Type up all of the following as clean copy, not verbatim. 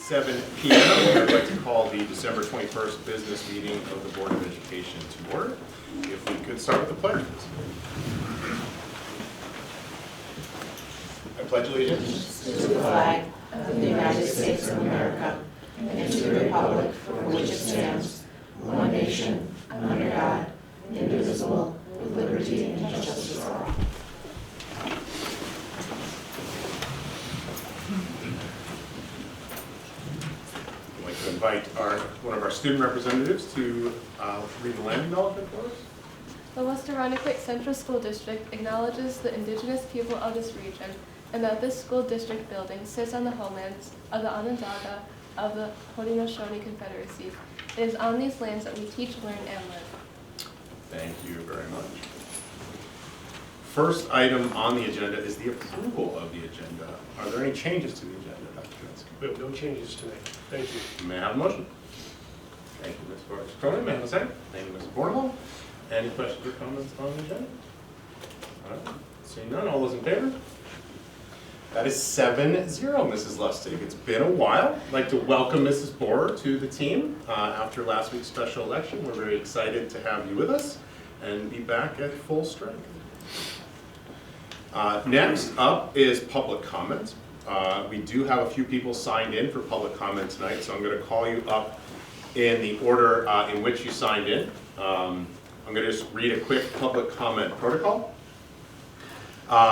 7 p.m. I'd like to call the December 21st business meeting of the Board of Education to order. If we could start with the pledge, please. I pledge allegiance to the flag of the United States of America and to the republic for which it stands, one nation, under God, indivisible, with liberty and justice for all. I'd like to invite one of our student representatives to read the land acknowledgement for us. The West Irondequoit Central School District acknowledges the indigenous people of this region and that this school district building sits on the homelands of the Onondaga of the Haudenosaunee Confederacy. It is on these lands that we teach, learn, and live. Thank you very much. First item on the agenda is the approval of the agenda. Are there any changes to the agenda, Dr. Kaminsky? We have no changes tonight. Thank you. May I have a motion? Thank you, Ms. Cronin. May I have a second? Thank you, Ms. Bornholm. Any questions or comments on the agenda? All right. Seeing none, all those in favor? That is 7-0, Mrs. Lustig. It's been a while. I'd like to welcome Mrs. Borer to the team after last week's special election. We're very excited to have you with us and be back at full strength. Next up is public comment. We do have a few people signed in for public comment tonight, so I'm going to call you up in the order in which you signed in. I'm going to just read a quick public comment protocol.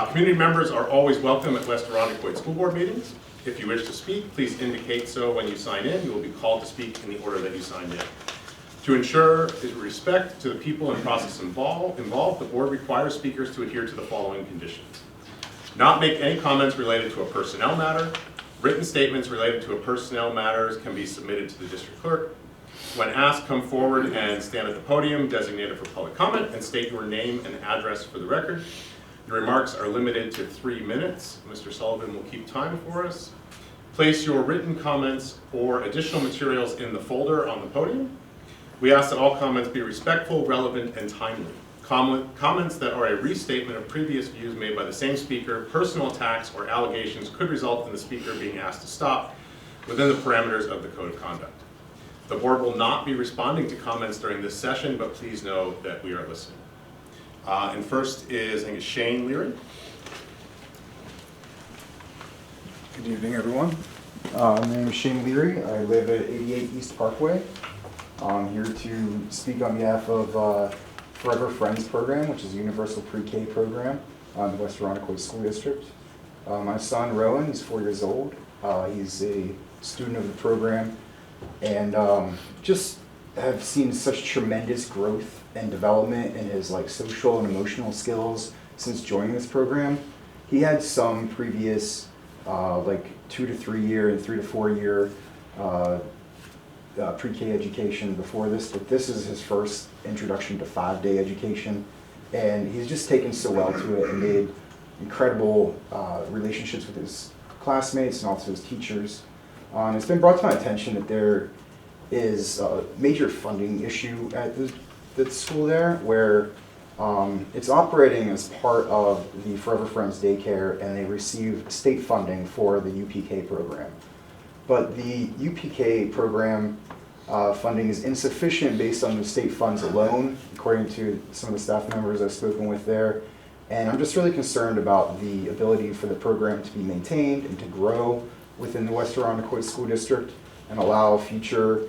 Community members are always welcome at West Irondequoit School Board meetings. If you wish to speak, please indicate so when you sign in. You will be called to speak in the order that you signed in. To ensure respect to the people and process involved, the board requires speakers to adhere to the following conditions. Not make any comments related to a personnel matter. Written statements related to a personnel matters can be submitted to the district clerk. When asked, come forward and stand at the podium designated for public comment and state your name and address for the record. Your remarks are limited to 3 minutes. Mr. Sullivan will keep time for us. Place your written comments or additional materials in the folder on the podium. We ask that all comments be respectful, relevant, and timely. Comments that are a restatement of previous views made by the same speaker, personal attacks, or allegations could result in the speaker being asked to stop within the parameters of the Code of Conduct. The board will not be responding to comments during this session, but please know that we are listening. And first is, I think, Shane Leary. Good evening, everyone. My name is Shane Leary. I live at 88 East Parkway. I'm here to speak on behalf of Forever Friends program, which is a universal pre-K program on the West Irondequoit School District. My son, Rowan, he's 4 years old. He's a student of the program and just have seen such tremendous growth and development in his social and emotional skills since joining this program. He had some previous 2 to 3 year and 3 to 4 year pre-K education before this, but this is his first introduction to 5-day education, and he's just taken so well to it and made incredible relationships with his classmates and also his teachers. It's been brought to my attention that there is a major funding issue at the school there, where it's operating as part of the Forever Friends daycare, and they receive state funding for the UPK program. But the UPK program funding is insufficient based on the state funds alone, according to some of the staff members I've spoken with there. And I'm just really concerned about the ability for the program to be maintained and to grow within the West Irondequoit School District and allow future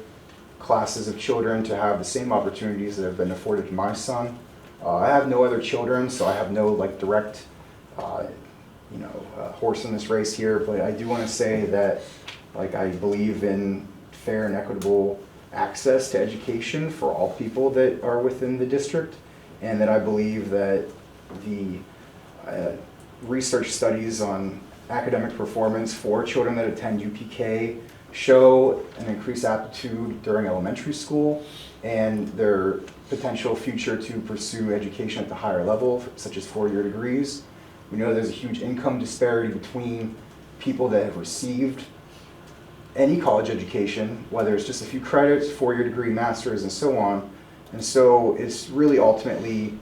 classes of children to have the same opportunities that have been afforded to my son. I have no other children, so I have no direct horse in this race here, but I do want to say that I believe in fair and equitable access to education for all people that are within the district, and that I believe that the research studies on academic performance for children that attend UPK show an increased aptitude during elementary school and their potential future to pursue education at the higher level, such as 4-year degrees. We know there's a huge income disparity between people that have received any college education, whether it's just a few credits, 4-year degree, master's, and so on. And so it's really ultimately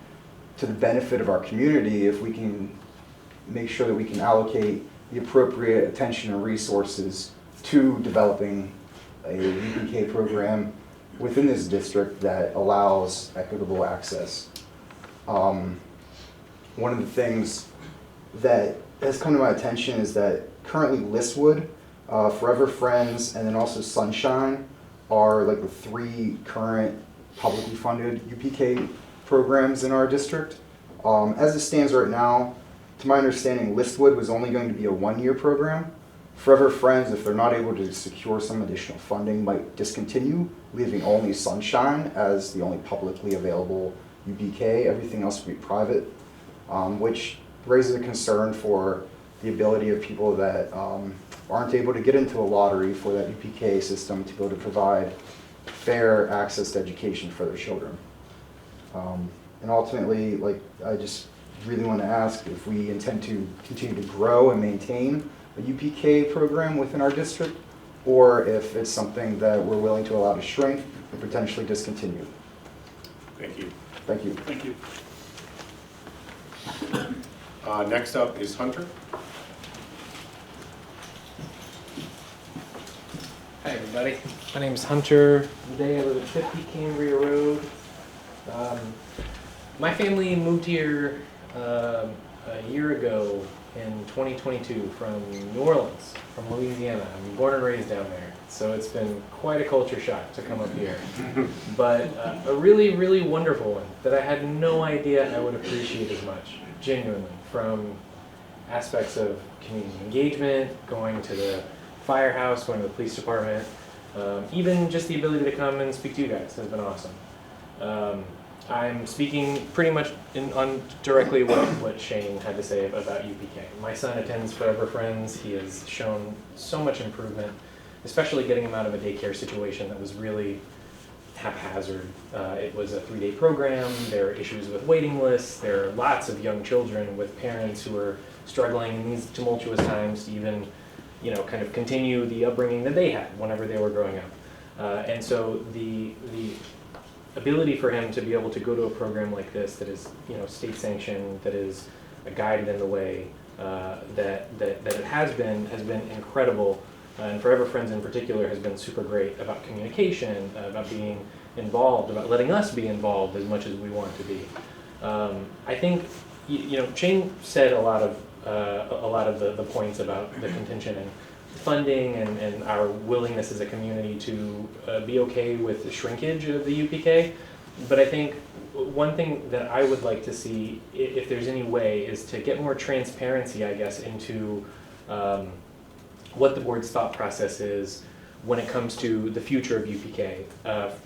to the benefit of our community if we can make sure that we can allocate the appropriate attention and resources to developing a UPK program within this district that allows equitable access. One of the things that has come to my attention is that currently Listwood, Forever Friends, and then also Sunshine are like the 3 current publicly funded UPK programs in our district. As it stands right now, to my understanding, Listwood was only going to be a 1-year program. Forever Friends, if they're not able to secure some additional funding, might discontinue, leaving only Sunshine as the only publicly available UPK. Everything else will be private, which raises a concern for the ability of people that aren't able to get into a lottery for that UPK system to be able to provide fair access to education for their children. And ultimately, like, I just really want to ask if we intend to continue to grow and maintain a UPK program within our district, or if it's something that we're willing to allow to shrink and potentially discontinue. Thank you. Thank you. Thank you. Next up is Hunter. Hi everybody, my name is Hunter. Today I live at 50 Cambria Road. My family moved here a year ago in 2022 from New Orleans, from Louisiana. I'm born and raised down there, so it's been quite a culture shock to come up here. But a really, really wonderful one that I had no idea I would appreciate as much, genuinely, from aspects of community engagement, going to the firehouse, going to the police department, even just the ability to come and speak to you guys has been awesome. I'm speaking pretty much on directly what Shane had to say about UPK. My son attends Forever Friends. He has shown so much improvement, especially getting him out of a daycare situation that was really haphazard. It was a 3-day program. There are issues with waiting lists. There are lots of young children with parents who are struggling in these tumultuous times to even, kind of continue the upbringing that they had whenever they were growing up. And so the ability for him to be able to go to a program like this that is, state sanctioned, that is guided in the way that it has been incredible. And Forever Friends in particular has been super great about communication, about being involved, about letting us be involved as much as we want to be. I think, Shane said a lot of the points about the contention and funding and our willingness as a community to be okay with the shrinkage of the UPK. But I think one thing that I would like to see, if there's any way, is to get more transparency, I guess, into what the board's thought process is when it comes to the future of UPK.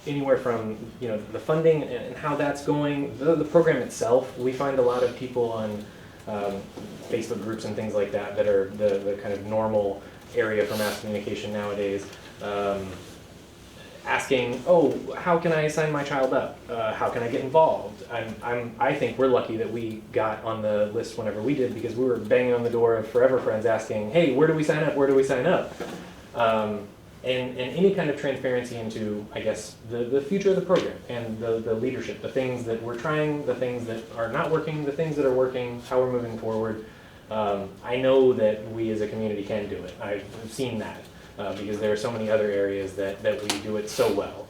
Anywhere from the funding and how that's going, the program itself. We find a lot of people on Facebook groups and things like that are the kind of normal area for mass communication nowadays, asking, oh, how can I sign my child up? How can I get involved? I think we're lucky that we got on the list whenever we did, because we were banging on the door of Forever Friends asking, hey, where do we sign up? Where do we sign up? And any kind of transparency into, I guess, the future of the program and the leadership, the things that we're trying, the things that are not working, the things that are working, how we're moving forward. I know that we as a community can do it. I've seen that because there are so many other areas that we do it so well.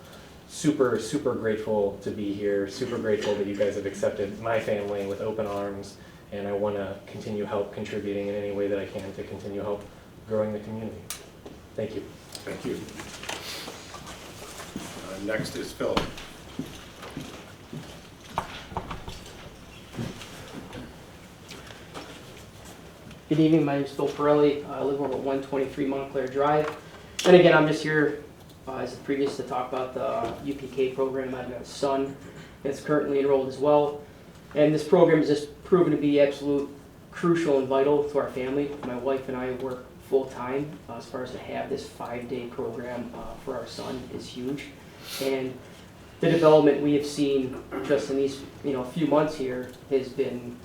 Super, super grateful to be here. Super grateful that you guys have accepted my family with open arms, and I want to continue help contributing in any way that I can to continue help growing the community. Thank you. Thank you. Next is Philip. Good evening, my name is Phil Pirelli. I live over at 123 Montclair Drive. And again, I'm just here as previous to talk about the UPK program. I've got a son that's currently enrolled as well. And this program has just proven to be absolute crucial and vital to our family. My wife and I work full-time. As far as to have this 5-day program for our son is huge. And the development we have seen just in these few months here has been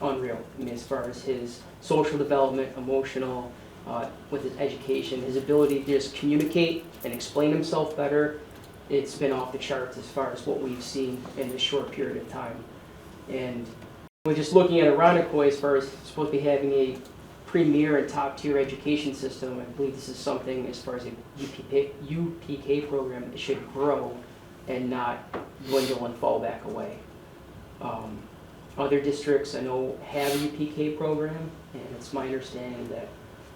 unreal. I mean, as far as his social development, emotional, with his education, his ability to just communicate and explain himself better, it's been off the charts as far as what we've seen in this short period of time. And we're just looking at Irondequoit as far as supposed to be having a premier and top tier education system, I believe this is something as far as a UPK program, it should grow and not dwindle and fall back away. Other districts I know have a UPK program, and it's my understanding that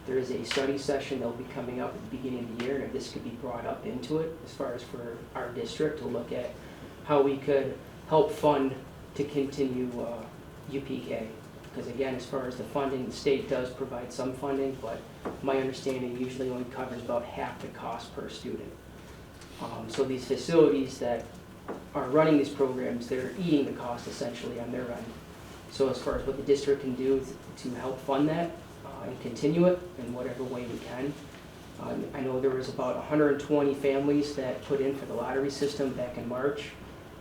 there is a study session that will be coming up at the beginning of the year, and if this could be brought up into it as far as for our district to look at how we could help fund to continue UPK. Because again, as far as the funding, the state does provide some funding, but my understanding usually only covers about half the cost per student. So these facilities that are running these programs, they're eating the cost essentially on their end. So as far as what the district can do to help fund that and continue it in whatever way we can. I know there was about 120 families that put in for the lottery system back in March.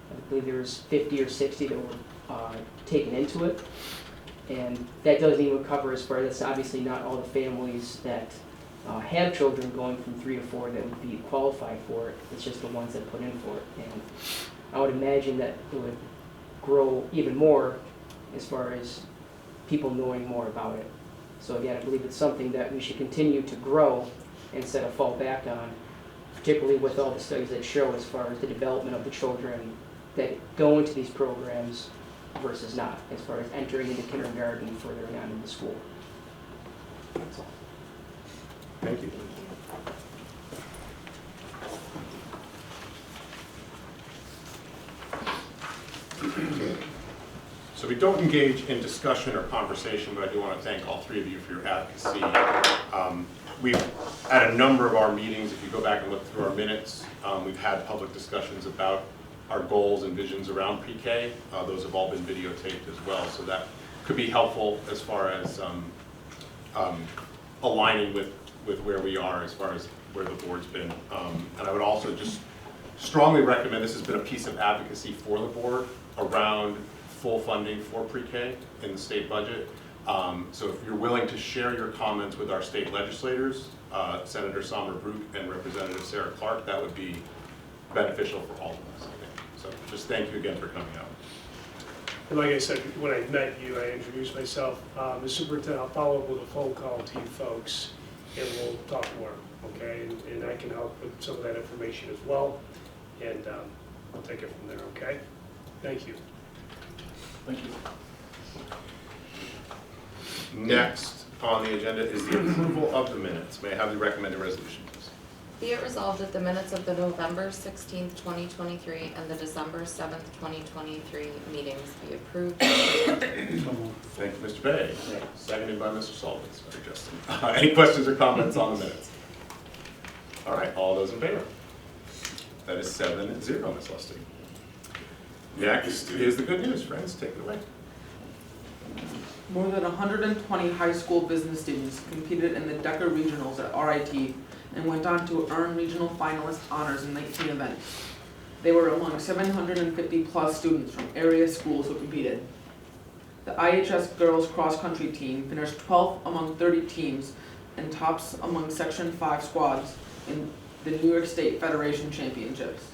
I believe there was 50 or 60 that were taken into it. And that doesn't even cover as far as, that's obviously not all the families that have children going from 3 to 4 that would be qualified for it. It's just the ones that put in for it. And I would imagine that it would grow even more as far as people knowing more about it. So again, I believe it's something that we should continue to grow instead of fall back on, particularly with all the studies that show as far as the development of the children that go into these programs versus not, as far as entering into kindergarten and further on into school. That's all. Thank you. So we don't engage in discussion or conversation, but I do want to thank all three of you for your advocacy. We've, at a number of our meetings, if you go back and look through our minutes, we've had public discussions about our goals and visions around pre-K. Those have all been videotaped as well, so that could be helpful as far as aligning with where we are as far as where the board's been. And I would also just strongly recommend, this has been a piece of advocacy for the board around full funding for pre-K in the state budget. So if you're willing to share your comments with our state legislators, Senator Sommer Brook and Representative Sarah Clark, that would be beneficial for all of us, I think. So just thank you again for coming out. And like I said, when I met you, I introduced myself. The superintendent, I'll follow up with a phone call to you folks, and we'll talk more, okay? And I can help with some of that information as well, and we'll take it from there, okay? Thank you. Thank you. Next on the agenda is the approval of the minutes. May I have the recommended resolution, please? Be it resolved that the minutes of the November 16th, 2023 and the December 7th, 2023 meetings be approved. Thank you, Mr. Bay. Seconded by Mr. Sullivan. Sorry, Justin. Any questions or comments on the minutes? All right, all those in favor? That is 7-0, Ms. Lustig. Next is the good news, friends. Take it away. More than 120 high school business students competed in the Decker Regionals at RIT and went on to earn regional finalist honors in 19 events. They were among 750 plus students from area schools who competed. The IHS girls cross country team finished 12th among 30 teams and tops among Section 5 squads in the New York State Federation Championships.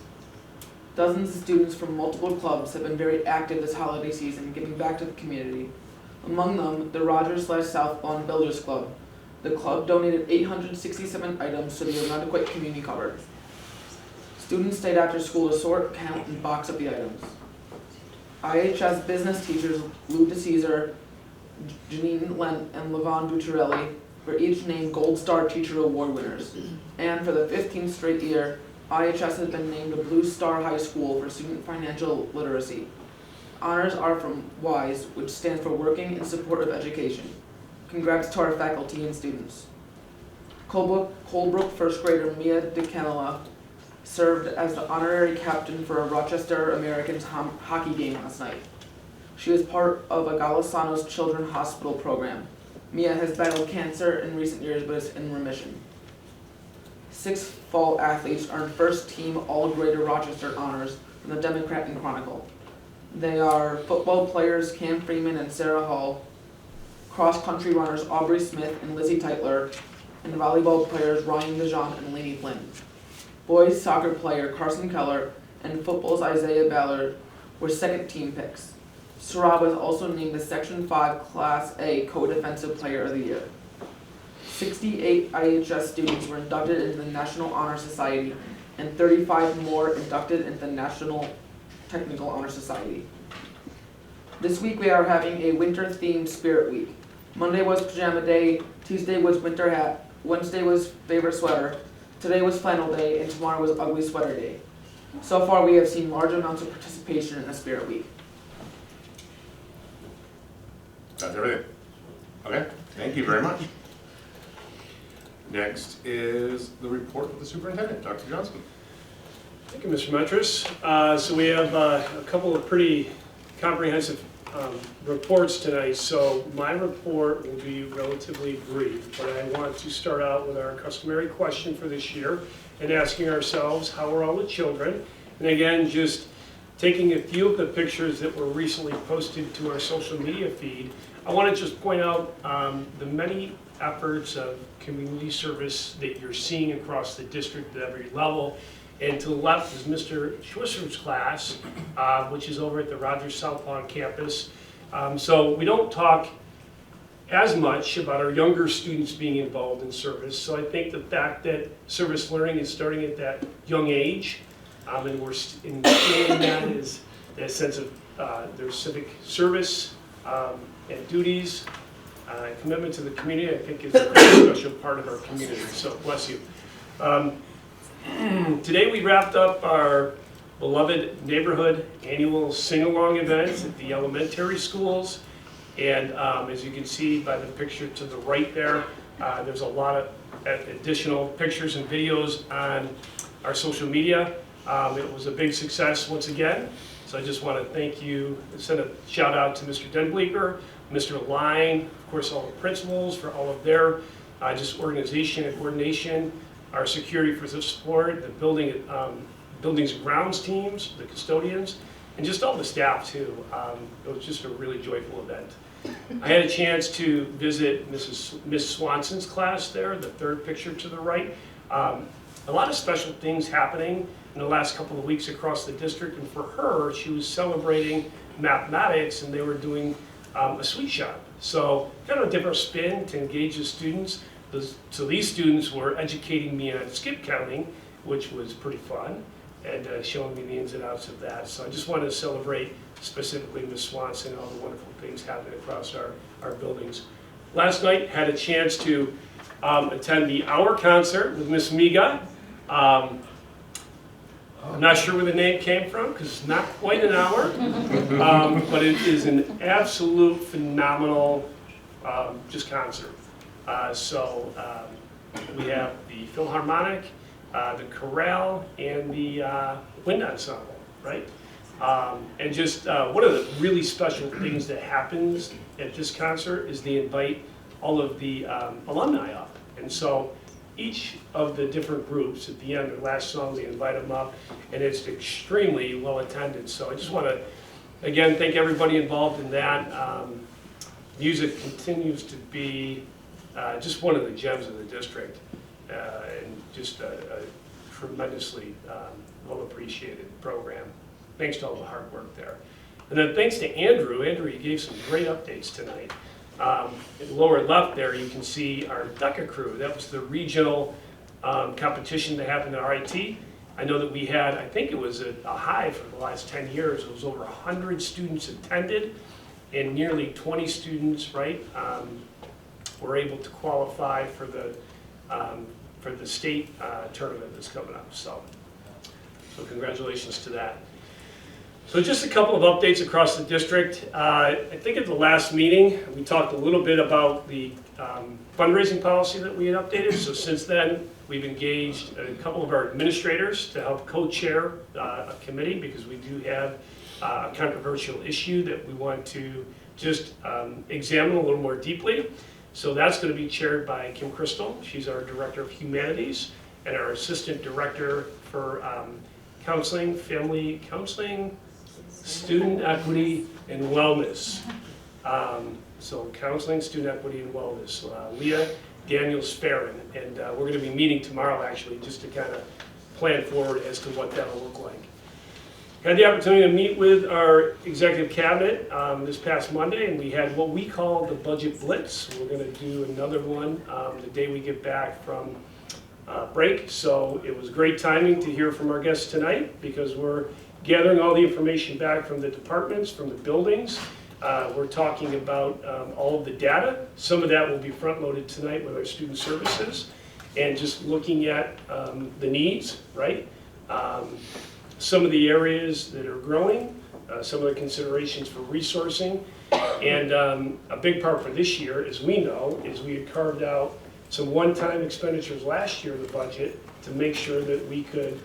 Dozens of students from multiple clubs have been very active this holiday season, giving back to the community. Among them, the Rogers/South Lawn Builders Club. The club donated 867 items to the Irondequoit Community Cupboard. Students stayed after school to sort, count, and box up the items. IHS business teachers Lou DeCesar, Janine Lent, and Levon Bucciarelli were each named Gold Star Teacher Award winners. And for the 15th straight year, IHS has been named a Blue Star High School for student financial literacy. Honors are from WISE, which stands for Working in Support of Education. Congrats to our faculty and students. Colebrook first grader Mia DeCanella served as the honorary captain for a Rochester Americans hockey game last night. She was part of Agalasano's Children's Hospital program. Mia has battled cancer in recent years but is in remission. 6 fall athletes earned first team All-Greater Rochester honors from the Democrat and Chronicle. They are football players Cam Freeman and Sarah Hall, cross-country runners Aubrey Smith and Lizzie Teitler, and volleyball players Ryan Dijon and Lainey Flynn. Boys soccer player Carson Keller and football's Isaiah Ballard were second team picks. Sarab was also named the Section 5 Class A Co-Defensive Player of the Year. 68 IHS students were inducted into the National Honor Society, and 35 more inducted into the National Technical Honor Society. This week we are having a winter-themed Spirit Week. Monday was Pajama Day, Tuesday was Winter Hat, Wednesday was Favorite Sweater, today was Flannel Day, and tomorrow was Ugly Sweater Day. So far we have seen large amounts of participation in the Spirit Week. That's everything. Okay, thank you very much. Next is the report of the superintendent, Dr. Johnson. Thank you, Mr. Metris. So we have a couple of pretty comprehensive reports tonight. So my report will be relatively brief, but I want to start out with our customary question for this year and asking ourselves, how are all the children? And again, just taking a few of the pictures that were recently posted to our social media feed, I want to just point out the many efforts of community service that you're seeing across the district at every level. And to the left is Mr. Schwisser's class, which is over at the Rogers South Lawn campus. So we don't talk as much about our younger students being involved in service. So I think the fact that service learning is starting at that young age, and we're instilling that is that sense of their civic service and duties, commitment to the community, I think is a very special part of our community. So bless you. Today we wrapped up our beloved neighborhood annual sing-along events at the elementary schools. And as you can see by the picture to the right there, there's a lot of additional pictures and videos on our social media. It was a big success once again. So I just want to thank you, send a shout out to Mr. Denbleeker, Mr. Line, of course all the principals for all of their just organization and coordination, our security for the support, the buildings and grounds teams, the custodians, and just all the staff too. It was just a really joyful event. I had a chance to visit Miss Swanson's class there, the third picture to the right. A lot of special things happening in the last couple of weeks across the district, and for her, she was celebrating mathematics, and they were doing a sweet shop. So kind of a different spin to engage the students. So these students were educating me on skip counting, which was pretty fun, and showing me the ins and outs of that. So I just wanted to celebrate specifically Ms. Swanson and all the wonderful things happening across our buildings. Last night, had a chance to attend the Hour concert with Miss Miga. I'm not sure where the name came from because it's not quite an hour, but it is an absolute phenomenal just concert. We have the Philharmonic, the chorale, and the wind ensemble, right? And just one of the really special things that happens at this concert is they invite all of the alumni up. And so each of the different groups, at the end of the last song, they invite them up, and it's extremely well attended. So I just want to, again, thank everybody involved in that. Music continues to be just one of the gems of the district, and just a tremendously well appreciated program. Thanks to all the hard work there. And then thanks to Andrew. Andrew, you gave some great updates tonight. In the lower left there, you can see our DECA crew. That was the regional competition that happened at RIT. I know that we had, I think it was a high for the last 10 years. It was over 100 students attended, and nearly 20 students, right, were able to qualify for the state tournament that's coming up. So congratulations to that. So just a couple of updates across the district. I think at the last meeting, we talked a little bit about the fundraising policy that we had updated. So since then, we've engaged a couple of our administrators to help co-chair a committee because we do have a controversial issue that we want to just examine a little more deeply. So that's going to be chaired by Kim Crystal. She's our Director of Humanities and our Assistant Director for Counseling, Family Counseling, Student Equity, and Wellness. So Counseling, Student Equity, and Wellness. Leah Daniels-Farron. And we're going to be meeting tomorrow, actually, just to kind of plan forward as to what that'll look like. Had the opportunity to meet with our executive cabinet this past Monday, and we had what we call the budget blitz. We're going to do another one the day we get back from break. So it was great timing to hear from our guests tonight, because we're gathering all the information back from the departments, from the buildings. We're talking about all of the data. Some of that will be front-loaded tonight with our student services, and just looking at the needs, right? Some of the areas that are growing, some of the considerations for resourcing. And a big part for this year, as we know, is we had carved out some one-time expenditures last year in the budget to make sure that we could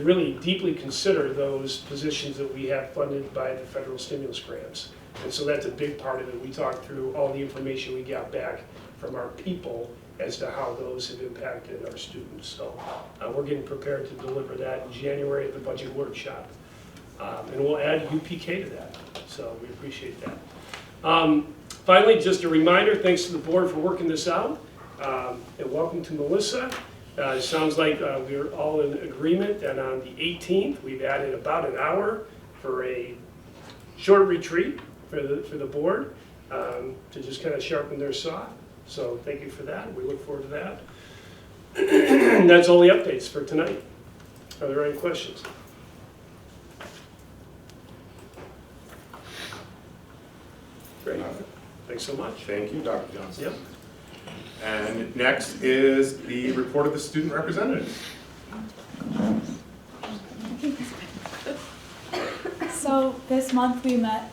really deeply consider those positions that we have funded by the federal stimulus grants. And so that's a big part of it. We talked through all the information we got back from our people as to how those have impacted our students. So we're getting prepared to deliver that in January at the budget workshop. And we'll add UPK to that, so we appreciate that. Finally, just a reminder, thanks to the board for working this out, and welcome to Melissa. It sounds like we're all in agreement that on the 18th, we've added about an hour for a short retreat for the board to just kind of sharpen their saw. So thank you for that. We look forward to that. And that's all the updates for tonight. Are there any questions? Great. Thanks so much. Thank you, Dr. Johnson. Yep. And next is the report of the student representatives. So this month we met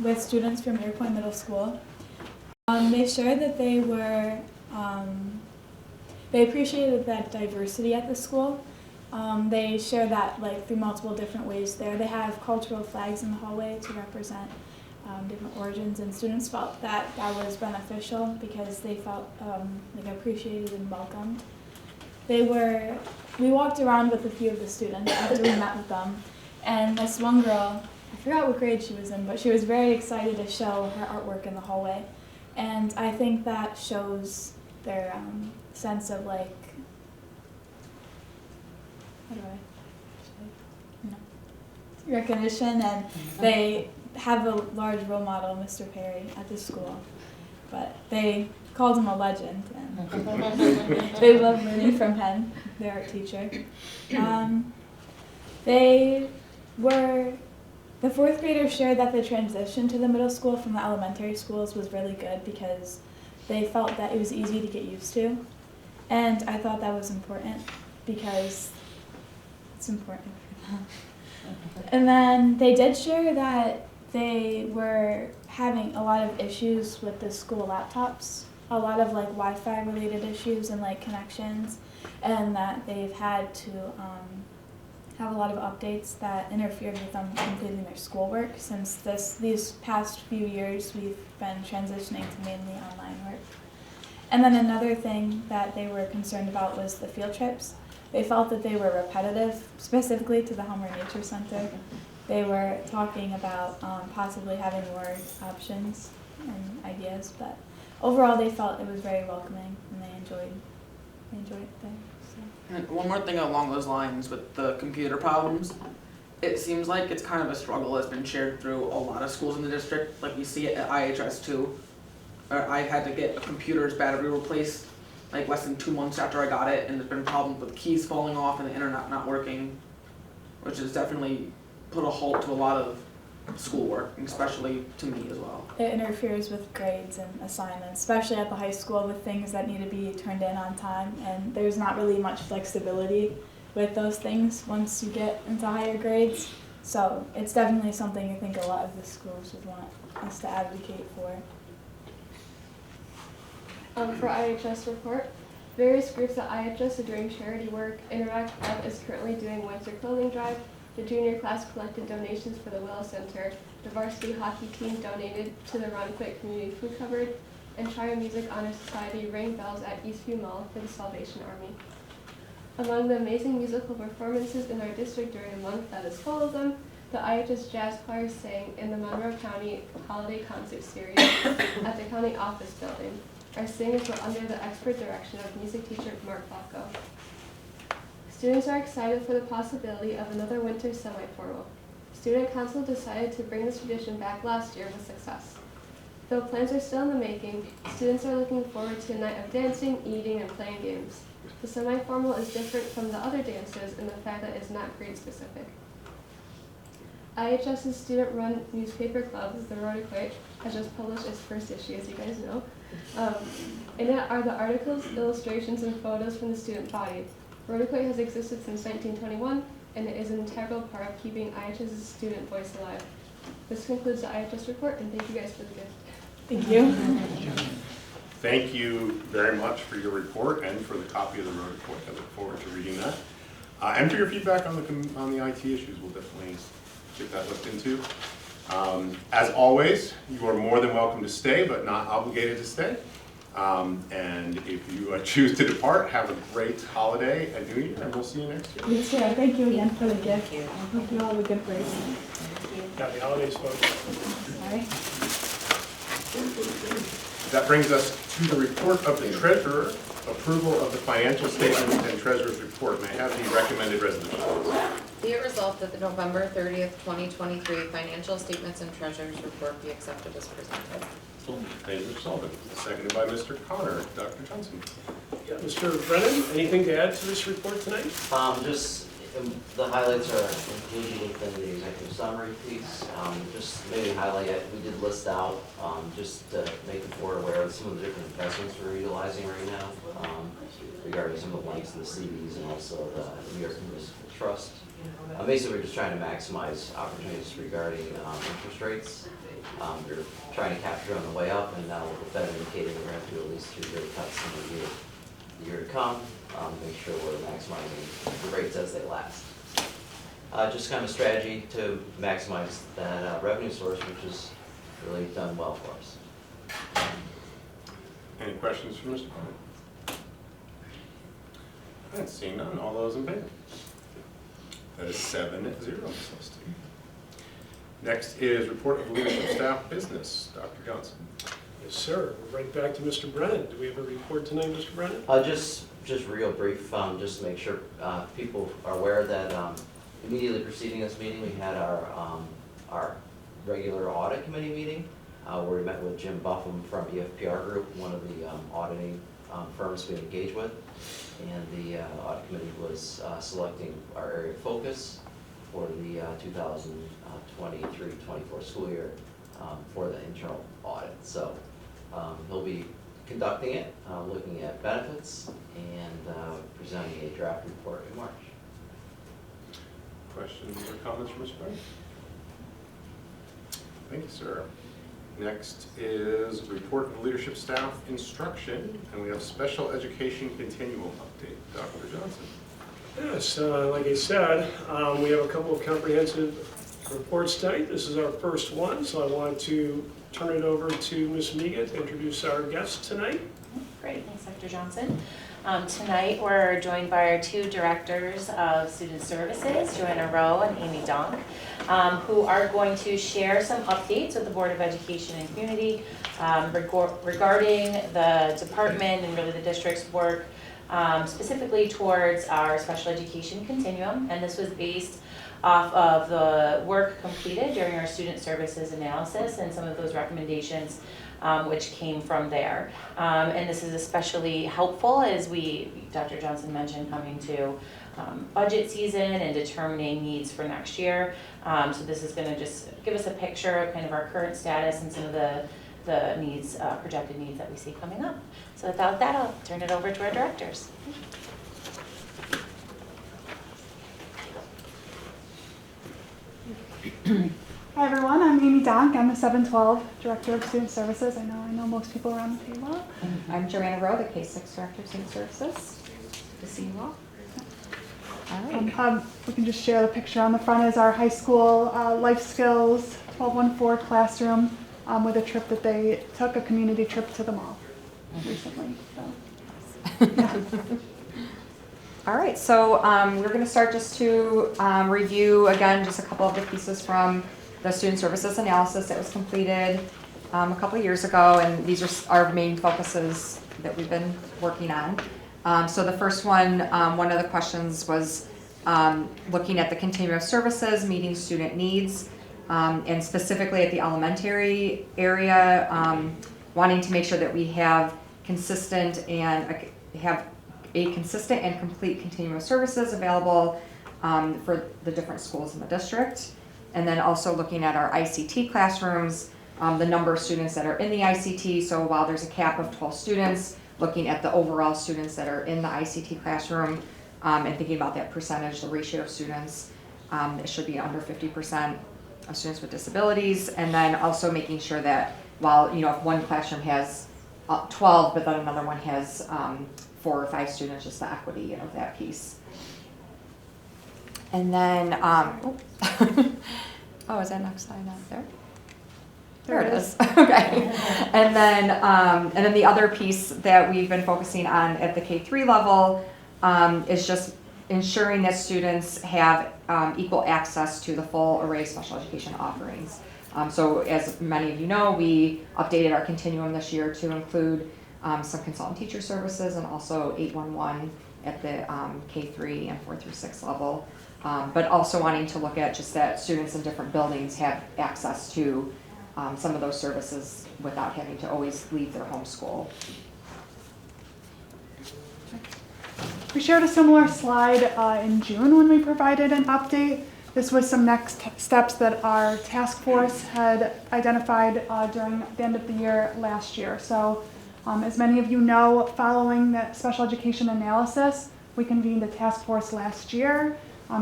with students from Air Point Middle School. They shared that they appreciated that diversity at the school. They share that through multiple different ways there. They have cultural flags in the hallway to represent different origins, and students felt that was beneficial because they felt appreciated and welcomed. We walked around with a few of the students after we met with them, and this one girl, I forgot what grade she was in, but she was very excited to show her artwork in the hallway. And I think that shows their sense of recognition, and they have a large role model, Mr. Perry, at the school. But they called him a legend, and they love learning from him, their art teacher. The fourth graders shared that the transition to the middle school from the elementary schools was really good because they felt that it was easy to get used to. And I thought that was important because it's important for them. And then they did share that they were having a lot of issues with the school laptops, a lot of Wi-Fi related issues and connections, and that they've had to have a lot of updates that interfered with them completing their schoolwork since these past few years we've been transitioning to mainly online work. And then another thing that they were concerned about was the field trips. They felt that they were repetitive, specifically to the Homer Nature Center. They were talking about possibly having more options and ideas, but overall they felt it was very welcoming and they enjoyed it there. And one more thing along those lines with the computer problems, it seems like it's kind of a struggle that's been shared through a lot of schools in the district. Like we see it at IHS too. I had to get a computer's battery replaced less than 2 months after I got it, and there's been problems with keys falling off and the internet not working, which has definitely put a halt to a lot of schoolwork, especially to me as well. It interferes with grades and assignments, especially at the high school with things that need to be turned in on time, and there's not really much flexibility with those things once you get into higher grades. So it's definitely something I think a lot of the schools would want us to advocate for. For IHS report, various groups at IHS are doing charity work. Interact Club is currently doing winter clothing drive. The junior class collected donations for the Willis Center. The varsity hockey team donated to the Ron Quick Community Food Cupboard. And Trio Music Honor Society rang bells at Eastview Mall for the Salvation Army. Among the amazing musical performances in our district during a month that is full of them, the IHS Jazz Choir sang in the Monroe County Holiday Concert Series at the county office building. Our singers were under the expert direction of music teacher Mark Bocco. Students are excited for the possibility of another winter semi-formal. Student Council decided to bring this tradition back last year with success. Though plans are still in the making, students are looking forward to a night of dancing, eating, and playing games. The semi-formal is different from the other dances in the fact that it's not grade specific. IHS's student-run newspaper club, the Rotary, has just published its first issue, as you guys know. In it are the articles, illustrations, and photos from the student body. Rotary has existed since 1921, and it is an integral part of keeping IHS's student voice alive. This concludes the IHS report, and thank you guys for the gift. Thank you. Thank you very much for your report and for the copy of the road report. I look forward to reading that. And for your feedback on the IT issues. We'll definitely get that looked into. As always, you are more than welcome to stay, but not obligated to stay. And if you choose to depart, have a great holiday and New Year, and we'll see you next year. Yes, sir. Thank you again for the gift. Hope you all have a good break. Happy holidays, folks. Sorry. That brings us to the report of the treasurer, approval of the financial statements and treasurer's report. May I have the recommended resolution? Be it resolved that the November 30th, 2023 financial statements and treasurer's report be accepted as presented. Thank you, Mr. Sullivan. Seconded by Mr. Connor. Dr. Johnson. Yeah, Mr. Brennan, anything to add to this report tonight? Just the highlights are included within the executive summary piece. Just maybe highlight it. We did list out just to make the board aware of some of the different investments we're utilizing right now regarding some of the links to the CDs and also the New York Municipal Trust. Basically, we're just trying to maximize opportunities regarding interest rates. We're trying to capture on the way up, and now with the Fed indicating we're going to do at least 2 rate cuts in the year to come. Make sure we're maximizing the rates as they last. Just kind of strategy to maximize that revenue source, which has really done well for us. Any questions for Mr. Connor? All right, seeing none, all those in favor? That is 7-0, Ms. Lustig. Next is report of leadership staff business. Dr. Johnson. Yes, sir. We're right back to Mr. Brennan. Do we have a report tonight, Mr. Brennan? Just real brief, just to make sure people are aware that immediately preceding this meeting, we had our regular audit committee meeting where we met with Jim Buffum from EFPR Group, one of the auditing firms we engage with. And the audit committee was selecting our area of focus for the 2023-24 school year for the internal audit. So he'll be conducting it, looking at benefits, and presenting a draft report in March. Questions or comments from Mr. Brennan? Thank you, sir. Next is report of leadership staff instruction, and we have special education continuum update. Dr. Johnson. Yes, like I said, we have a couple of comprehensive reports tonight. This is our first one, so I want to turn it over to Ms. Miga to introduce our guest tonight. Great, thanks, Dr. Johnson. Tonight we're joined by our 2 directors of student services, Joanna Rowe and Amy Donk, who are going to share some updates with the Board of Education and Community regarding the department and really the district's work specifically towards our special education continuum. And this was based off of the work completed during our student services analysis and some of those recommendations which came from there. And this is especially helpful as Dr. Johnson mentioned, coming to budget season and determining needs for next year. So this is going to just give us a picture of kind of our current status and some of the needs, projected needs that we see coming up. So without that, I'll turn it over to our directors. Hi everyone, I'm Amy Donk. I'm the 712 Director of Student Services. I know most people around the table. I'm Joanna Rowe, the K-6 Director of Student Services. Good to see you all. All right. We can just share the picture. On the front is our high school life skills 1214 classroom with a trip that they took, a community trip to the mall recently. So, yeah. All right, so we're going to start just to review again just a couple of the pieces from the student services analysis that was completed a couple of years ago, and these are our main focuses that we've been working on. So the first one of the questions was looking at the continuum of services, meeting student needs, and specifically at the elementary area, wanting to make sure that we have consistent and complete continuum of services available for the different schools in the district. And then also looking at our ICT classrooms, the number of students that are in the ICT. So while there's a cap of 12 students, looking at the overall students that are in the ICT classroom and thinking about that percentage, the ratio of students, it should be under 50% of students with disabilities. And then also making sure that while, if one classroom has 12, but then another one has 4 or 5 students, just the equity of that piece. And then, oh, is that next slide not there? There it is. Okay. And then the other piece that we've been focusing on at the K-3 level is just ensuring that students have equal access to the full array of special education offerings. So as many of you know, we updated our continuum this year to include some consultant teacher services and also 811 at the K-3 and 4 through 6 level. But also wanting to look at just that students in different buildings have access to some of those services without having to always leave their home school. We shared a similar slide in June when we provided an update. This was some next steps that our task force had identified during the end of the year last year. So as many of you know, following the special education analysis, we convened a task force last year,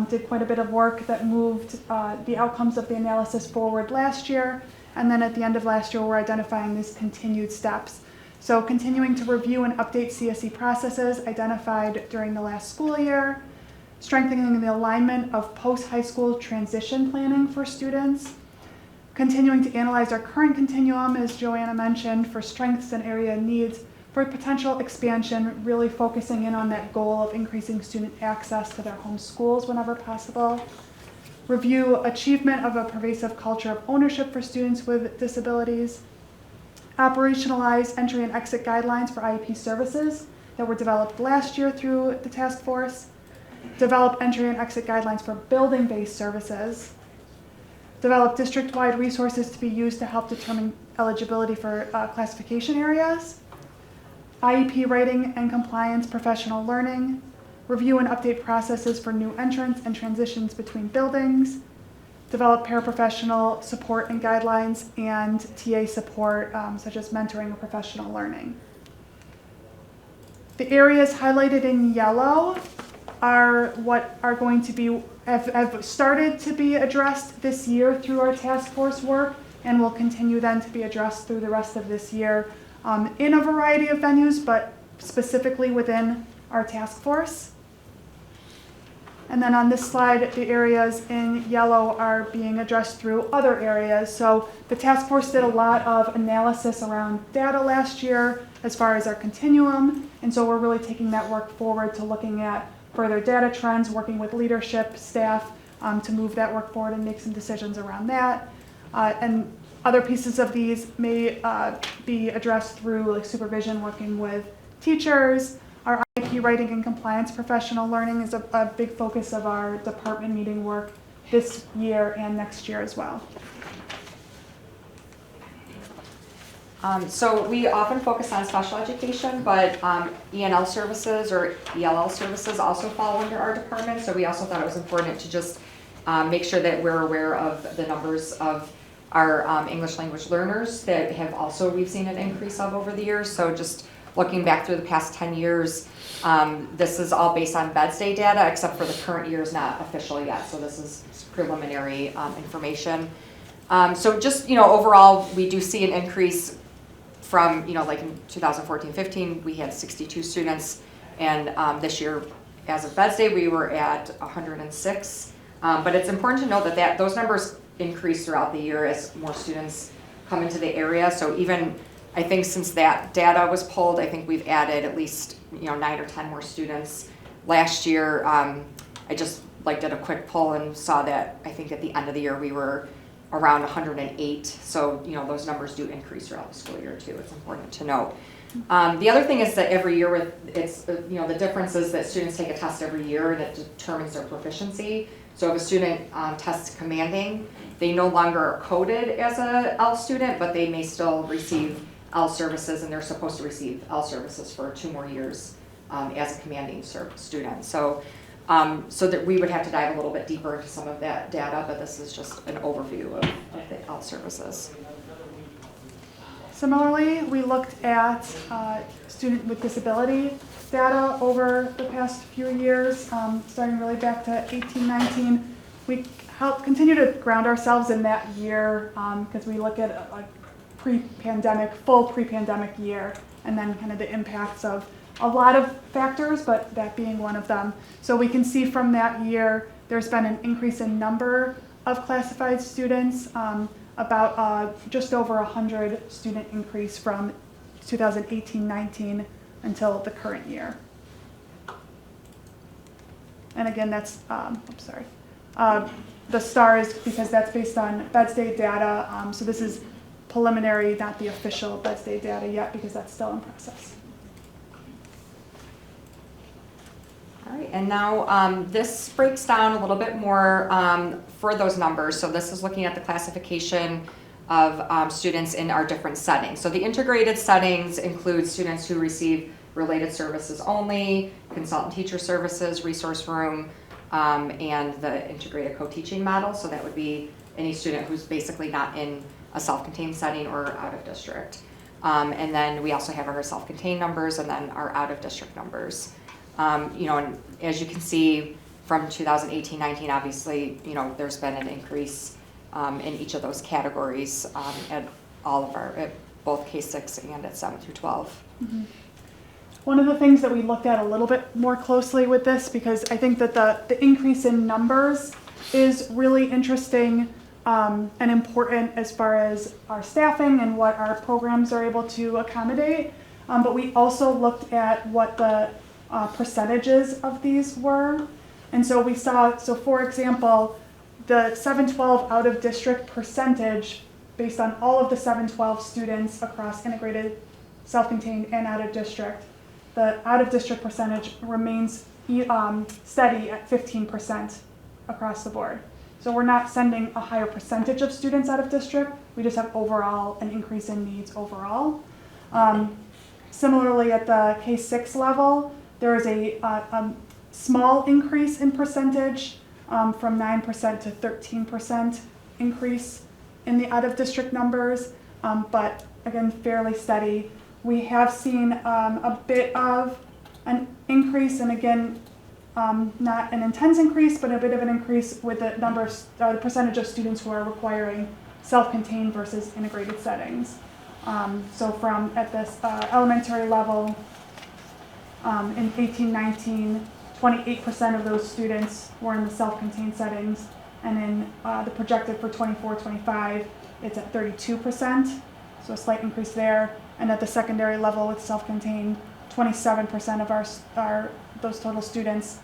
did quite a bit of work that moved the outcomes of the analysis forward last year. And then at the end of last year, we're identifying these continued steps. So continuing to review and update CSE processes identified during the last school year, strengthening the alignment of post-high school transition planning for students, continuing to analyze our current continuum, as Joanna mentioned, for strengths and area needs, for potential expansion, really focusing in on that goal of increasing student access to their home schools whenever possible. Review achievement of a pervasive culture of ownership for students with disabilities. Operationalize entry and exit guidelines for IEP services that were developed last year through the task force. Develop entry and exit guidelines for building-based services. Develop district-wide resources to be used to help determine eligibility for classification areas. IEP writing and compliance professional learning. Review and update processes for new entrants and transitions between buildings. Develop paraprofessional support and guidelines and TA support, such as mentoring or professional learning. The areas highlighted in yellow are what are going to be, have started to be addressed this year through our task force work and will continue then to be addressed through the rest of this year in a variety of venues, but specifically within our task force. And then on this slide, the areas in yellow are being addressed through other areas. So the task force did a lot of analysis around data last year as far as our continuum. And so we're really taking that work forward to looking at further data trends, working with leadership, staff, to move that work forward and make some decisions around that. And other pieces of these may be addressed through supervision, working with teachers. Our IEP writing and compliance professional learning is a big focus of our department meeting work this year and next year as well. So we often focus on special education, but ENL services or ELL services also fall under our department. So we also thought it was important to just make sure that we're aware of the numbers of our English language learners that have also, we've seen an increase of over the years. So just looking back through the past 10 years, this is all based on Beds Day data, except for the current year is not official yet. So this is preliminary information. So just, overall, we do see an increase from, like in 2014-15, we had 62 students. And this year, as of Beds Day, we were at 106. But it's important to note that those numbers increase throughout the year as more students come into the area. So even, I think since that data was pulled, I think we've added at least 9 or 10 more students. Last year, I just did a quick poll and saw that I think at the end of the year we were around 108. So those numbers do increase throughout the school year too. It's important to note. The other thing is that every year the difference is that students take a test every year and it determines their proficiency. So if a student tests commanding, they no longer are coded as a L student, but they may still receive L services, and they're supposed to receive L services for 2 more years as a commanding student. So that we would have to dive a little bit deeper into some of that data, but this is just an overview of the L services. Similarly, we looked at student with disability data over the past few years, starting really back to 18-19. We continue to ground ourselves in that year because we look at a full pre-pandemic year, and then kind of the impacts of a lot of factors, but that being one of them. So we can see from that year, there's been an increase in number of classified students, about just over 100 student increase from 2018-19 until the current year. And again, that's, the star is because that's based on Bedsday data. So this is preliminary, not the official Bedsday data yet, because that's still in process. All right, and now this breaks down a little bit more for those numbers. So this is looking at the classification of students in our different settings. So the integrated settings include students who receive related services only, consultant teacher services, resource room, and the integrated co-teaching model. So that would be any student who's basically not in a self-contained setting or out of district. And then we also have our self-contained numbers and then our out of district numbers. And as you can see from 2018-19, obviously, there's been an increase in each of those categories at both K-6 and at 7 through 12. Mm-hmm. One of the things that we looked at a little bit more closely with this, because I think that the increase in numbers is really interesting and important as far as our staffing and what our programs are able to accommodate. But we also looked at what the percentages of these were. And so we saw, for example, the 712 out of district percentage based on all of the 712 students across integrated, self-contained, and out of district. The out of district percentage remains steady at 15% across the board. So we're not sending a higher percentage of students out of district, we just have overall an increase in needs overall. Similarly, at the K-6 level, there is a small increase in percentage from 9% to 13% increase in the out-of-district numbers, but again, fairly steady. We have seen a bit of an increase, and again, not an intense increase, but a bit of an increase with the number of the percentage of students who are requiring self-contained versus integrated settings. So from at this elementary level, in 18-19, 28% of those students were in the self-contained settings, and in the projected for 24-25, it's at 32%, so a slight increase there. And at the secondary level with self-contained, 27% of those total students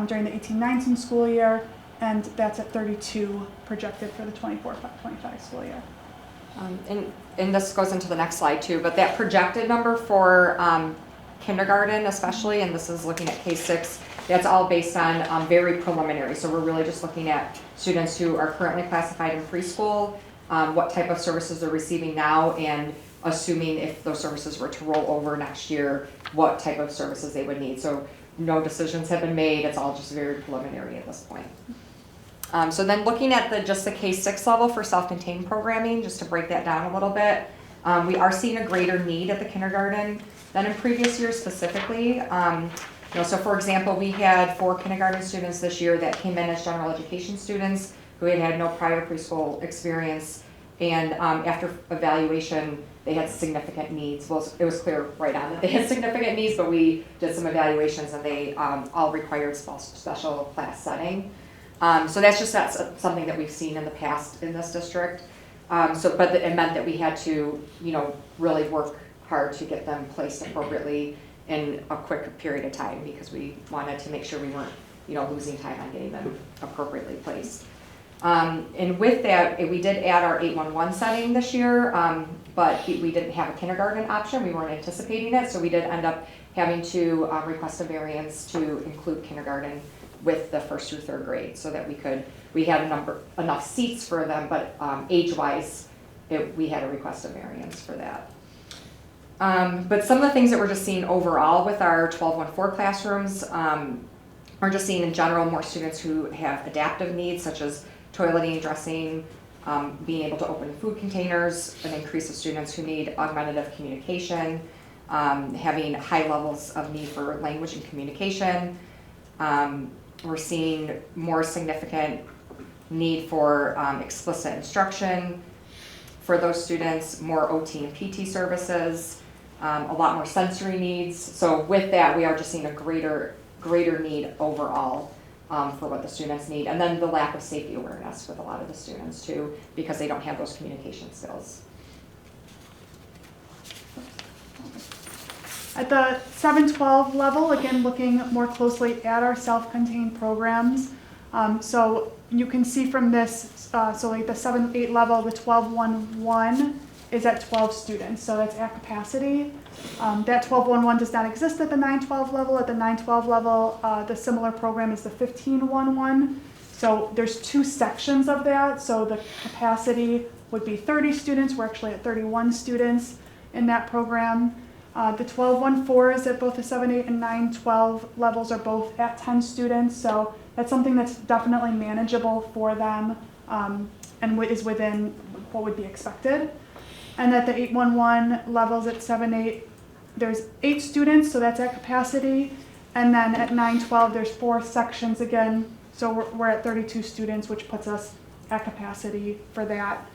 during the 18-19 school year, and that's at 32 projected for the 24-25 school year. And this goes into the next slide too, but that projected number for kindergarten especially, and this is looking at K-6, that's all based on very preliminary. So we're really just looking at students who are currently classified in preschool, what type of services they're receiving now, and assuming if those services were to roll over next year, what type of services they would need. So no decisions have been made, it's all just very preliminary at this point. So then looking at just the K-6 level for self-contained programming, just to break that down a little bit, we are seeing a greater need at the kindergarten than in previous years specifically. So for example, we had 4 kindergarten students this year that came in as general education students who had no prior preschool experience, and after evaluation, they had significant needs. Well, it was clear right on that they had significant needs, but we did some evaluations and they all required special class setting. So that's something that we've seen in the past in this district. But it meant that we had to, really work hard to get them placed appropriately in a quick period of time, because we wanted to make sure we weren't, losing time on getting them appropriately placed. And with that, we did add our 811 setting this year, but we didn't have a kindergarten option, we weren't anticipating it, so we did end up having to request a variance to include kindergarten with the 1st through 3rd grade, so that we had enough seats for them, but age-wise, we had to request a variance for that. But some of the things that we're just seeing overall with our 12-1-4 classrooms, we're just seeing in general more students who have adaptive needs, such as toileting, dressing, being able to open food containers, an increase of students who need augmentative communication, having high levels of need for language and communication. We're seeing more significant need for explicit instruction for those students, more OT and PT services, a lot more sensory needs. So with that, we are just seeing a greater need overall for what the students need. And then the lack of safety awareness with a lot of the students too, because they don't have those communication skills. At the 7-12 level, again, looking more closely at our self-contained programs. So you can see from this, so like the 7-8 level, the 12-1-1 is at 12 students, so that's at capacity. That 12-1-1 does not exist at the 9-12 level. At the 9-12 level, the similar program is the 15-1-1. So there's 2 sections of that. So the capacity would be 30 students. We're actually at 31 students in that program. The 12-1-4s at both the 7-8 and 9-12 levels are both at 10 students. So that's something that's definitely manageable for them and is within what would be expected. And at the 8-1-1 levels at 7-8, there's 8 students, so that's at capacity. And then at 9-12, there's 4 sections again, so we're at 32 students, which puts us at capacity for that.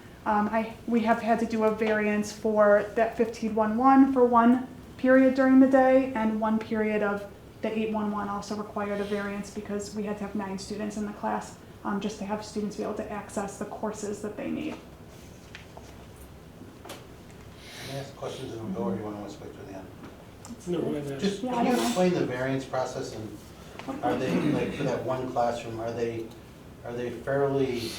We have had to do a variance for that 15-1-1 for 1 period during the day, and 1 period of the 8-1-1 also required a variance because we had to have 9 students in the class just to have students be able to access the courses that they need. Can I ask questions in the or do you want to wait to the end? No, go ahead. Just, can you explain the variance process, and are they, like, for that one classroom, are they fairly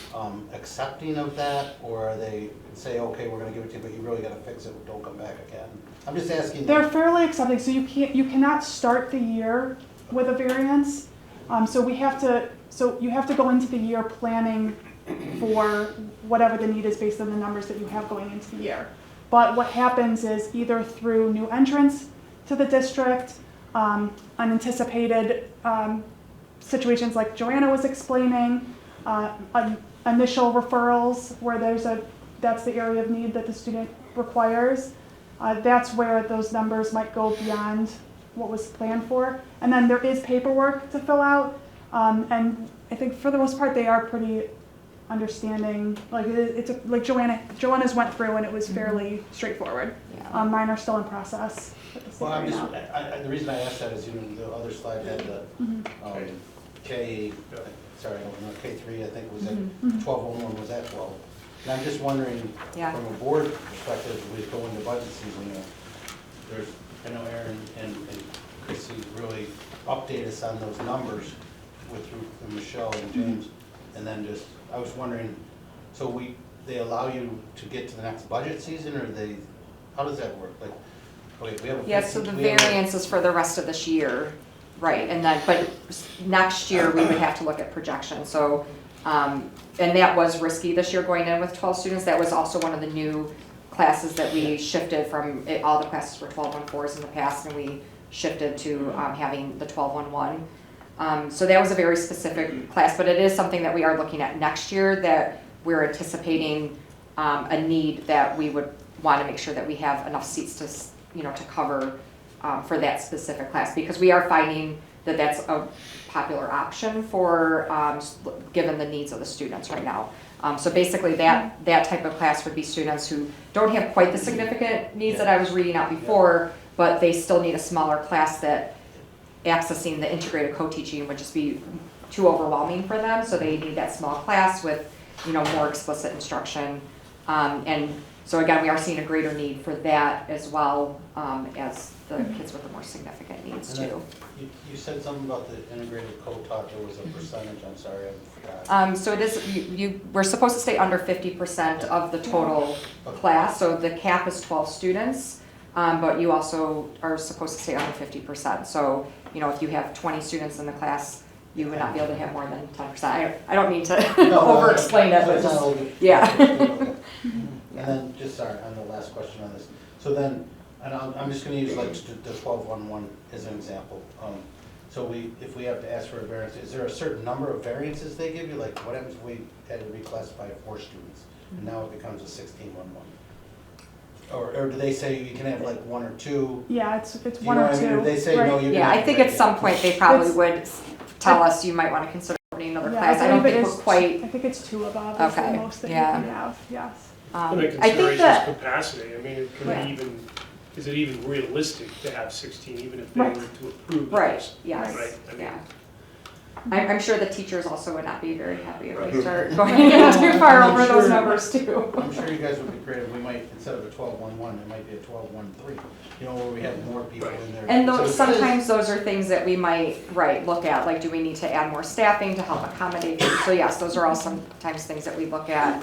accepting of that, or are they say, okay, we're gonna give it to you, but you really gotta fix it, don't come back again? I'm just asking. They're fairly accepting, so you cannot start the year with a variance. So you have to go into the year planning for whatever the need is based on the numbers that you have going into the year. But what happens is either through new entrants to the district, unanticipated situations like Joanna was explaining, initial referrals where that's the area of need that the student requires. That's where those numbers might go beyond what was planned for. And then there is paperwork to fill out, and I think for the most part they are pretty understanding. Like like Joanna's went through and it was fairly straightforward. Yeah. Mine are still in process. Well, I'm just, the reason I asked that is even the other slide had the K3, I think was at 12-1-1 was at 12. And I'm just wondering, from a board perspective, we go into budget season, I know Aaron and Chrissy really update us on those numbers through Michelle and James, and then just, I was wondering, so they allow you to get to the next budget season, or how does that work? Like, okay, we have so the variance is for the rest of this year, right? And then, but next year we would have to look at projections. So, and that was risky this year going in with 12 students. That was also one of the new classes that we shifted from. All the classes were 12-1-4s in the past, and we shifted to having the 12-1-1. So that was a very specific class, but it is something that we are looking at next year, that we're anticipating a need that we would want to make sure that we have enough seats to cover for that specific class, because we are finding that that's a popular option for given the needs of the students right now. So basically that type of class would be students who don't have quite the significant needs that I was reading out before, but they still need a smaller class that accessing the integrated co-teaching would just be too overwhelming for them. So they need that small class with more explicit instruction. And so again, we are seeing a greater need for that as well as the kids with the more significant needs And then too. You said something about the integrated co-taught, there was a percentage, I'm sorry, I forgot. So it is, we're supposed to stay under 50% of the total class, so the cap is 12 students, but you also are supposed to stay under 50%. So, you know, if you have 20 students in the class, you would not be able to have more than 10%. I don't mean to over-explain it, but just, yeah. Okay. And then, just sorry, on the last question on this, so then, and I'm just gonna use like the 12-1-1 as an example. So if we have to ask for a variance, is there a certain number of variances they give you? Like, what happens if we had to reclassify 4 students, and now it becomes a 16-1-1? Or do they say you can have like 1 or 2? Yeah, it's Do you one know or what I mean? two. If they say right? no, you can. Yeah, I have think it. at some point they probably It's- would tell us you might want to consider opening another Yeah, class. I don't believe think it we're is quite, I think it's 2 above is Okay, the most that yeah. you can have, yes. And the I think consideration is that, capacity. I mean, it can Right. be even, is it even realistic to have 16, even if they Right. were to approve right, this? yes, Right, I mean, yeah. I'm sure the teachers also would not be very happy if we Right. start going too far I'm over those sure- numbers too. I'm sure you guys would be creative, we might, instead of a 12-1-1, it might be a 12-1-3, you know, where we have more people in there. And So those, it's- sometimes those are things that we might, right, look at, like, do we need to add more staffing to help accommodate? So yes, those are all sometimes things that we look at.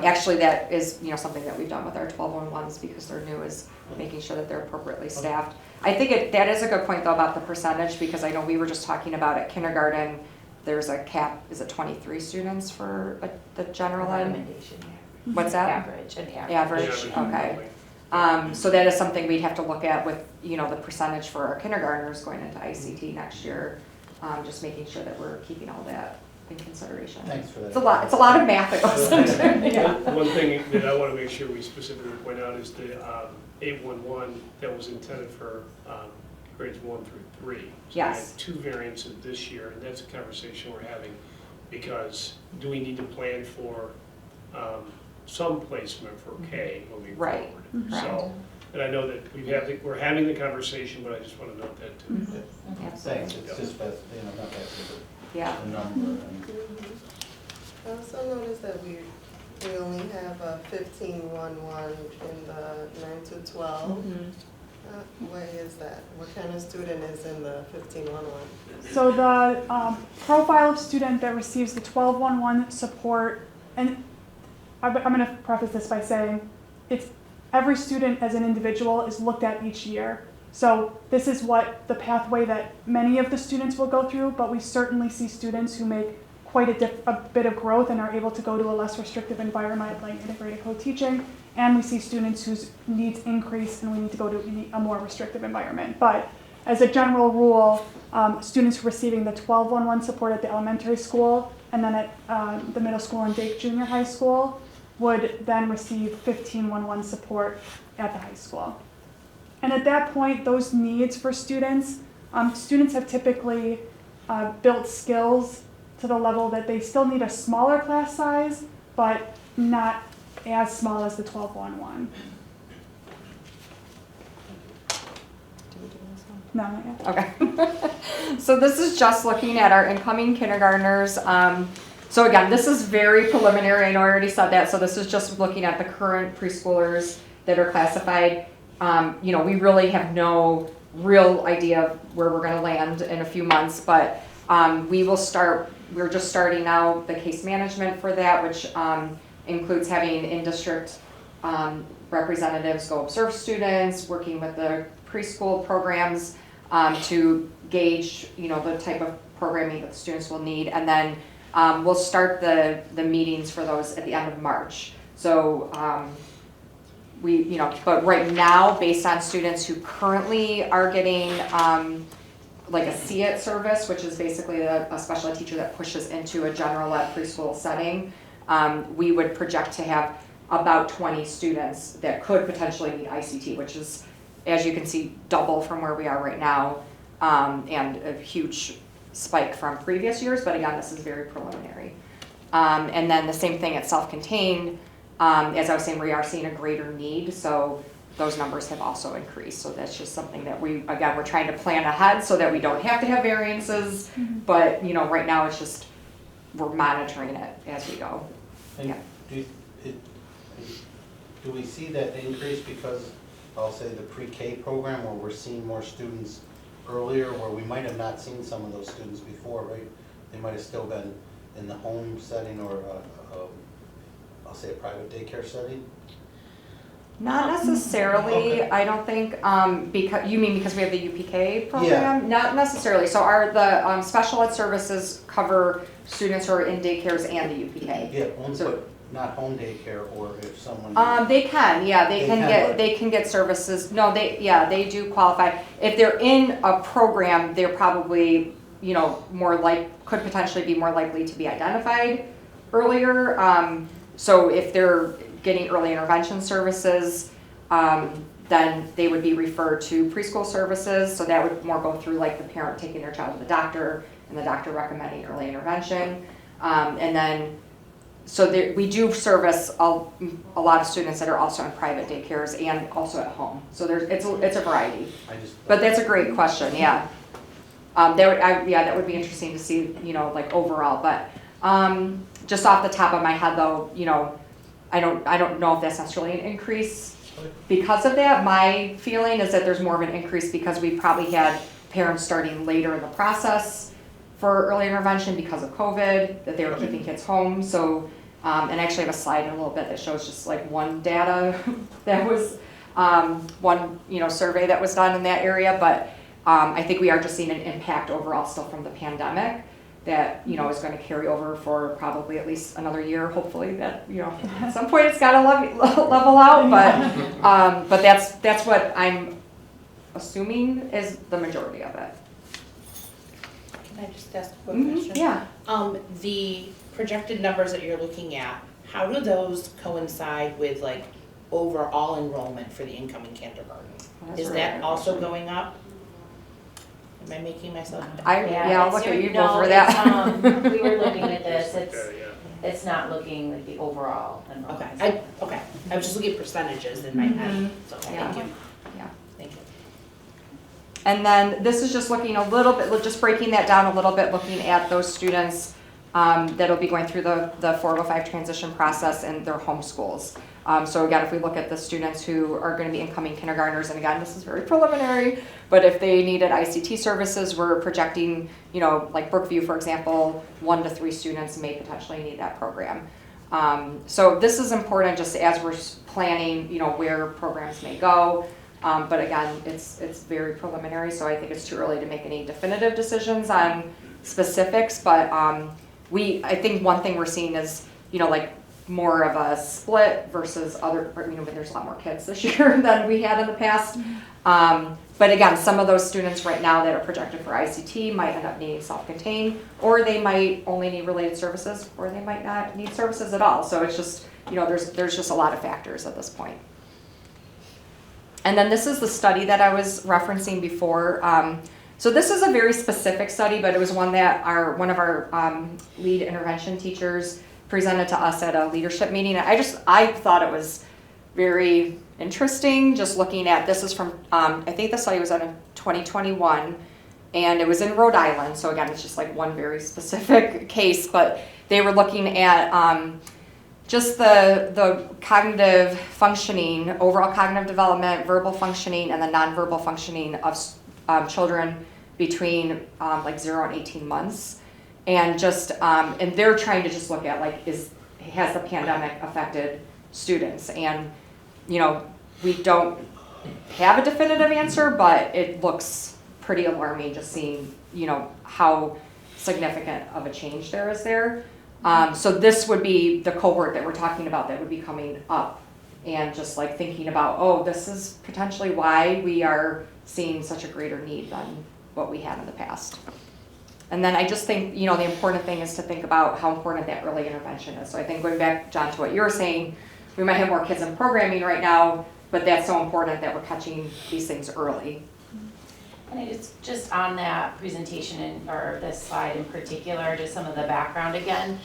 Actually, that is, you know, something that we've done with our 12-1-1s because they're new, is making sure that they're appropriately staffed. I think that is a good point though about the percentage, because I know we were just talking about at kindergarten, there's a cap, is it 23 students for the general ed? Recommendation, yeah. What's that? Average, an average. Average, yeah, okay. So that is something we'd have to look at with, you know, the percentage for our kindergartners going into ICT next year. Just making sure that we're keeping all that in consideration. Thanks for that. It's a lot of math that goes into it. Yeah. One thing that I want to make sure we specifically point out is the 811 that was intended for grades 1 through 3. So we Yes. had 2 variances this year, and that's a conversation we're having, because do we need to plan for some placement for K moving Right. forward? So, and I know that we're having the conversation, but I just want to note that too. Absolutely. Thanks, it's just, fast, you know, not that, Yeah. the number. And I also noticed that we only have a 15-1-1 in the 9 to 12. Why is that? What kind of student is in the 15-1-1? So the profile of student that receives the 12-1-1 support, and I'm going to preface this by saying it's every student as an individual is looked at each year. So this is what the pathway that many of the students will go through, but we certainly see students who make quite a bit of growth and are able to go to a less restrictive environment like integrated co-teaching. And we see students whose needs increase and we need to go to a more restrictive environment. But as a general rule, students receiving the 12-1-1 support at the elementary school and then at the middle school and Dake Junior High School would then receive 15-1-1 support at the high school. And at that point, those needs for students, students have typically built skills to the level that they still need a smaller class size, but not as small as the 12-1-1. No, not yet. Okay. So this is just looking at our incoming kindergartners. So again, this is very preliminary. I know I already said that. So this is just looking at the current preschoolers that are classified. You know, we really have no real idea of where we're going to land in a few months, but we're just starting now the case management for that, which includes having in-district representatives go observe students, working with the preschool programs to gauge, you know, the type of programming that the students will need, and then we'll start the meetings for those at the end of March. So but right now, based on students who currently are getting like a SEEIT service, which is basically a special ed teacher that pushes into a general ed preschool setting, we would project to have about 20 students that could potentially need ICT, which is, as you can see, double from where we are right now, and a huge spike from previous years, but again, this is very preliminary. And then the same thing at self-contained, as I was saying, we are seeing a greater need, so those numbers have also increased. So that's just something that we're trying to plan ahead so that we don't have to have variances, but you know, right now it's just, we're monitoring it as we go. And do we see that increase because I'll say the pre-K program where we're seeing more students earlier, where we might have not seen some of those students before, right? They might have still been in the home setting or, I'll say a private daycare setting. Not necessarily, Okay. I don't think, because, you mean because we have the UPK program? Not necessarily, so the special ed services cover students who are in daycares and the UPK. Yeah, but not home daycare, or if someone. They can, yeah, they They can can, get, but- they can get services, no, they do qualify. If they're in a program, they're probably, you know, could potentially be more likely to be identified earlier. So if they're getting early intervention services, then they would be referred to preschool services, so that would more go through like the parent taking their child to the doctor, and the doctor recommending early intervention. And then, so we do service a lot of students that are also in private daycares and also at home. So it's a variety. But that's a great question, yeah. That would be interesting to see, you know, like overall. But just off the top of my head, though, you know, I don't know if that's necessarily an increase because of that. My feeling is that there's more of an increase because we probably had parents starting later in the process for early intervention because of COVID, that they were keeping kids home. So, and I actually have a slide in a little bit that shows just like one data that was, one, you know, survey that was done in that area. But I think we are just seeing an impact overall still from the pandemic that, you know, is going to carry over for probably at least another year, hopefully, that, you know, at some point it's got to level out. But that's what I'm assuming is the majority of it. Can I just ask a quick question? Yeah. The projected numbers that you're looking at, how do those coincide with like overall enrollment for the incoming kindergarten? Is that also going up? Am I making myself? I'll look at you no, for that. We were looking at this, it's not looking like the overall enrollment. Okay, I was just looking at percentages in my head, so Yeah. thank you. Yeah. Thank you. And then this is just looking a little bit, just breaking that down a little bit, looking at those students that'll be going through the 405 transition process in their home schools. So again, if we look at the students who are going to be incoming kindergartners, and again, this is very preliminary, but if they needed ICT services, we're projecting, you know, like Brookview, for example, 1 to 3 students may potentially need that program. So this is important just as we're planning, you know, where programs may go. But again, it's very preliminary, so I think it's too early to make any definitive decisions on specifics. But I think one thing we're seeing is, you know, like more of a split versus other, you know, but there's a lot more kids this year than we had in the past. But again, some of those students right now that are projected for ICT might end up needing self-contained, or they might only need related services, or they might not need services at all. So it's just, you know, there's just a lot of factors at this point. And then this is the study that I was referencing before. So this is a very specific study, but it was one that one of our lead intervention teachers presented to us at a leadership meeting. I thought it was very interesting, just looking at, this is from, I think the study was done in 2021, and it was in Rhode Island. So again, it's just like one very specific case, but they were looking at just the cognitive functioning, overall cognitive development, verbal functioning, and the nonverbal functioning of children between like 0 and 18 months. And just, and they're trying to just look at like, has the pandemic affected students? And, you know, we don't have a definitive answer, but it looks pretty alarming just seeing, you know, how significant of a change there is there. So this would be the cohort that we're talking about that would be coming up, and just like thinking about, oh, this is potentially why we are seeing such a greater need than what we had in the past. And then I just think, you know, the important thing is to think about how important that early intervention is. So I think going back, John, to what you were saying, we might have more kids in programming right now, but that's so important that we're catching these things early. And it's just on that presentation or this slide in particular, just some of the background again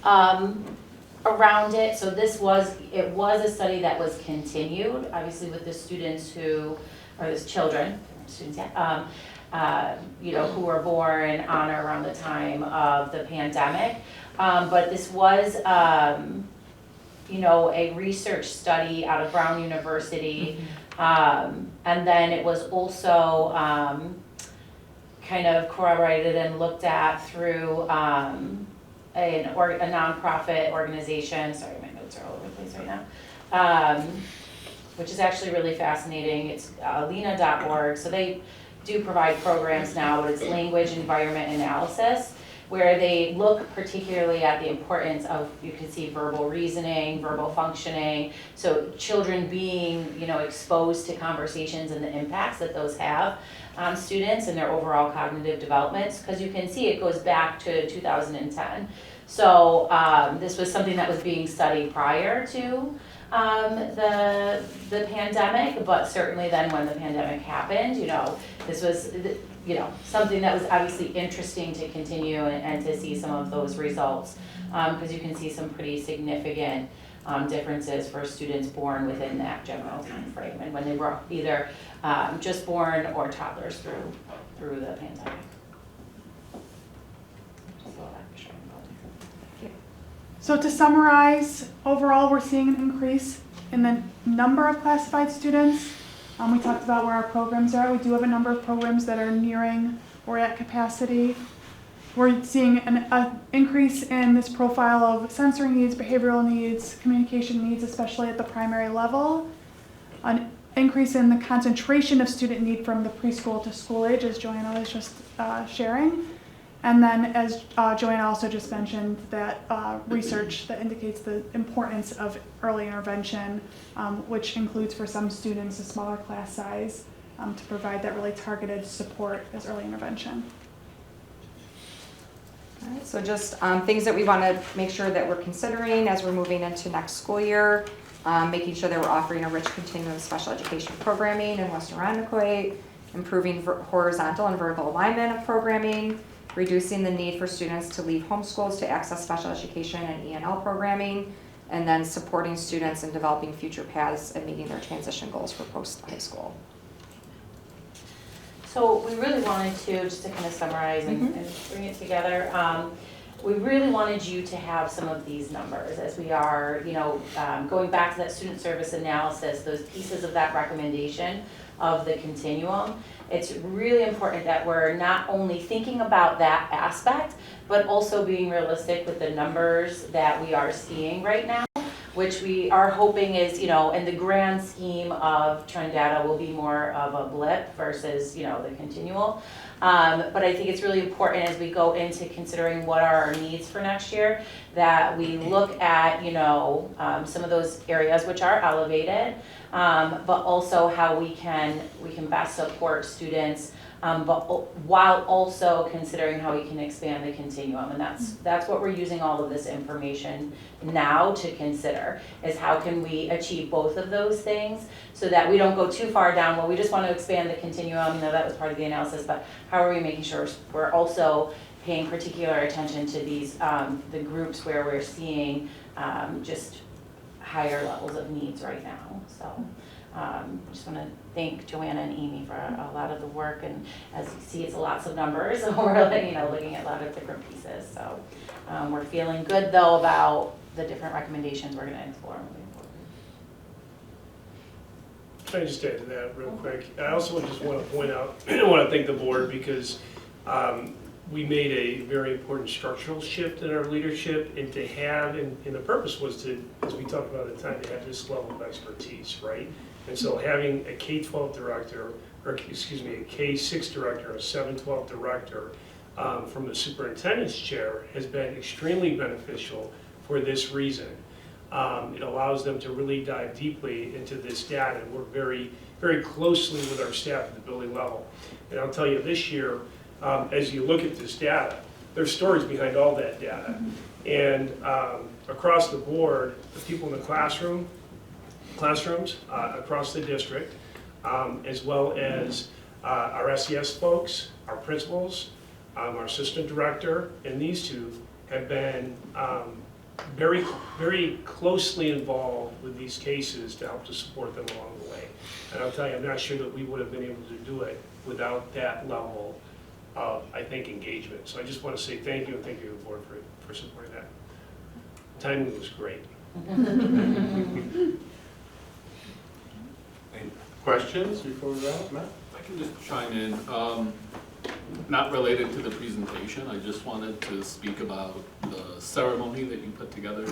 around it. So it was a study that was continued, obviously with the students who, or the children, students, you know, who were born on or around the time of the pandemic. But this was, you know, a research study out of Brown University And then it was also kind of corroborated and looked at through a nonprofit organization. Sorry, my notes are all over the place right now. Which is actually really fascinating. It's lena.org. So they do provide programs now, but it's language environment analysis, where they look particularly at the importance of, you can see verbal reasoning, verbal functioning, so children being, exposed to conversations and the impacts that those have on students and their overall cognitive developments, because you can see it goes back to 2010. So this was something that was being studied prior to the pandemic, but certainly then when the pandemic happened, this was something that was obviously interesting to continue and to see some of those results, because you can see some pretty significant differences for students born within that general time frame and when they were either just born or toddlers through the pandemic. So to summarize, overall, we're seeing an increase in the number of classified students. We talked about where our programs are. We do have a number of programs that are nearing or at capacity. We're seeing an increase in this profile of sensory needs, behavioral needs, communication needs, especially at the primary level. An increase in the concentration of student need from the preschool to school age, as Joanna was just sharing. And then, as Joanna also just mentioned, that research that indicates the importance of early intervention, which includes for some students a smaller class size to provide that really targeted support as early intervention. All right, so just things that we want to make sure that we're considering as we're moving into next school year, making sure that we're offering a rich continuum of special education programming in Western Irondequoit, improving horizontal and vertical alignment of programming, reducing the need for students to leave homeschools to access special education and E&L programming, and then supporting students in developing future paths and meeting their transition goals for post-high school. So we really wanted to, just to kind of summarize and bring it together, we really wanted you to have some of these numbers as we are, going back to that student service analysis, those pieces of that recommendation of the continuum. It's really important that we're not only thinking about that aspect, but also being realistic with the numbers that we are seeing right now, which we are hoping is, in the grand scheme of trend data will be more of a blip versus, the continual. But I think it's really important as we go into considering what are our needs for next year, that we look at, some of those areas which are elevated, but also how we can best support students, but while also considering how we can expand the continuum. And that's what we're using all of this information now to consider, is how can we achieve both of those things so that we don't go too far down, well, we just want to expand the continuum, that was part of the analysis, but how are we making sure we're also paying particular attention to these, the groups where we're seeing just higher levels of needs right now. So I just want to thank Joanna and Amy for a lot of the work, and as you see, it's lots of numbers, so we're looking at a lot of different pieces. So we're feeling good though about the different recommendations we're going to explore moving forward. Can I just add to that real quick? I also just want to point out, I want to thank the board because we made a very important structural shift in our leadership, and to have, and the purpose was to, as we talked about at the time, to have this level of expertise, right? And so having a K-12 director, or excuse me, a K-6 director, a 7-12 director from the superintendent's chair has been extremely beneficial for this reason. It allows them to really dive deeply into this data and work very, very closely with our staff at the building level. And I'll tell you, this year, as you look at this data, there's stories behind all that data. And across the board, the people in the classrooms across the district, as well as our SES folks, our principals, our assistant director, and these two have been very, very closely involved with these cases to help to support them along the way. And I'll tell you, I'm not sure that we would have been able to do it without that level of, I think, engagement. So I just want to say thank you, and thank you to the board for supporting that. Timing was great. questions before we wrap, Matt? I can just chime in. Not related to the presentation, I just wanted to speak about the ceremony that you put together,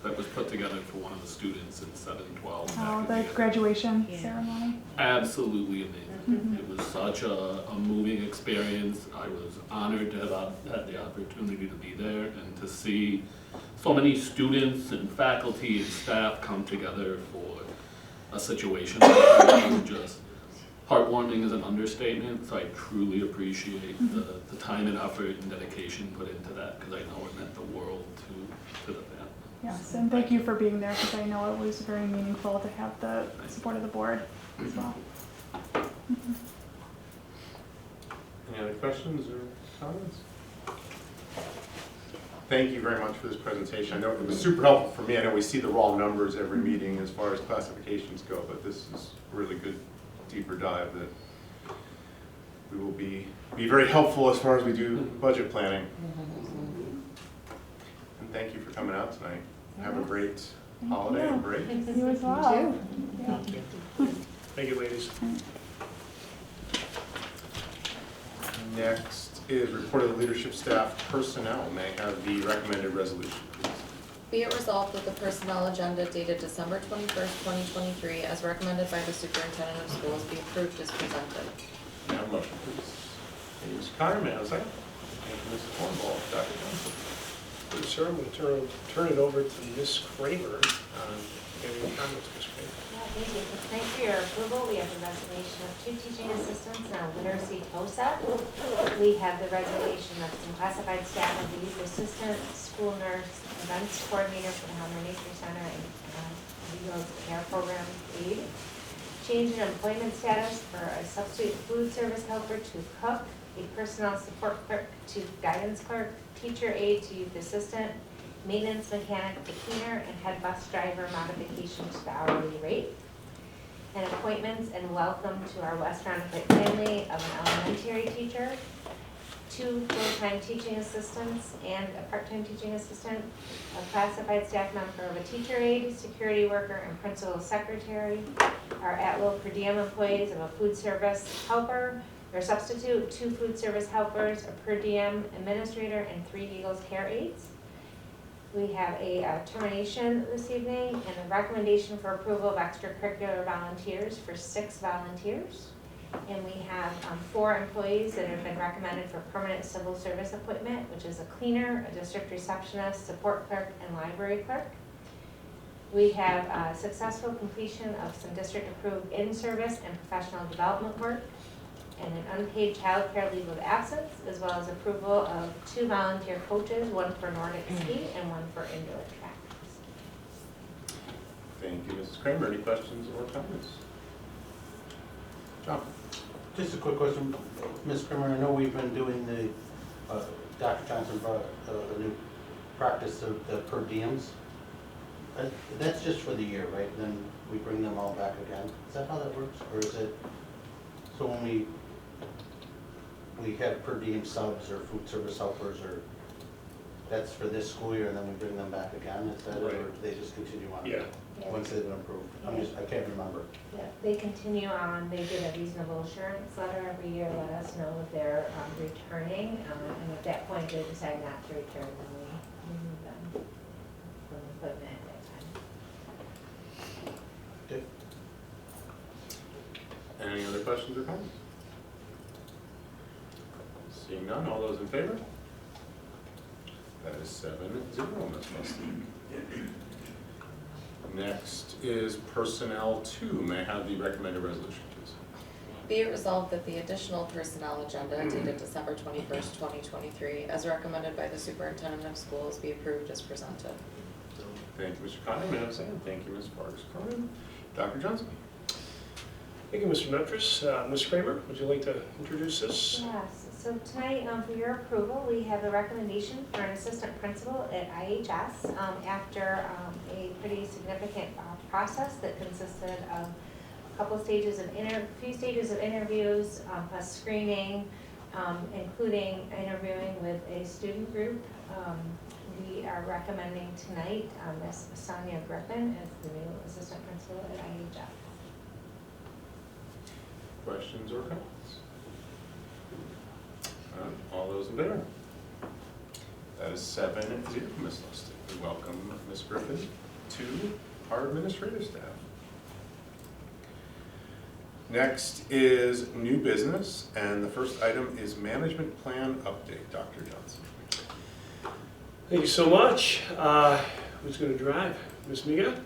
that was put together for one of the students in 7-12. Oh, the graduation ceremony. Absolutely amazing. It was such a moving experience. I was honored to have had the opportunity to be there and to see so many students and faculty and staff come together for a situation like that. It was just heartwarming is an understatement, so I truly appreciate the time and effort and dedication put into that, because I know it meant the world to the family. Yes, and thank you for being there, because I know it was very meaningful to have the support of the board as well. Any other questions or comments? Thank you very much for this presentation. I know it was super helpful for me. I know we see the raw numbers every meeting as far as classifications go, but this is a really good deeper dive that we will be very helpful as far as we do budget planning. And thank you for coming out tonight. Have a great holiday and break. You as well. Thank you, ladies. Next is report of the leadership staff personnel. May I have the recommended resolution, please? Be it resolved that the personnel agenda dated December 21st, 2023, as recommended by the superintendent of schools, be approved as presented. May I have a motion, please? Thank you, Mr. Connor. May I have a second? Thank you, Mrs. Cornball. Dr. Johnson. Sir, I'm going to turn it over to Ms. Kramer. Any comments, Ms. Kramer? Thank you. Thanks for your approval. We have the resignation of 2 teaching assistants and a literacy TOSA. We have the resignation of some classified staff of the youth assistant, school nurse, events coordinator for the Helmer Nature Center, and legal care program aide. Change in employment status for a substitute food service helper to cook, a personnel support clerk to guidance clerk, teacher aide to youth assistant, maintenance mechanic to cleaner, and head bus driver modification to the hourly rate. And appointments and welcome to our West Ronnequit family of an elementary teacher, 2 full-time teaching assistants and a part-time teaching assistant, a classified staff member of a teacher aide, security worker, and principal secretary, our at-will per diem employees of a food service helper, or substitute, 2 food service helpers, a per diem administrator, and 3 Eagles care aides. We have a termination this evening and a recommendation for approval of extracurricular volunteers for 6 volunteers. And we have 4 employees that have been recommended for permanent civil service appointment, which is a cleaner, a district receptionist, support clerk, and library clerk. We have successful completion of some district-approved in-service and professional development work, and an unpaid child care leave of absence, as well as approval of 2 volunteer coaches, 1 for Nordic ski and 1 for indoor track. Thank you, Mrs. Kramer. Any questions or comments? John? Just a quick question, Ms. Kramer, I know we've been doing the, Dr. Johnson brought a new practice of the per diems. That's just for the year, right? Then we bring them all back again? Is that how that works? Or is it, so when we have per diem subs or food service helpers, or that's for this school year and then we bring them back again? Is that, or do they just continue on? Yeah. Once they've been approved? I can't remember. Yeah, they continue on. They did a reasonable assurance letter every year, let us know if they're returning, and at that point they decide not to return, then we remove them from equipment at that time. Okay. Any other questions or comments? Seeing none, all those in favor? That is 7-0, Ms. Lustig. Next is Personnel 2. May I have the recommended resolution, please? Be it resolved that the additional personnel agenda dated December 21st, 2023, as recommended by the superintendent of schools, be approved as presented. Thank you, Mr. Connor. May I have a second? Thank you, Ms. Parks-Carmen. Dr. Johnson? Thank you, Mr. Metris. Ms. Kramer, would you like to introduce this? Yes, so tonight, for your approval, we have a recommendation for an assistant principal at IHS after a pretty significant process that consisted of a few stages of interviews, plus screening, including interviewing with a student group. We are recommending tonight Ms. Sonia Griffin as the new assistant principal at IHS. Questions or comments? All those in favor? That is 7-0, Ms. Lustig. We welcome Ms. Griffin to our administrative staff. Next is new business, and the first item is management plan update. Dr. Johnson. Thank you so much. Who's going to drive? Ms. Miga?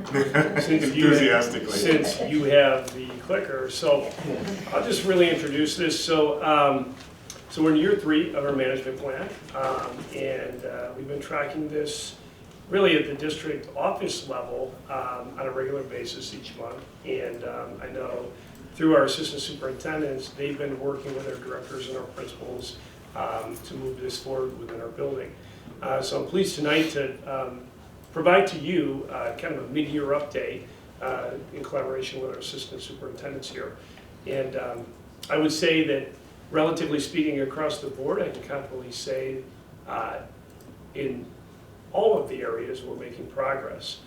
Enthusiastically. Since you have the clicker. So I'll just really introduce this. So we're in year 3 of our management plan, and we've been tracking this really at the district office level on a regular basis each month. And I know through our assistant superintendents, they've been working with our directors and our principals to move this forward within our building. So I'm pleased tonight to provide to you kind of a mid-year update in collaboration with our assistant superintendents here. And I would say that relatively speaking across the board, I can confidently say in all of the areas we're making progress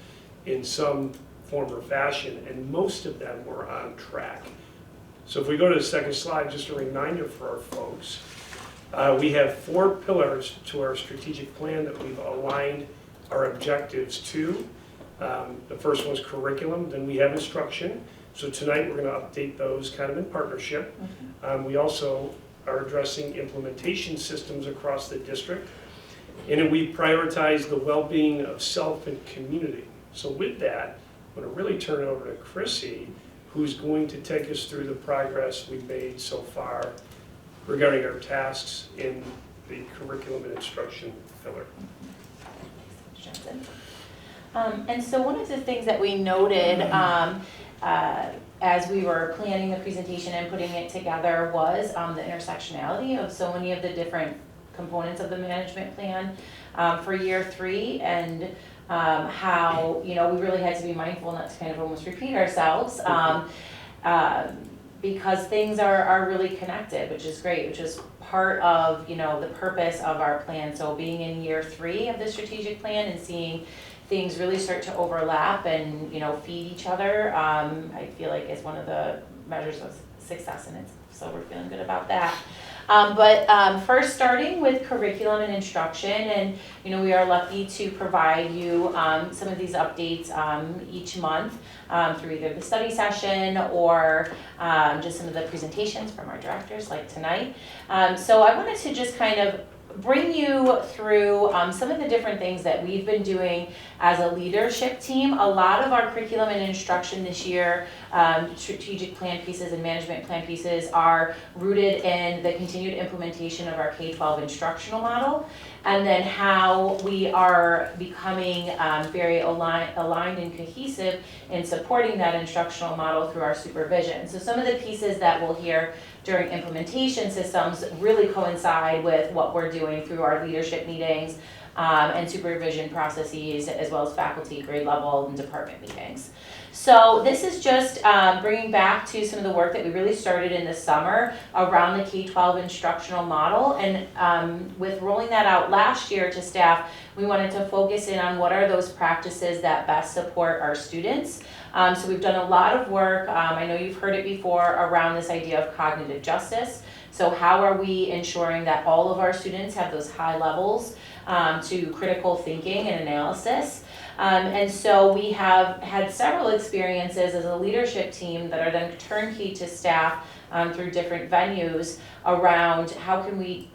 in some form or fashion, and most of them were on track. So if we go to the second slide, just a reminder for our folks, we have 4 pillars to our strategic plan that we've aligned our objectives to. The first one is curriculum, then we have instruction. So tonight we're going to update those kind of in partnership. We also are addressing implementation systems across the district. And then we prioritize the well-being of self and community. So with that, I'm going to really turn it over to Chrissy, who's going to take us through the progress we've made so far regarding our tasks in the curriculum and instruction pillar. And so one of the things that we noted as we were planning the presentation and putting it together was the intersectionality of so many of the different components of the management plan for year 3, and how, you know, we really had to be mindful not to kind of almost repeat ourselves because things are really connected, which is great, which is part of, you know, the purpose of our plan. So being in year 3 of the strategic plan and seeing things really start to overlap and, you know, feed each other, I feel like is one of the measures of success in it. So we're feeling good about that. But first, starting with curriculum and instruction, and you know, we are lucky to provide you some of these updates each month through either the study session or just some of the presentations from our directors like tonight. So I wanted to just kind of bring you through some of the different things that we've been doing as a leadership team. A lot of our curriculum and instruction this year, strategic plan pieces and management plan pieces, are rooted in the continued implementation of our K-12 instructional model, and then how we are becoming very aligned and cohesive in supporting that instructional model through our supervision. So some of the pieces that we'll hear during implementation systems really coincide with what we're doing through our leadership meetings and supervision processes, as well as faculty, grade level, and department meetings. So this is just bringing back to some of the work that we really started in the summer around the K-12 instructional model, and with rolling that out last year to staff, we wanted to focus in on what are those practices that best support our students. So we've done a lot of work, I know you've heard it before, around this idea of cognitive justice. So how are we ensuring that all of our students have those high levels to critical thinking and analysis? And so we have had several experiences as a leadership team that are then turnkey to staff through different venues around how can we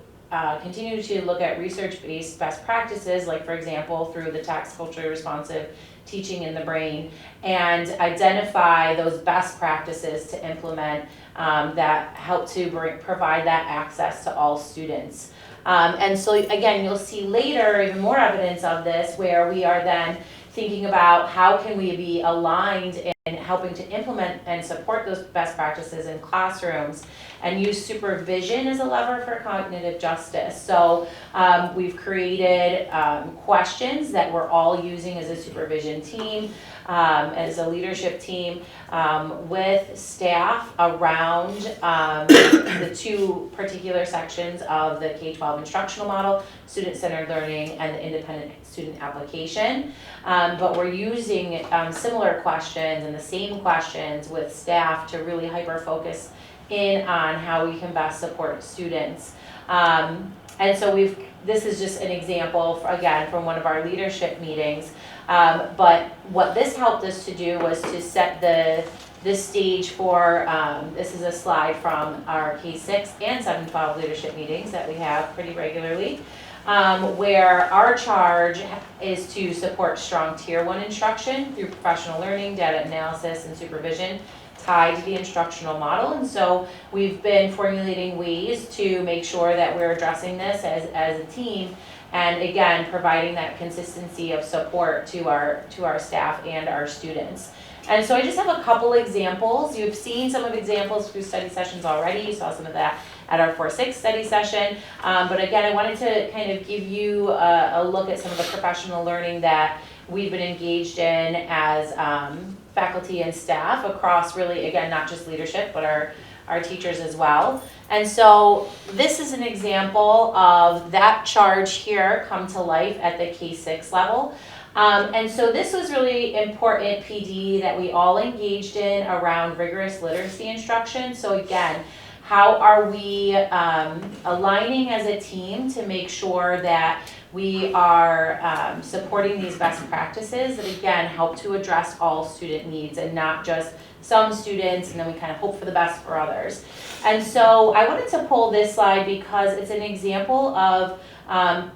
continue to look at research-based best practices, like for example through the task culturally responsive teaching in the brain, and identify those best practices to implement that help to provide that access to all students. And so again, you'll see later even more evidence of this, where we are then thinking about how can we be aligned in helping to implement and support those best practices in classrooms, and use supervision as a lever for cognitive justice. So we've created questions that we're all using as a supervision team, as a leadership team, with staff around the 2 particular sections of the K-12 instructional model, student-centered learning and the independent student application. But we're using similar questions and the same questions with staff to really hyper-focus in on how we can best support students. And so this is just an example, again, from one of our leadership meetings. But what this helped us to do was to set the stage for, this is a slide from our K-6 and 7-12 leadership meetings that we have pretty regularly, where our charge is to support strong Tier 1 instruction through professional learning, data analysis, and supervision tied to the instructional model. And so we've been formulating ways to make sure that we're addressing this as a team, and again, providing that consistency of support to our staff and our students. And so I just have a couple examples. You've seen some of examples through study sessions already. You saw some of that at our 4-6 study session. But again, I wanted to kind of give you a look at some of the professional learning that we've been engaged in as faculty and staff across, really, again, not just leadership, but our teachers as well. And so this is an example of that charge here come to life at the K-6 level. And so this was really important PD that we all engaged in around rigorous literacy instruction. So again, how are we aligning as a team to make sure that we are supporting these best practices that, again, help to address all student needs and not just some students, and then we kind of hope for the best for others. And so I wanted to pull this slide because it's an example of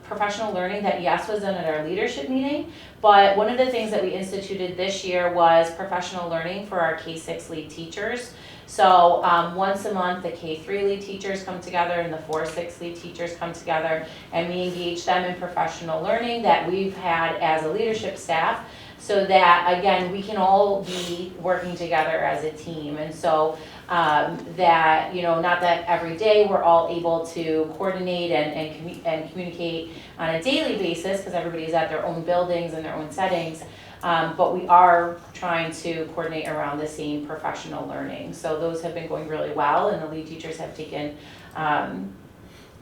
professional learning that, yes, was done at our leadership meeting, but one of the things that we instituted this year was professional learning for our K-6 lead teachers. So once a month, the K-3 lead teachers come together and the 4-6 lead teachers come together, and we engage them in professional learning that we've had as a leadership staff, so that, again, we can all be working together as a team. And so that, not that every day we're all able to coordinate and communicate on a daily basis, because everybody's at their own buildings and their own settings, but we are trying to coordinate around the same professional learning. So those have been going really well, and the lead teachers have taken, done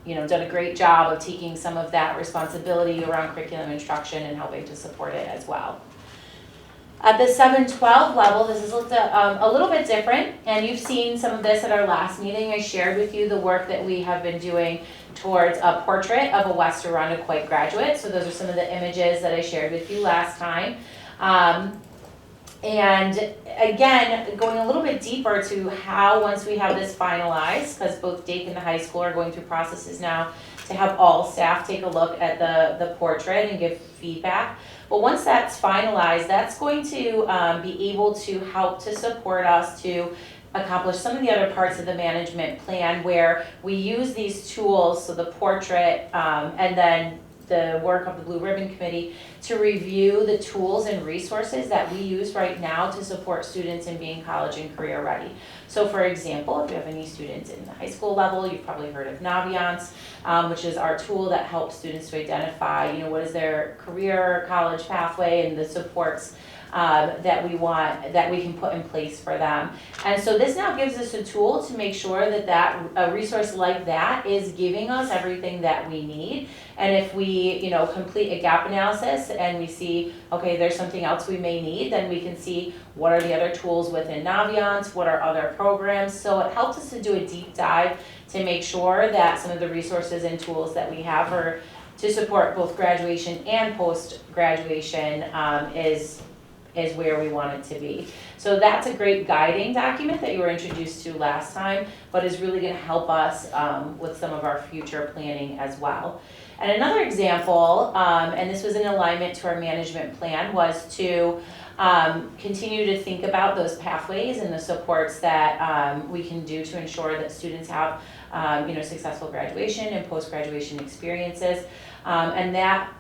a great job of taking some of that responsibility around curriculum instruction and helping to support it as well. At the 7-12 level, this is looked at a little bit different, and you've seen some of this at our last meeting. I shared with you the work that we have been doing towards a portrait of a West Irondequoit graduate. So those are some of the images that I shared with you last time. And again, going a little bit deeper to how, once we have this finalized, because both Dake and the high school are going through processes now to have all staff take a look at the portrait and give feedback. But once that's finalized, that's going to be able to help to support us to accomplish some of the other parts of the management plan, where we use these tools, so the portrait and then the work of the Blue Ribbon Committee, to review the tools and resources that we use right now to support students in being college and career ready. So for example, if you have any students in the high school level, you've probably heard of Naviance, which is our tool that helps students to identify, what is their career, college pathway, and the supports that we can put in place for them. And so this now gives us a tool to make sure that a resource like that is giving us everything that we need. And if we, complete a gap analysis and we see, okay, there's something else we may need, then we can see what are the other tools within Naviance, what are other programs. So it helps us to do a deep dive to make sure that some of the resources and tools that we have are to support both graduation and post-graduation is where we want it to be. So that's a great guiding document that you were introduced to last time, but is really going to help us with some of our future planning as well. And another example, and this was in alignment to our management plan, was to continue to think about those pathways and the supports that we can do to ensure that students have successful graduation and post-graduation experiences. And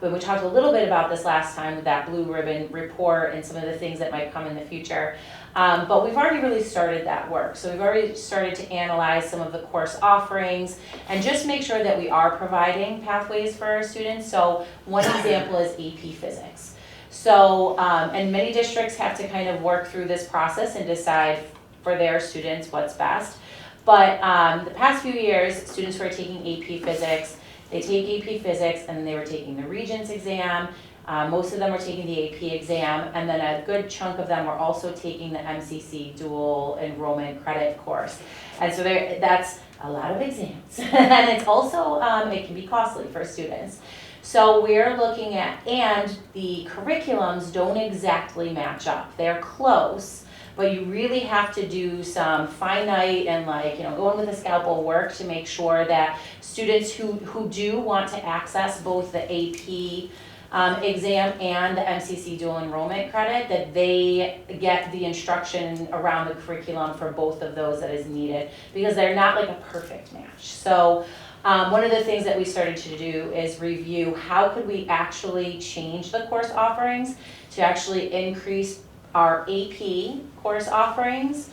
we talked a little bit about this last time with that Blue Ribbon report and some of the things that might come in the future. But we've already really started that work. So we've already started to analyze some of the course offerings and just make sure that we are providing pathways for our students. So one example is AP Physics. So, and many districts have to kind of work through this process and decide for their students what's best. But the past few years, students who are taking AP Physics, they take AP Physics and they were taking the Regents exam, Most of them were taking the AP exam, and then a good chunk of them were also taking the MCC dual enrollment credit course. And so that's a lot of exams, and it's also, it can be costly for students. So we're looking at, and the curriculums don't exactly match up. They're close, but you really have to do some finite and going with a scalpel work to make sure that students who do want to access both the AP exam and the MCC dual enrollment credit, that they get the instruction around the curriculum for both of those that is needed, because they're not like a perfect match. So one of the things that we started to do is review how could we actually change the course offerings to actually increase our AP course offerings,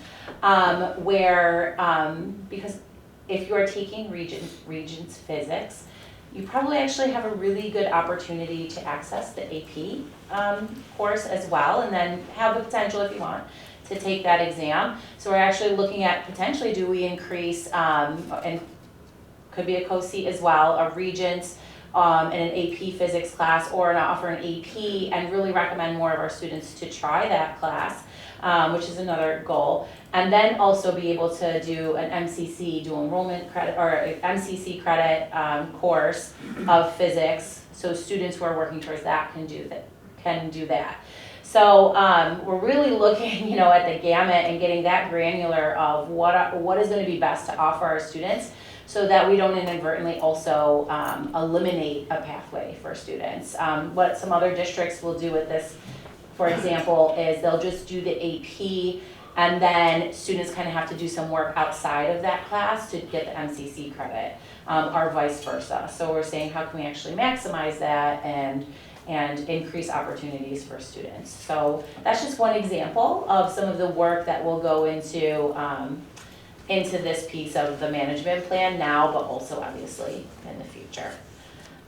because if you are taking Regents Physics, you probably actually have a really good opportunity to access the AP course as well, and then have the potential, if you want, to take that exam. So we're actually looking at potentially, do we increase, and could be a co-seat as well, a Regents in an AP physics class, or offer an AP, and really recommend more of our students to try that class, which is another goal. And then also be able to do an MCC dual enrollment credit, or an MCC credit course of physics, so students who are working towards that can do that. So we're really looking, at the gamut and getting that granular of what is going to be best to offer our students, so that we don't inadvertently also eliminate a pathway for students. What some other districts will do with this, for example, is they'll just do the AP, and then students kind of have to do some work outside of that class to get the MCC credit, or vice versa. So we're saying, how can we actually maximize that and increase opportunities for students? So that's just one example of some of the work that will go into this piece of the management plan now, but also obviously in the future.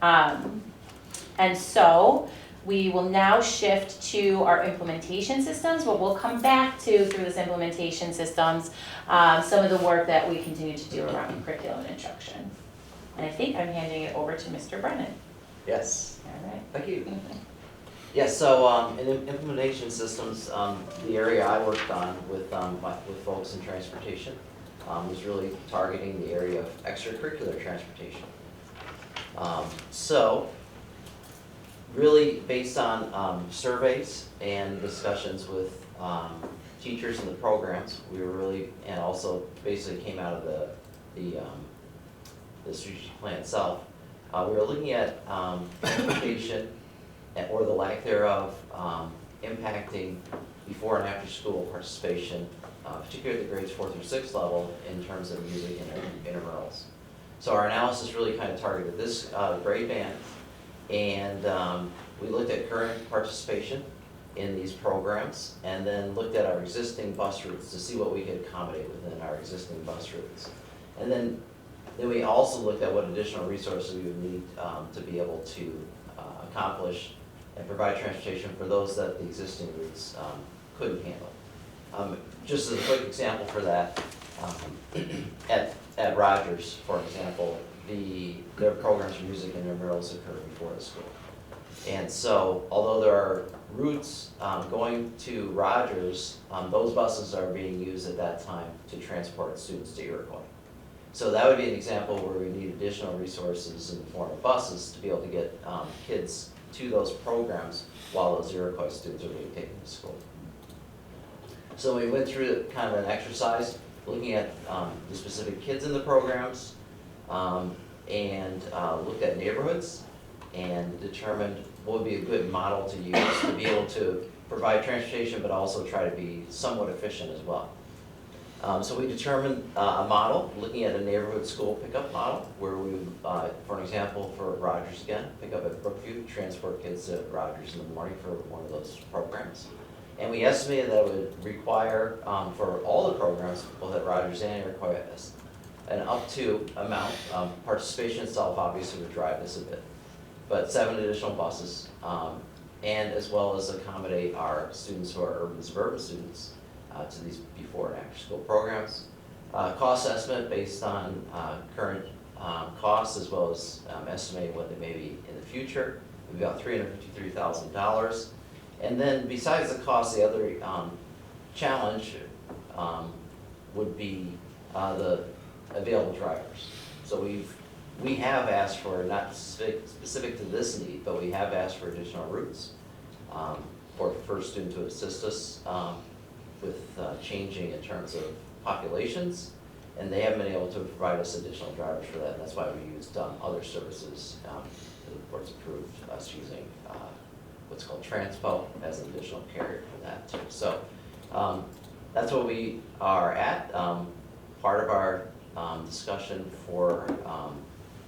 And so we will now shift to our implementation systems, but we'll come back to, through this implementation systems, some of the work that we continue to do around curriculum and instruction. And I think I'm handing it over to Mr. Brennan. Yes. All right. Thank you. Yes, so in implementation systems, the area I worked on with folks in transportation was really targeting the area of extracurricular transportation. So really based on surveys and discussions with teachers in the programs, we were really, and also basically came out of the strategic plan itself, we were looking at implementation or the lack thereof impacting before and after school participation, particularly at the grades 4 through 6 level in terms of music and intramurals. So our analysis really kind of targeted this grade band, and we looked at current participation in these programs, and then looked at our existing bus routes to see what we could accommodate within our existing bus routes. And then we also looked at what additional resources we would need to be able to accomplish and provide transportation for those that the existing routes couldn't handle. Just as a quick example for that, at Rogers, for example, their programs for music and intramurals occur before the school. And so, although there are routes going to Rogers, those buses are being used at that time to transport students to Iroquois. So that would be an example where we need additional resources in the form of buses to be able to get kids to those programs while those Iroquois students are being taken to school. So we went through kind of an exercise looking at the specific kids in the programs, and looked at neighborhoods and determined what would be a good model to use to be able to provide transportation, but also try to be somewhat efficient as well. So we determined a model, looking at a neighborhood school pickup model, where we would, for an example, for Rogers again, pick up at Brookview, transport kids to Rogers in the morning for one of those programs. And we estimated that it would require, for all the programs, both at Rogers and Iroquois, an up to amount. Participation itself obviously would drive this a bit, but 7 additional buses, and as well as accommodate our students who are urban suburban students to these before and after school programs. Cost estimate based on current costs, as well as estimating what they may be in the future. would be about $353,000. And then besides the cost, the other challenge would be the available drivers. So we have asked for, not specific to this need, but we have asked for additional routes for the first student to assist us with changing in terms of populations, and they haven't been able to provide us additional drivers for that, and that's why we used other services. The board's approved us using what's called Transpo as an additional carrier for that too. So that's what we are at. Part of our discussion for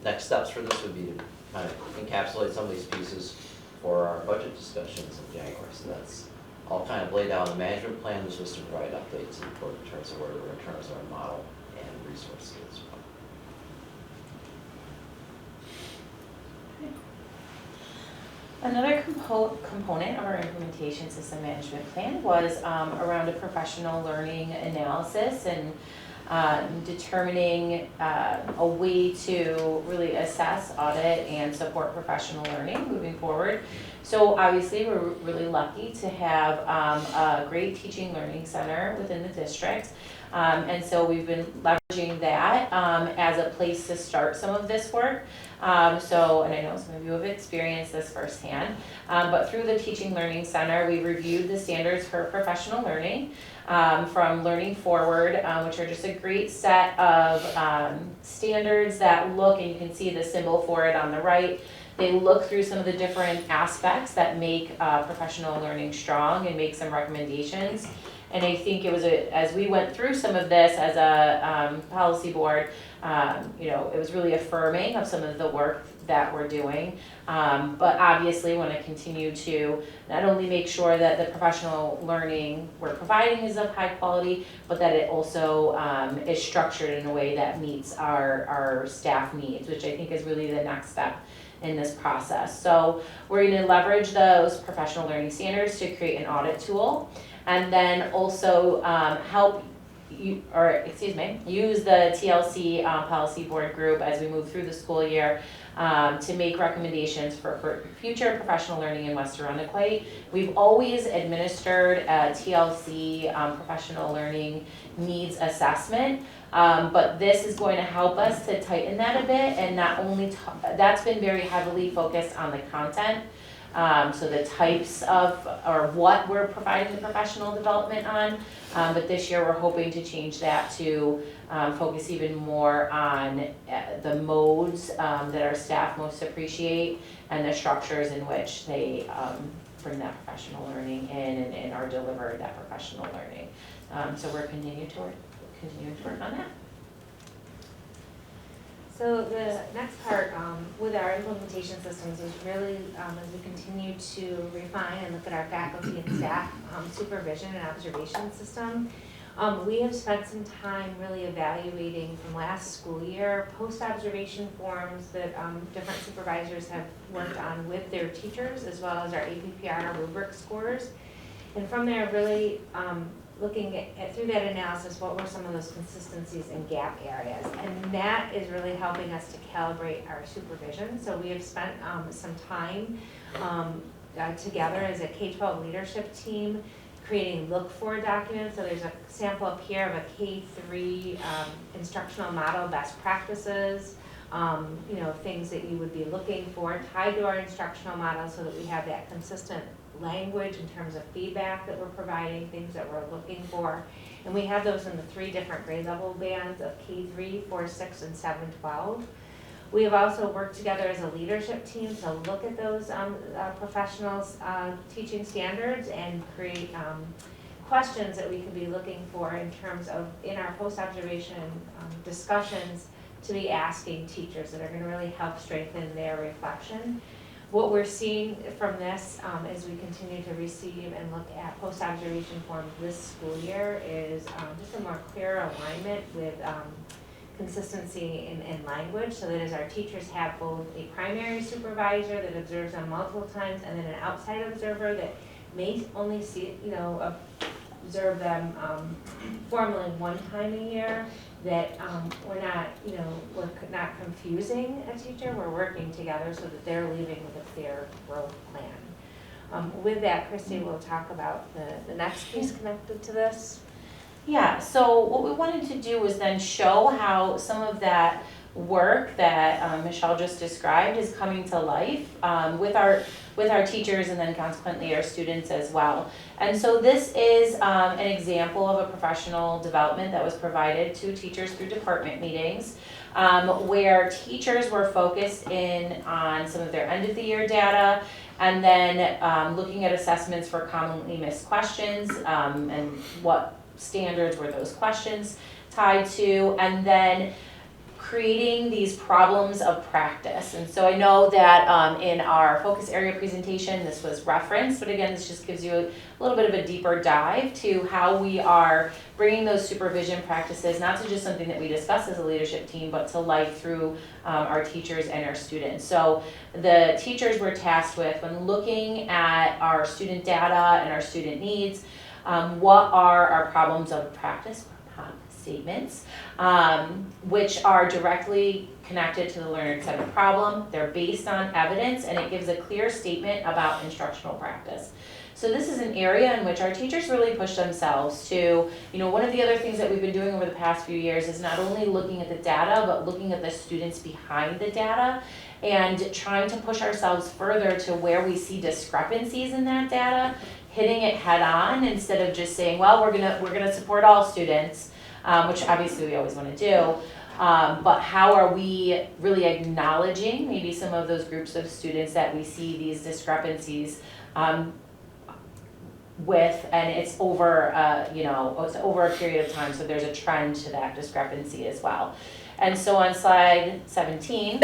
next steps for this would be to kind of encapsulate some of these pieces for our budget discussions in January. So that's all kind of laid out in the management plan. This was to provide updates to the board in terms of where we're in terms of our model and resources as well. Another component of our implementation system management plan was around a professional learning analysis and determining a way to really assess, audit, and support professional learning moving forward. So obviously we're really lucky to have a great teaching learning center within the district. And so we've been leveraging that as a place to start some of this work. And I know some of you have experienced this firsthand, but through the Teaching Learning Center, we reviewed the standards for professional learning from Learning Forward, which are just a great set of standards that look, and you can see the symbol for it on the right. They look through some of the different aspects that make professional learning strong and make some recommendations. And I think it was as we went through some of this as a policy board, it was really affirming of some of the work that we're doing. But obviously want to continue to not only make sure that the professional learning we're providing is of high quality, but that it also is structured in a way that meets our staff needs, which I think is really the next step in this process. So we're going to leverage those professional learning standards to create an audit tool, and then also use the TLC policy board group as we move through the school year to make recommendations for future professional learning in West Irondequoit. We've always administered a TLC professional learning needs assessment, but this is going to help us to tighten that a bit, and not only that's been very heavily focused on the content. So the types of, or what we're providing the professional development on, but this year we're hoping to change that to focus even more on the modes that our staff most appreciate and the structures in which they bring that professional learning in and are delivered that professional learning. So we're continuing to work on that. So the next part with our implementation systems is really as we continue to refine and look at our faculty and staff supervision and observation system. We have spent some time really evaluating from last school year post-observation forms that different supervisors have worked on with their teachers, as well as our APPR rubric scores. And from there, really looking at through that analysis, what were some of those consistencies and gap areas, and that is really helping us to calibrate our supervision. So we have spent some time together as a K-12 leadership team creating look-for documents. So there's a sample up here of a K-3 instructional model, best practices, things that you would be looking for tied to our instructional model, so that we have that consistent language in terms of feedback that we're providing, things that we're looking for. And we have those in the 3 different grade level bands of K3, 4, 6, and 7, 12. We have also worked together as a leadership team to look at those professionals' teaching standards and create questions that we could be looking for in terms of, in our post-observation discussions, to be asking teachers that are going to really help strengthen their reflection. What we're seeing from this as we continue to receive and look at post-observation forms this school year is just a more clear alignment with consistency in language, so that as our teachers have both a primary supervisor that observes them multiple times and then an outside observer that may only see, observe them formally one time a year, that we're not, we're not confusing a teacher, we're working together so that they're leaving with a clear growth plan. With that, Christy will talk about the next piece connected to this. Yeah, so what we wanted to do was then show how some of that work that Michelle just described is coming to life with our teachers and then consequently our students as well. And so this is an example of a professional development that was provided to teachers through department meetings, where teachers were focused in on some of their end of the year data, and then looking at assessments for commonly missed questions and what standards were those questions tied to, and then creating these problems of practice. And so I know that in our focus area presentation this was referenced, but again this just gives you a little bit of a deeper dive to how we are bringing those supervision practices, not to just something that we discuss as a leadership team, but to life through our teachers and our students. So the teachers were tasked with, when looking at our student data and our student needs, what are our problems of practice, statements, which are directly connected to the learner-centered problem. They're based on evidence, and it gives a clear statement about instructional practice. So this is an area in which our teachers really push themselves to, one of the other things that we've been doing over the past few years is not only looking at the data, but looking at the students behind the data and trying to push ourselves further to where we see discrepancies in that data, hitting it head on instead of just saying, well, we're gonna support all students, which obviously we always want to do, but how are we really acknowledging maybe some of those groups of students that we see these discrepancies with, and it's over, it's over a period of time, so there's a trend to that discrepancy as well. And so on slide 17,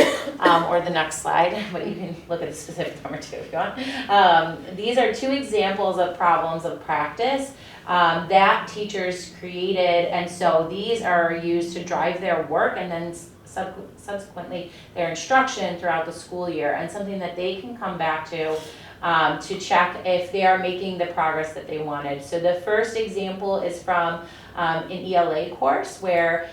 or the next slide, but you can look at the specific number too if you want. These are two examples of problems of practice that teachers created, and so these are used to drive their work and then subsequently their instruction throughout the school year, and something that they can come back to check if they are making the progress that they wanted. So the first example is from an ELA course where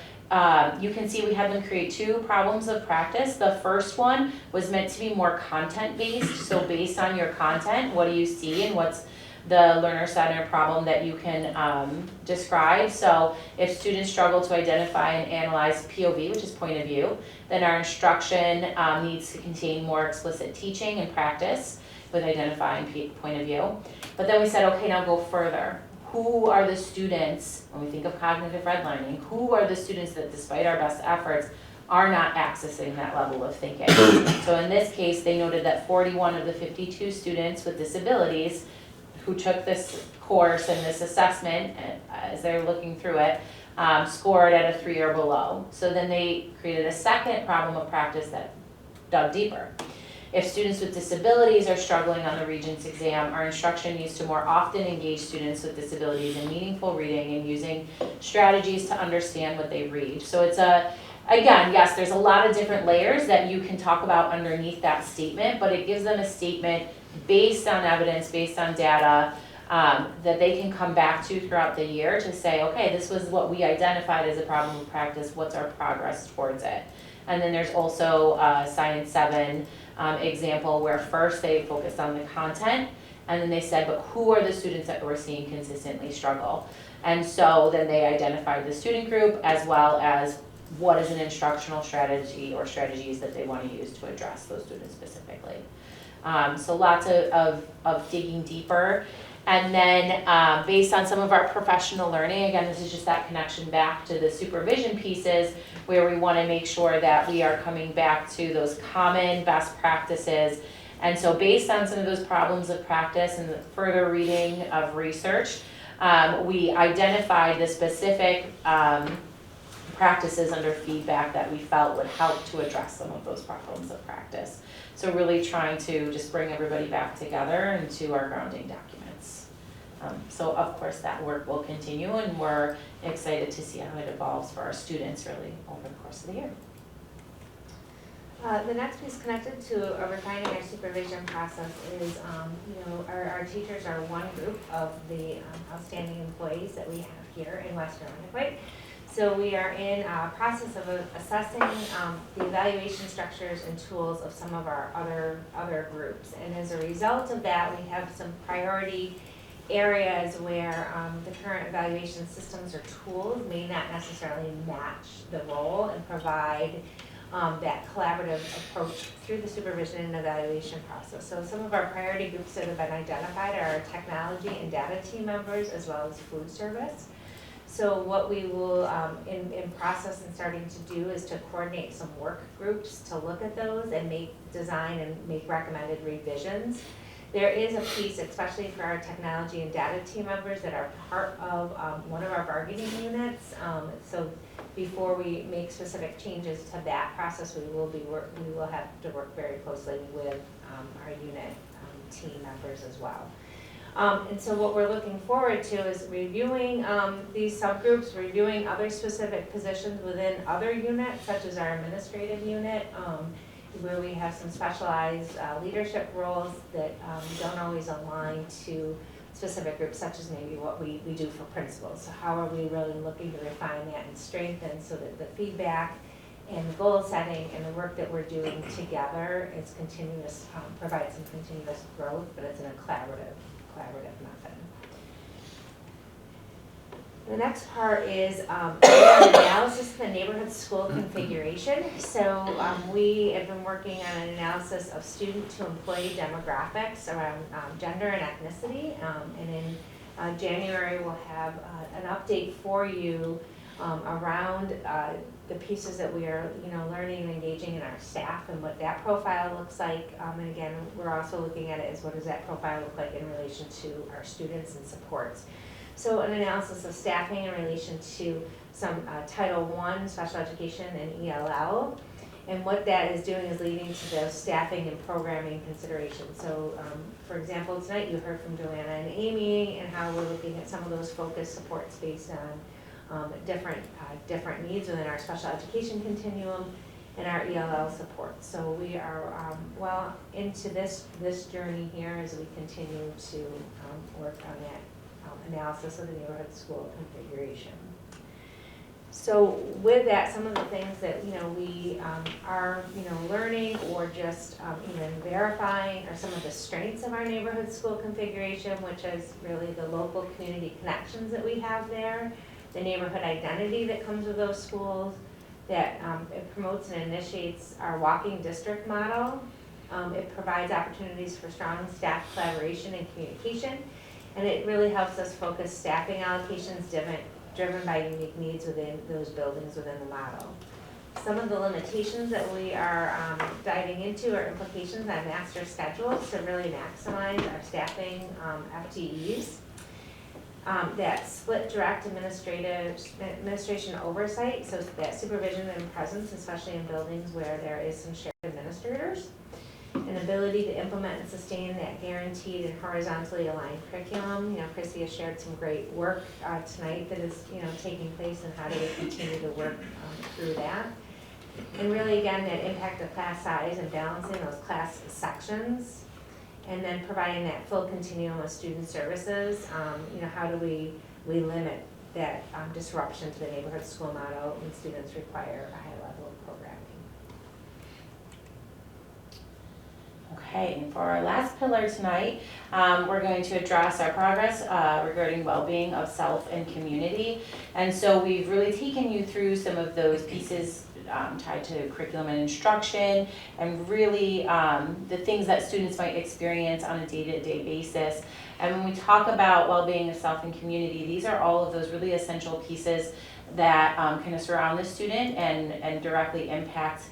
you can see we had them create two problems of practice. The first one was meant to be more content-based, so based on your content, what do you see and what's the learner-centered problem that you can describe. So if students struggle to identify and analyze POV, which is point of view, then our instruction needs to contain more explicit teaching and practice with identifying point of view. But then we said, okay, now go further. Who are the students, when we think of cognitive redlining, who are the students that despite our best efforts are not accessing that level of thinking? So in this case, they noted that 41 of the 52 students with disabilities who took this course and this assessment, as they're looking through it, scored at a 3 or below. So then they created a second problem of practice that dug deeper. If students with disabilities are struggling on the Regents exam, our instruction needs to more often engage students with disabilities in meaningful reading and using strategies to understand what they read. So it's again, yes, there's a lot of different layers that you can talk about underneath that statement, but it gives them a statement based on evidence, based on data, that they can come back to throughout the year to say, okay, this was what we identified as a problem of practice, what's our progress towards it? And then there's also Science 7 example where first they focused on the content, and then they said, but who are the students that we're seeing consistently struggle? And so then they identified the student group as well as what is an instructional strategy or strategies that they want to use to address those students specifically. So lots of digging deeper. And then based on some of our professional learning, again, this is just that connection back to the supervision pieces where we want to make sure that we are coming back to those common best practices. And so based on some of those problems of practice and the further reading of research, we identified the specific practices under feedback that we felt would help to address some of those problems of practice. So really trying to just bring everybody back together into our grounding documents. So of course that work will continue, and we're excited to see how it evolves for our students really over the course of the year. The next piece connected to refining our supervision process is, our teachers are one group of the outstanding employees that we have here in Western Iroquois. So we are in a process of assessing the evaluation structures and tools of some of our other groups. And as a result of that, we have some priority areas where the current evaluation systems or tools may not necessarily match the role and provide that collaborative approach through the supervision and evaluation process. So some of our priority groups that have been identified are our technology and data team members as well as food service. So what we will, in process and starting to do is to coordinate some work groups to look at those and design and make recommended revisions. There is a piece, especially for our technology and data team members, that are part of one of our bargaining units. So before we make specific changes to that process, we will have to work very closely with our unit team members as well. And so what we're looking forward to is reviewing these subgroups, reviewing other specific positions within other units, such as our administrative unit, where we have some specialized leadership roles that don't always align to specific groups, such as maybe what we do for principals. So how are we really looking to refine that and strengthen so that the feedback and the goal setting and the work that we're doing together is continuous, provides some continuous growth, but it's in a collaborative method. The next part is analysis of the neighborhood school configuration. So we have been working on an analysis of student to employee demographics around gender and ethnicity. And in January, we'll have an update for you around the pieces that we are, learning and engaging in our staff and what that profile looks like. And again, we're also looking at it as what does that profile look like in relation to our students and supports. So an analysis of staffing in relation to some Title I, special education, and ELL. And what that is doing is leading to those staffing and programming considerations. So for example, tonight you heard from Joanna and Amy and how we're looking at some of those focus supports based on different needs within our special education continuum and our ELL support. So we are well into this journey here as we continue to work on that analysis of the neighborhood school configuration. So with that, some of the things that we are learning or just even verifying are some of the strengths of our neighborhood school configuration, which is really the local community connections that we have there, the neighborhood identity that comes with those schools, that it promotes and initiates our walking district model. It provides opportunities for strong staff collaboration and communication, and it really helps us focus staffing allocations driven by unique needs within those buildings within the model. Some of the limitations that we are diving into are implications on master schedules to really maximize our staffing FTEs. That split direct administration oversight, so that supervision and presence, especially in buildings where there is some shared administrators. An ability to implement and sustain that guaranteed and horizontally aligned curriculum. Chrissy has shared some great work tonight that is, taking place, and how do we continue to work through that. And really, again, that impact of class size and balancing those class sections, and then providing that full continuum of student services. How do we limit that disruption to the neighborhood school model when students require a high level of programming. Okay, and for our last pillar tonight, we're going to address our progress regarding well-being of self and community. And so we've really taken you through some of those pieces tied to curriculum and instruction, and really the things that students might experience on a day-to-day basis. And when we talk about well-being of self and community, these are all of those really essential pieces that kind of surround the student and directly impact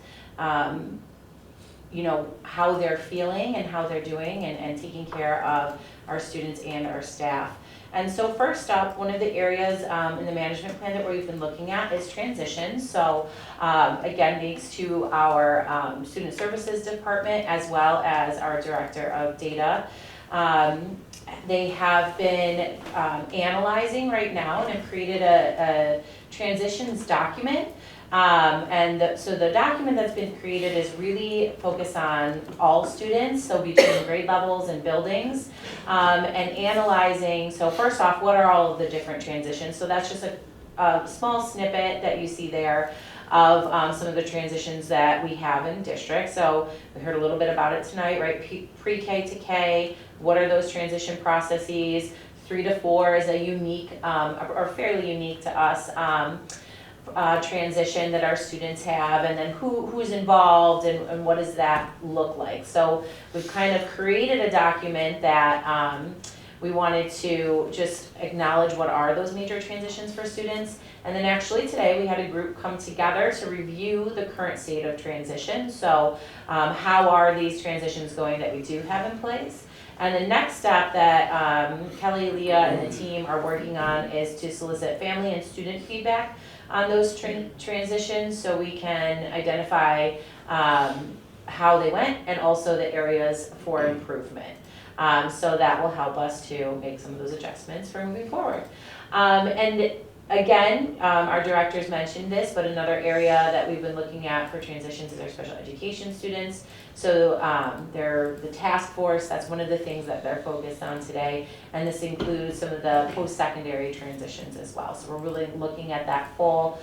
how they're feeling and how they're doing, and taking care of our students and our staff. And so first up, one of the areas in the management plan that we've been looking at is transition. So again, thanks to our student services department as well as our director of data. They have been analyzing right now and have created a transitions document. So the document that's been created is really focused on all students, so between grade levels and buildings, and analyzing, so first off, what are all of the different transitions? So that's just a a small snippet that you see there of some of the transitions that we have in district. So we heard a little bit about it tonight, right? Pre-K to K, what are those transition processes? 3 to 4 is a unique, or fairly unique to us, transition that our students have, and then who's involved and what does that look like. So we've kind of created a document that we wanted to just acknowledge what are those major transitions for students. And then actually today we had a group come together to review the current state of transition. So how are these transitions going that we do have in place? And the next step that Kelly, Leah, and the team are working on is to solicit family and student feedback on those transitions so we can identify how they went and also the areas for improvement. So that will help us to make some of those adjustments for moving forward. And again, our directors mentioned this, but another area that we've been looking at for transitions is our special education students. So they're the task force, that's one of the things that they're focused on today. And this includes some of the post-secondary transitions as well. So we're really looking at that full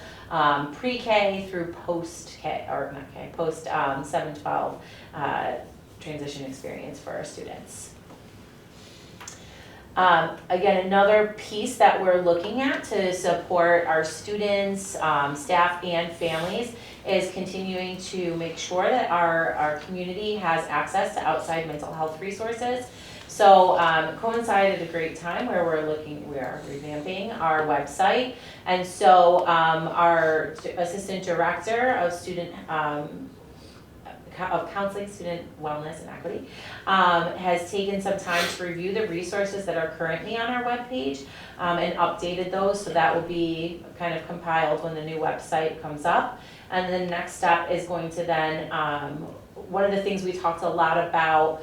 pre-K through post-K, or not K, post 7-12 transition experience for our students. Again, another piece that we're looking at to support our students, staff, and families is continuing to make sure that our community has access to outside mental health resources. So coincided a great time where we are revamping our website. And so our assistant director of counseling, student wellness, and equity, has taken some time to review the resources that are currently on our webpage and updated those, so that will be kind of compiled when the new website comes up. And the next step is going to then, one of the things we talked a lot about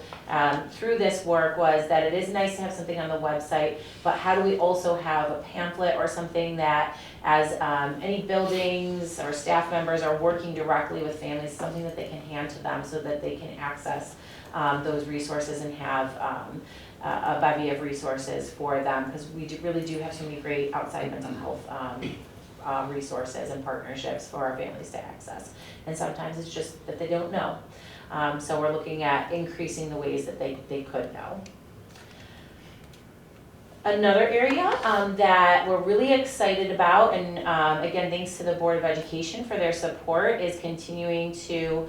through this work was that it is nice to have something on the website, but how do we also have a pamphlet or something that as any buildings or staff members are working directly with families, something that they can hand to them so that they can access those resources and have a bevy of resources for them, because we really do have so many great outside mental health resources and partnerships for our families to access. And sometimes it's just that they don't know. So we're looking at increasing the ways that they could know. Another area that we're really excited about, and again, thanks to the Board of Education for their support, is continuing to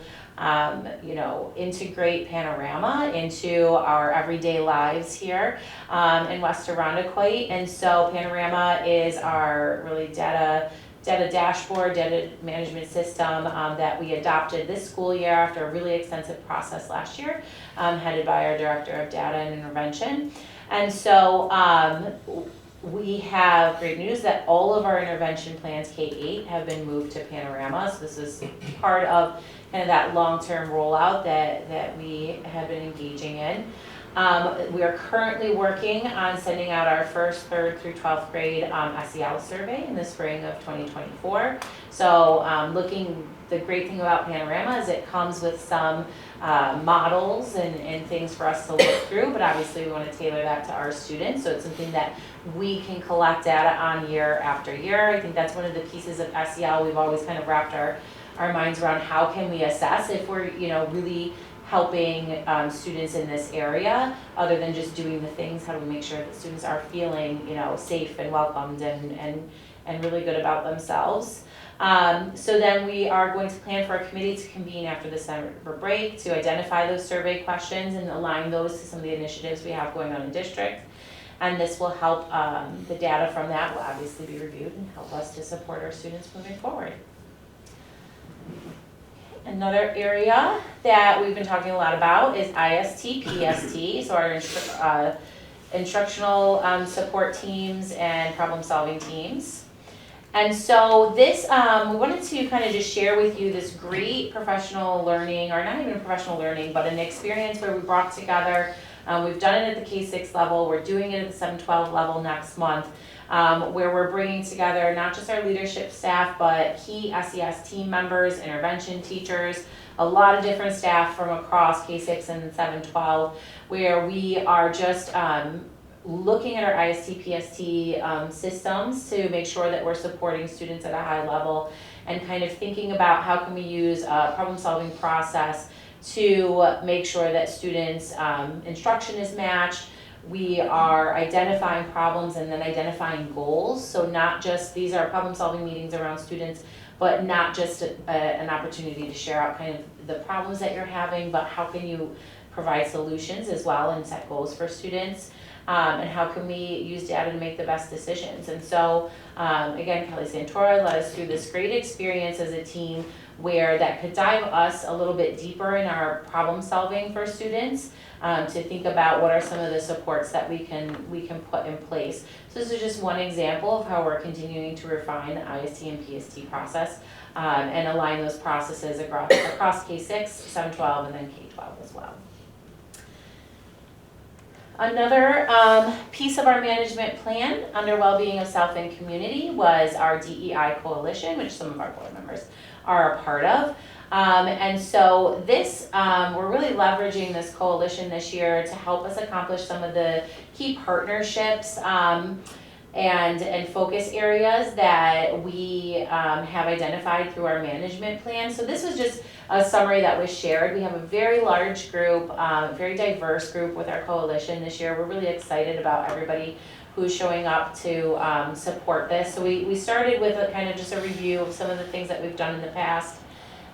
integrate Panorama into our everyday lives here in West Irondequoit. And so Panorama is our really data dashboard, data management system that we adopted this school year after a really extensive process last year, headed by our Director of Data and Intervention. And so we have great news that all of our intervention plans, K-8, have been moved to Panorama. So this is part of kind of that long-term rollout that we have been engaging in. We are currently working on sending out our first 3rd through 12th grade SEL survey in the spring of 2024. So the great thing about Panorama is it comes with some models and things for us to look through, but obviously we want to tailor that to our students. So it's something that we can collect data on year after year. I think that's one of the pieces of SEL we've always kind of wrapped our minds around. How can we assess if we're really helping students in this area, other than just doing the things? How do we make sure that students are feeling safe and welcomed and really good about themselves? So then we are going to plan for a committee to convene after the summer break to identify those survey questions and align those to some of the initiatives we have going on in district. And this will help, the data from that will obviously be reviewed and help us to support our students moving forward. Another area that we've been talking a lot about is IST, PST, so our instructional support teams and problem-solving teams. And so this, we wanted to kind of just share with you this great professional learning, or not even professional learning, but an experience where we brought together, we've done it at the K-6 level, we're doing it at the 7-12 level next month, where we're bringing together not just our leadership staff, but key SES team members, intervention teachers, a lot of different staff from across K-6 and 7-12, where we are just looking at our IST, PST systems to make sure that we're supporting students at a high level, and kind of thinking about how can we use a problem-solving process to make sure that students' instruction is matched. We are identifying problems and then identifying goals. So not just, these are problem-solving meetings around students, but not just an opportunity to share out kind of the problems that you're having, but how can you provide solutions as well and set goals for students. And how can we use data to make the best decisions. And so, again, Kelly Santora led us through this great experience as a team where that could dive us a little bit deeper in our problem solving for students, to think about what are some of the supports that we can put in place. So this is just one example of how we're continuing to refine the IST and PST process, and align those processes across K-6, 7-12, and then K-12 as well. Another piece of our management plan under Wellbeing of Self and Community was our DEI Coalition, which some of our board members are a part of. And so this, we're really leveraging this coalition this year to help us accomplish some of the key partnerships and focus areas that we have identified through our management plan. So this was just a summary that was shared. We have a very large group, very diverse group with our coalition this year. We're really excited about everybody who's showing up to support this. So we started with a kind of just a review of some of the things that we've done in the past.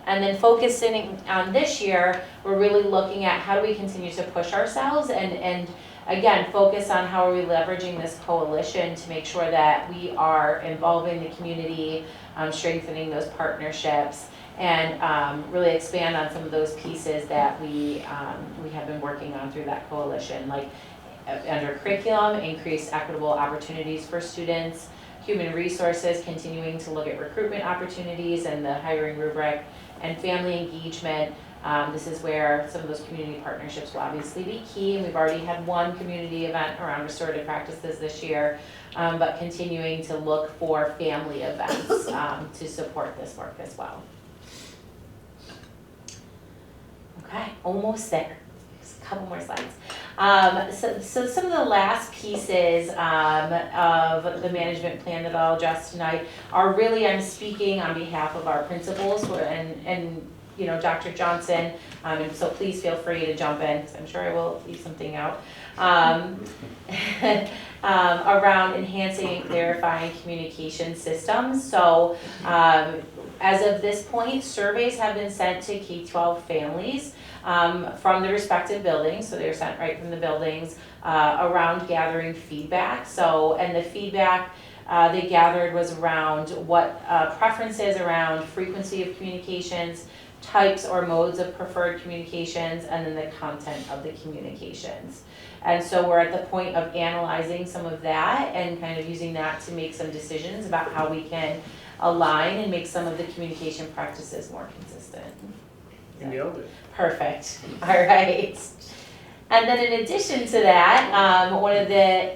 And then focusing on this year, we're really looking at how do we continue to push ourselves and again, focus on how are we leveraging this coalition to make sure that we are involving the community, strengthening those partnerships, and really expand on some of those pieces that we have been working on through that coalition, like under curriculum, increased equitable opportunities for students, human resources, continuing to look at recruitment opportunities and the hiring rubric, and family engagement. This is where some of those community partnerships will obviously be key, and we've already had one community event around restorative practices this year, but continuing to look for family events to support this work as well. Okay, almost there. Just a couple more slides. So some of the last pieces of the management plan that I'll address tonight are really, I'm speaking on behalf of our principals and you know, Dr. Johnson, and so please feel free to jump in, because I'm sure I will leave something out, around enhancing and clarifying communication systems. So as of this point, surveys have been sent to K-12 families from the respective buildings, so they're sent right from the buildings, around gathering feedback. So, and the feedback they gathered was around what preferences around frequency of communications, types or modes of preferred communications, and then the content of the communications. And so we're at the point of analyzing some of that and kind of using that to make some decisions about how we can align and make some of the communication practices more consistent. You nailed it. Perfect. All right. And then in addition to that, one of the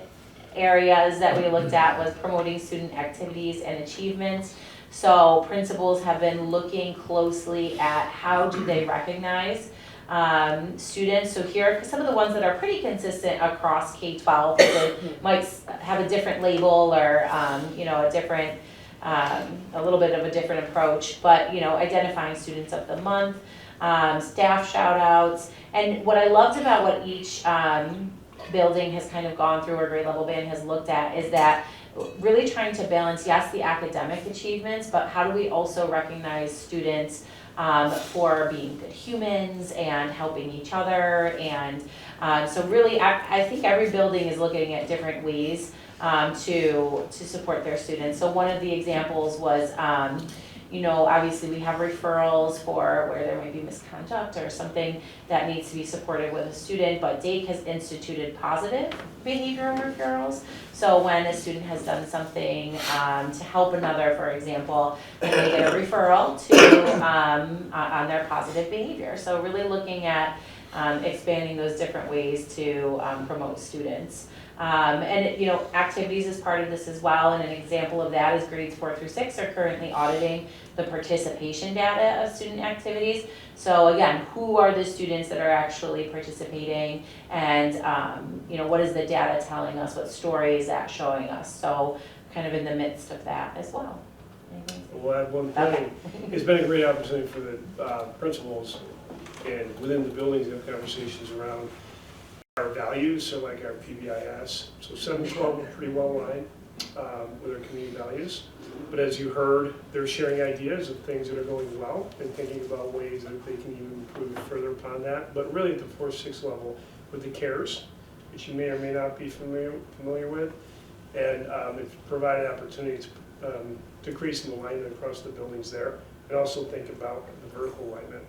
areas that we looked at was promoting student activities and achievements. So principals have been looking closely at how do they recognize students. So here are some of the ones that are pretty consistent across K-12. They might have a different label or you know, a different, a little bit of a different approach, but you know, identifying students of the month, staff shout outs. And what I loved about what each building has kind of gone through, or grade level band has looked at, is that really trying to balance, yes, the academic achievements, but how do we also recognize students for being good humans and helping each other. And so really, I think every building is looking at different ways to support their students. So one of the examples was, you know, obviously we have referrals for where there may be misconduct or something that needs to be supported with a student, but DAKE has instituted positive behavior referrals. So when a student has done something to help another, for example, then they get a referral to on their positive behavior. So really looking at expanding those different ways to promote students. And, you know, activities is part of this as well, and an example of that is grades 4 through 6 are currently auditing the participation data of student activities. So again, who are the students that are actually participating, and, you know, what is the data telling us, what story is that showing us? So kind of in the midst of that as well. We'll add one thing. It's been a great opportunity for the principals and within the buildings to have conversations around our values, so like our PBIS. So 7-12 are pretty well aligned with our community values. But as you heard, they're sharing ideas of things that are going well and thinking about ways that they can even improve further upon that. But really at the 4-6 level with the CARES, which you may or may not be familiar with, and it's provided opportunities to create some alignment across the buildings there, and also think about the vertical alignment.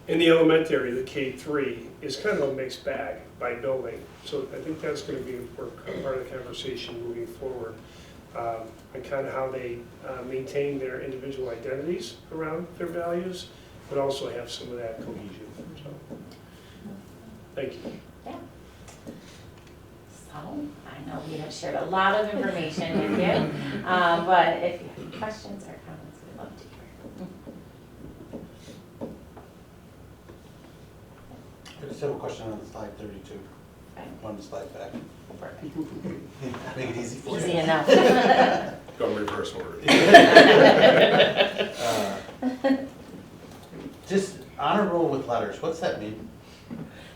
In the elementary, the K-3 is kind of a mixed bag by building, so I think that's going to be an important part of the conversation moving forward, and kind of how they maintain their individual identities around their values, but also have some of that cohesion. So, thank you. Yeah. So, I know we have shared a lot of information with you, but if you have questions or comments, we'd love to hear. I just have a question on slide 32. On the slide back. Make it easy for you. Easy enough. Go in reverse order. Just honor roll with letters, what's that mean?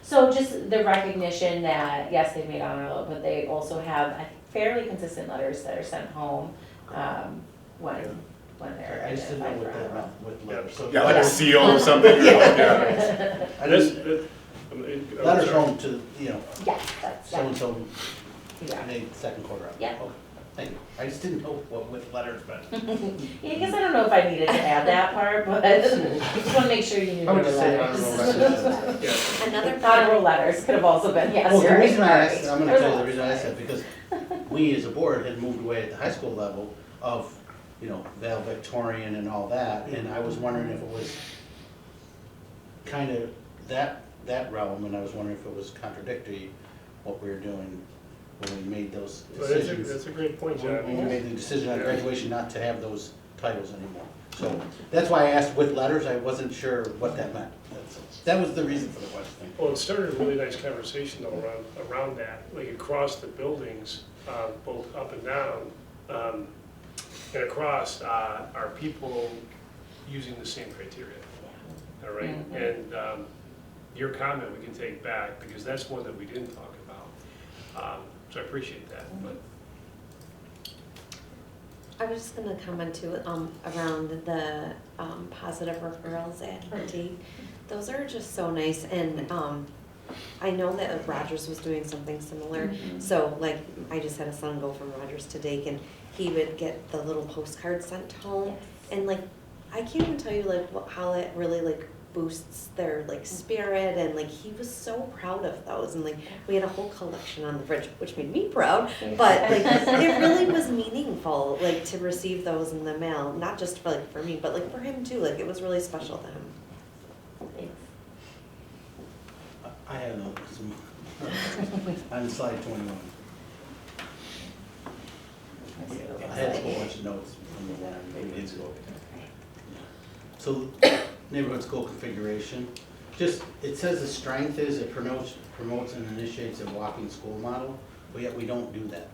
So just the recognition that, yes, they've made honor roll, but they also have fairly consistent letters that are sent home when they're I just didn't know what that identified meant with letters. So Yeah, like a seal or something. Yeah. I just, I'm letters sorry. home to, you know, Yeah, that's, so-and-so yeah. made second quarter up. Yeah. Okay, thank you. I just didn't know what with letters meant. Yeah, I guess I don't know if I needed to add that part, but I just want to make sure you knew I would there were just say honor roll letters. letters. Another Honor roll letters could have also been, yes, Well, you're the right. reason I asked, I'm gonna There's tell you a the lot. reason I said, because we as a board had moved away at the high school level of, you know, valedictorian and all that, and I was wondering if it was kind of that realm, and I was wondering if it was contradictory what we were doing when we made those Well, decisions. that's a great point, John. When we made the decision on graduation not to have those titles anymore. So that's why I asked with letters, I wasn't sure what that meant. That was the reason for the question. Well, it started a really nice conversation though around that, like across the buildings, both up and down, and across, are people using the same criteria? All right, and your comment we can take back, because that's one that we didn't talk about. So I appreciate that, but. I was just gonna comment too, around the, positive referrals at Dake. Those are just so nice, and, I know that Rogers was doing something similar. So like, I just had a son go from Rogers to Dake, and he would get the little postcards sent home. And like, I can't even tell you like how it really like boosts their like spirit, and like he was so proud of those, and like we had a whole collection on the fridge, which made me proud, but like it really was meaningful like to receive those in the mail, not just for like for me, but like for him too. Like it was really special to him. I had some, on slide 21. I had a whole bunch of notes from the one we did go. So, neighborhood school configuration, just, it says the strength is it promotes and initiates a walking school model, but yet we don't do that.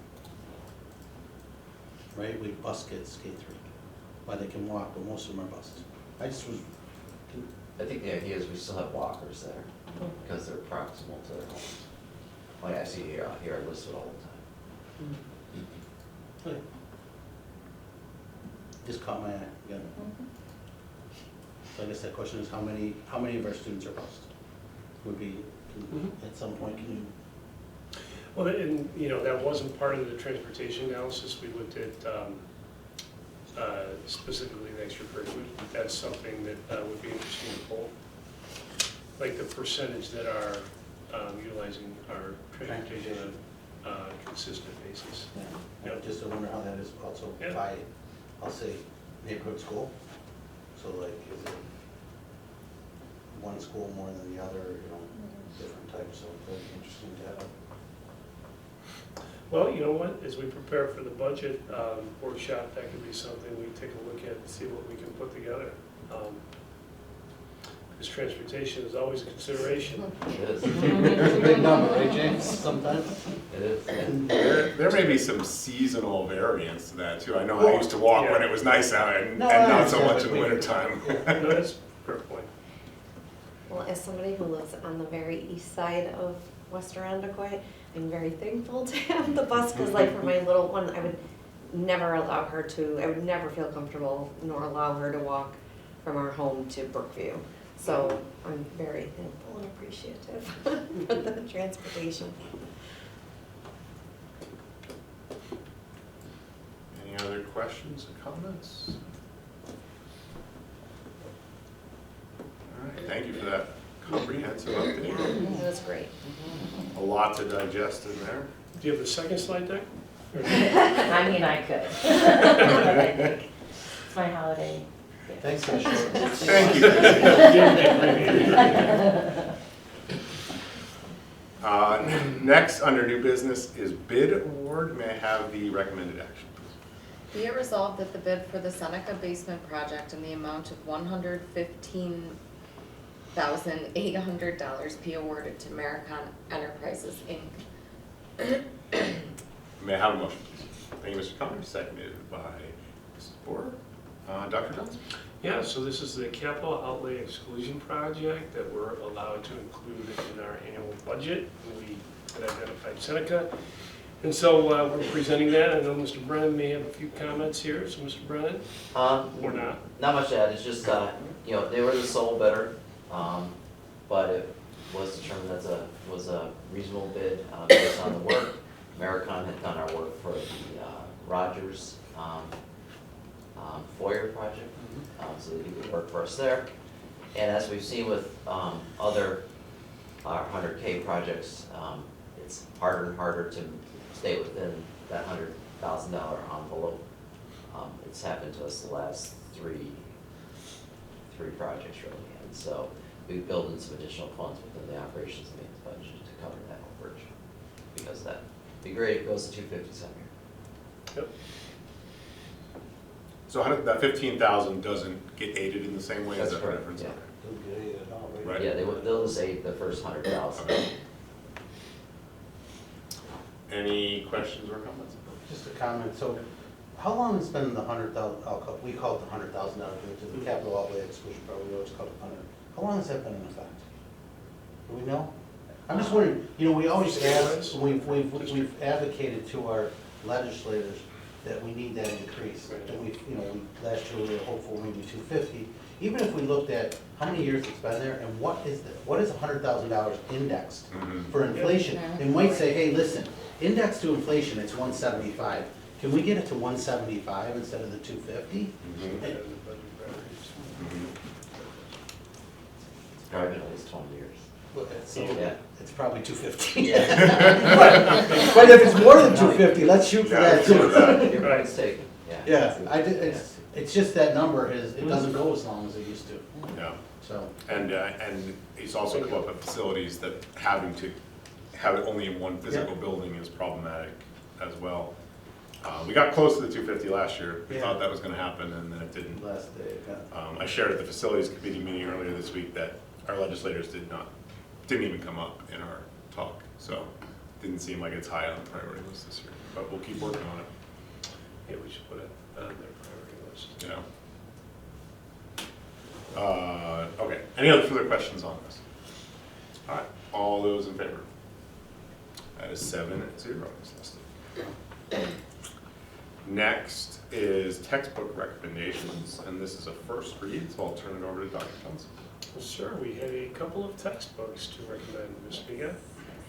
Right, we bus kids K-3, why they can walk, but most of them are bused. I just was, I think the idea is we still have walkers there, because they're proximal to their homes. Like I see here I listed all the time. just caught my eye, again. So I guess that question is how many of our students are bused? Would be, at some point, can you? Well, and you know, that wasn't part of the transportation analysis. We looked at specifically the extracurriculars, but that's something that would be interesting to pull. Like the percentage that are utilizing our transportation on a consistent basis. Yeah, just I wonder how that is also by, I'll say, neighborhood school. So like, is it one school more than the other, different types, so it'll be interesting to have. Well, you know what, as we prepare for the budget workshop, that could be something we take a look at and see what we can put together. Because transportation is always a consideration. It is. There's a big number, right, James, sometimes? It is. There may be some seasonal variance to that too. I know I used to walk when it was nice out and No, not so I much in understand. the wintertime. No, that's a fair point. Well, as somebody who lives on the very east side of West Arundecoy, I'm very thankful to have the bus, because like for my little one, I would never allow her to, I would never feel comfortable nor allow her to walk from our home to Brookview. So I'm very thankful and appreciative for the transportation. Any other questions or comments? All right, thank you for that comprehensive update. Yeah, it was great. A lot to digest in there. Do you have the second slide deck? I mean, I could. But I think it's my holiday. Thanks for sharing. Thank you. Next, under new business is bid award. May I have the recommended action, please? Be it resolved that the bid for the Seneca basement project in the amount of $115,800 be awarded to Maricon Enterprises, Inc. May I have a motion, please? Thank you, Mr. Connors, seconded by Mrs. Boer. Dr. Johnson? Yeah, so this is the capital outlay exclusion project that we're allowed to include in our annual budget. We had identified Seneca. And so we're presenting that. I know Mr. Brennan may have a few comments here. So Mr. Brennan? Or not? Not much to add, it's just, they were the sole bidder, but it was determined as was a reasonable bid based on the work. Maricon had done our work for the Rogers foyer project, so they do good work for us there. And as we've seen with other 100K projects, it's harder and harder to stay within that $100,000 envelope. It's happened to us the last three projects really, and so we've built in some additional funds within the operations and maintenance budget to cover that overage. Because that'd be great if it goes to 250 some year. Yep. So that 15,000 doesn't get aided in the same way as That's that correct, difference? yeah. Okay. Don't get it at all, right? Right. Yeah, they'll just aid the first 100,000. Okay. Any questions or comments? Just a comment, so how long has been the we call it the $100,000 to the capital outlay exclusion, probably we always call it 100. How long has that been in effect? Do we know? I'm just wondering, we always ask, we've advocated to our legislators that we need that increase. And last year we were hopeful maybe 250. Even if we looked at how many years it's been there and what is $100,000 indexed for inflation, and might say, hey, listen, indexed to inflation, it's 175. Can we get it to 175 instead of the 250? It's probably been at least 20 years. It's probably 250. Yeah. But if it's more than 250, let's shoot for that too. Your point's taken, Yeah, it's just that number it doesn't go as long as it used to. Yeah. So. And it's also come up at facilities that having to have it only in one physical building is problematic as well. We got close to the 250 last year. We thought that was going to happen, and then it didn't. Last day, I shared at the facilities committee meeting earlier this week that our legislators didn't even come up in our talk. So it didn't seem like it's high on the priority list this year, but we'll keep working on it. Yeah, we should put it on their priority list. Yeah. Okay, any other further questions on this? All right, all those in favor? That is 7-0, it's listed. Next is textbook recommendations, and this is a first read, so I'll turn it over to Dr. Johnson. Well, sir, we have a couple of textbooks to recommend. Ms. Miga, would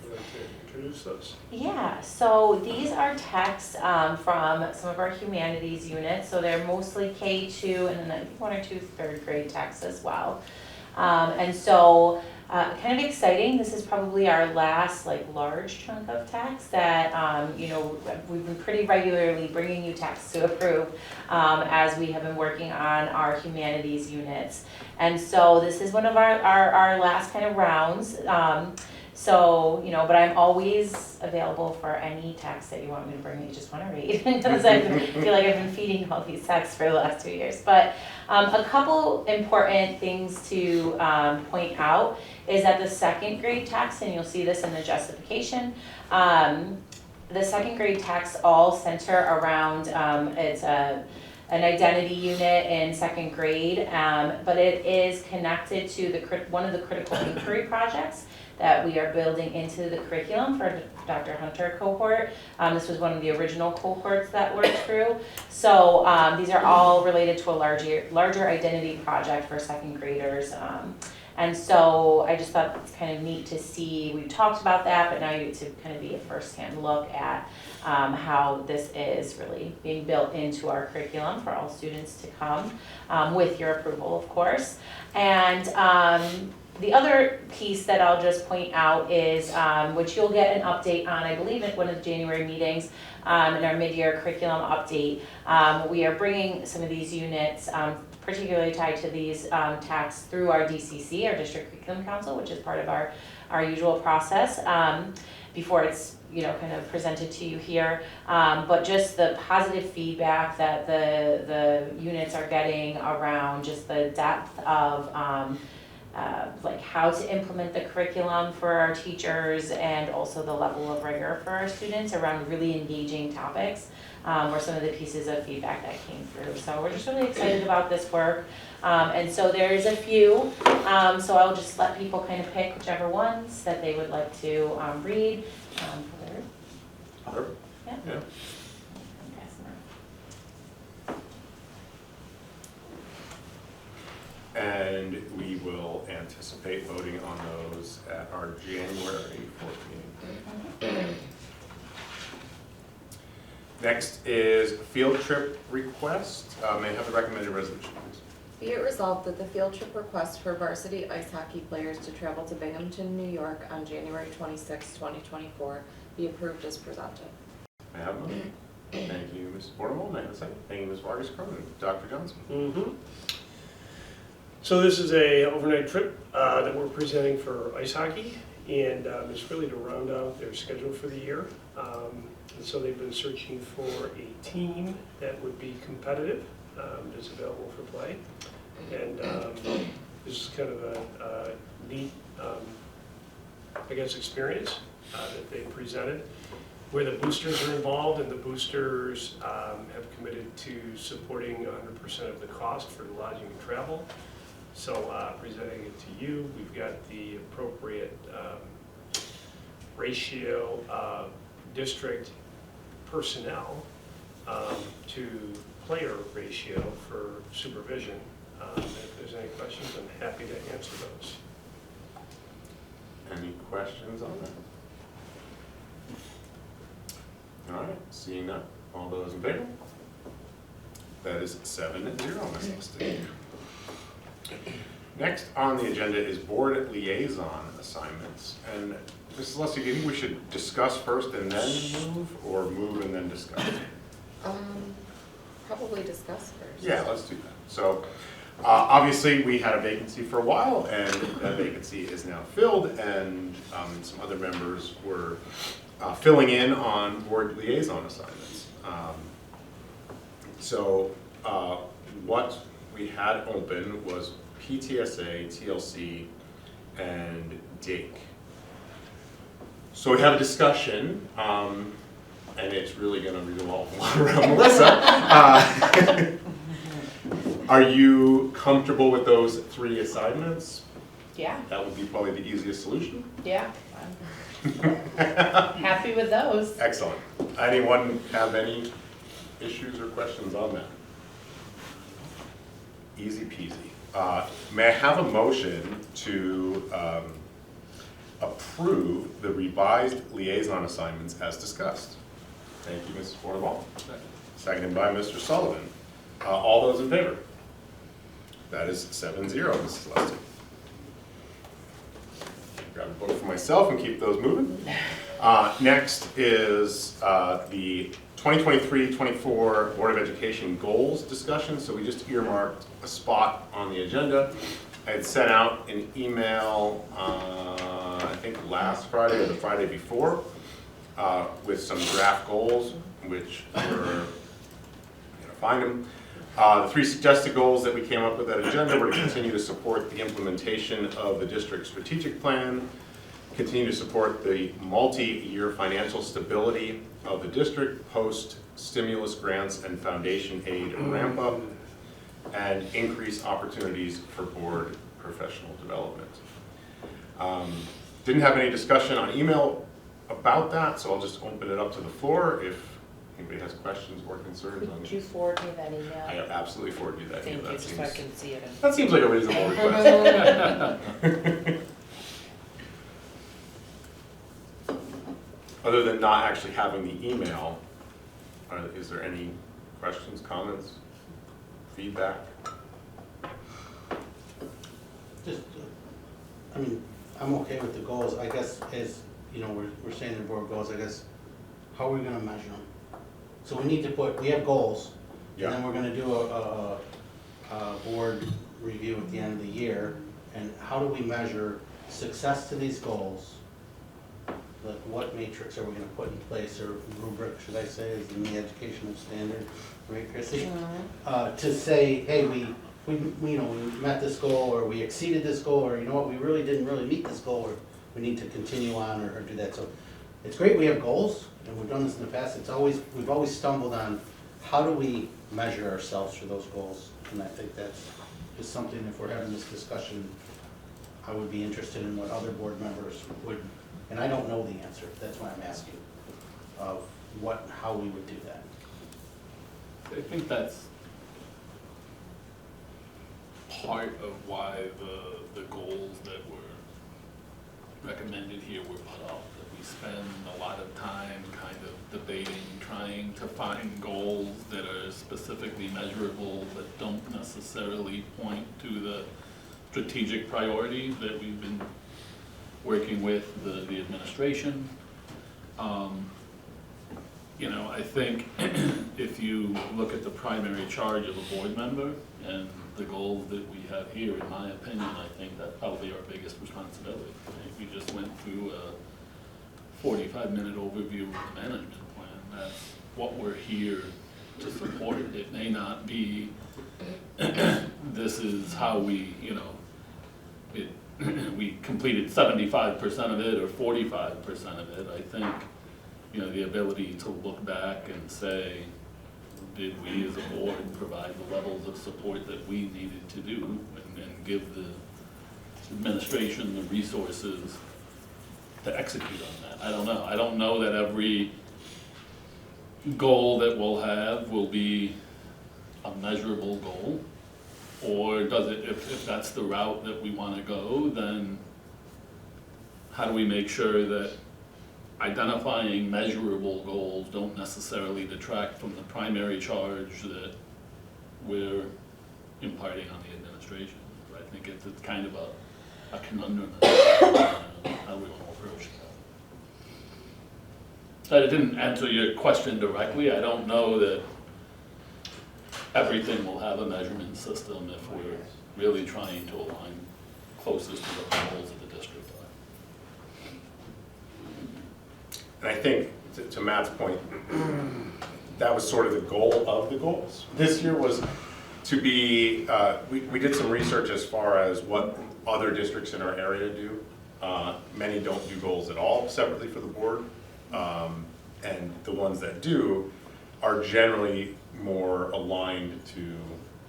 you like to introduce those? Yeah, so these are texts from some of our humanities units, so they're mostly K2 and then I think 1 or 2 third grade texts as well. And so kind of exciting. This is probably our last like large chunk of text that, you know, we've been pretty regularly bringing you text to approve as we have been working on our humanities units. And so this is one of our last kind of rounds. So, you know, but I'm always available for any text that you want me to bring, you just want to read, because I feel like I've been feeding all these texts for the last 2 years. But a couple important things to point out is that the second grade text, and you'll see this in the justification, the second grade texts all center around, it's an identity unit in second grade, but it is connected to one of the critical inquiry projects that we are building into the curriculum for Dr. Hunter cohort. This was one of the original cohorts that worked through. So these are all related to a larger identity project for second graders. And so I just thought it's kind of neat to see, we talked about that, but now you get to kind of be a first-hand look at how this is really being built into our curriculum for all students to come, with your approval, of course. And the other piece that I'll just point out is, which you'll get an update on, I believe at one of the January meetings, in our mid-year curriculum update. We are bringing some of these units, particularly tied to these tasks, through our DCC, our District Curriculum Council, which is part of our usual process, before it's, you know, kind of presented to you here. But just the positive feedback that the units are getting around just the depth of like how to implement the curriculum for our teachers, and also the level of rigor for our students around really engaging topics, were some of the pieces of feedback that came through. So we're just really excited about this work. And so there's a few, so I'll just let people kind of pick whichever ones that they would like to read. Yeah. And we will anticipate voting on those at our January 4th meeting. Next is field trip request. May I have the recommended resolution, please? Be it resolved that the field trip request for varsity ice hockey players to travel to Binghamton, New York on January 26, 2024 be approved as presented. May I have a motion? Thank you, Ms. Portable. May I have a second? Thank you, Ms. Vargas Cronin. Dr. Johnson. So this is a overnight trip that we're presenting for ice hockey, and it's really to round out their schedule for the year. And so they've been searching for a team that would be competitive, that's available for play. And this is kind of a neat, I guess, experience that they presented, where the boosters are involved, and the boosters have committed to supporting 100% of the cost for lodging and travel. So presenting it to you, we've got the appropriate ratio of district personnel to player ratio for supervision. If there's any questions, I'm happy to answer those. Any questions on that? All right, seeing none. All those in favor? That is 7-0, Ms. Lustig. Next on the agenda is board liaison assignments. And Mrs. Lustig, do you think we should discuss first and then move, or move and then discuss? Probably discuss first. Yeah, let's do that. So obviously we had a vacancy for a while, and that vacancy is now filled, and some other members were filling in on board liaison assignments. So what we had open was PTSA, TLC, and DAKE. So we have a discussion, and it's really going to revolve around Melissa. Are you comfortable with those 3 assignments? Yeah. That would be probably the easiest solution. Yeah. Happy with those. Excellent. Anyone have any issues or questions on that? Easy peasy. May I have a motion to approve the revised liaison assignments as discussed? Thank you, Mrs. Fornaball. Seconded by Mr. Sullivan. All those in favor? That is 7-0, Mrs. Lustig. grab a book for myself and keep those moving. Next is the 2023-24 Board of Education goals discussion. So we just earmarked a spot on the agenda. I had sent out an email, I think last Friday or the Friday before, with some draft goals, which were, I'm gonna find them. The 3 suggested goals that we came up with that agenda were to continue to support the implementation of the district strategic plan, continue to support the multi-year financial stability of the district post stimulus grants and foundation aid ramp up, and increase opportunities for board professional development. Didn't have any discussion on email about that, so I'll just open it up to the floor if anybody has questions or concerns on Could it. you forward me that email? I absolutely forward you that Thank email. you, just so I can see it. That seems like a reasonable request. Other than not actually having the email, is there any questions, comments, feedback? Just, I mean, I'm okay with the goals, I guess, as, you know, we're saying the board goals, I guess, how are we gonna measure them? So we need to we have goals, and then we're gonna do a board review at the end of the year, and how do we measure success to these goals? Like, what matrix are we gonna put in place, or rubric, should I say, is in the educational standard, right, Chrissy? To say, hey, we you know, we met this goal, or we exceeded this goal, or you know what, we really didn't meet this goal, or we need to continue on or do that. So it's great we have goals, and we've done this in the past. We've always stumbled on how do we measure ourselves for those goals, and I think that's just something, if we're having this discussion, I would be interested in what other board members would, and I don't know the answer, that's why I'm asking, of how we would do that. I think that's part of why the goals that were recommended here were put up. That we spend a lot of time kind of debating, trying to find goals that are specifically measurable but don't necessarily point to the strategic priorities that we've been working with the administration. You know, I think if you look at the primary charge of a board member and the goals that we have here, in my opinion, I think that's probably our biggest responsibility. Right? We just went through a 45-minute overview of the management plan. That's what we're here to support. It may not be, this is how we, you know, we completed 75% of it or 45% of it. I think, you know, the ability to look back and say, did we as a board provide the levels of support that we needed to do, and give the administration the resources to execute on that? I don't know. I don't know that every goal that we'll have will be a measurable goal, or does it, if that's the route that we want to go, then how do we make sure that identifying measurable goals don't necessarily detract from the primary charge that we're imparting on the administration? I think it's kind of a conundrum. How do we want to approach that? I didn't answer your question directly. I don't know that everything will have a measurement system if we're really trying to align closest to the goals of the district. And I think, to Matt's point, that was sort of the goal of the goals. This year was to be, we did some research as far as what other districts in our area do. Many don't do goals at all separately for the board. And the ones that do are generally more aligned to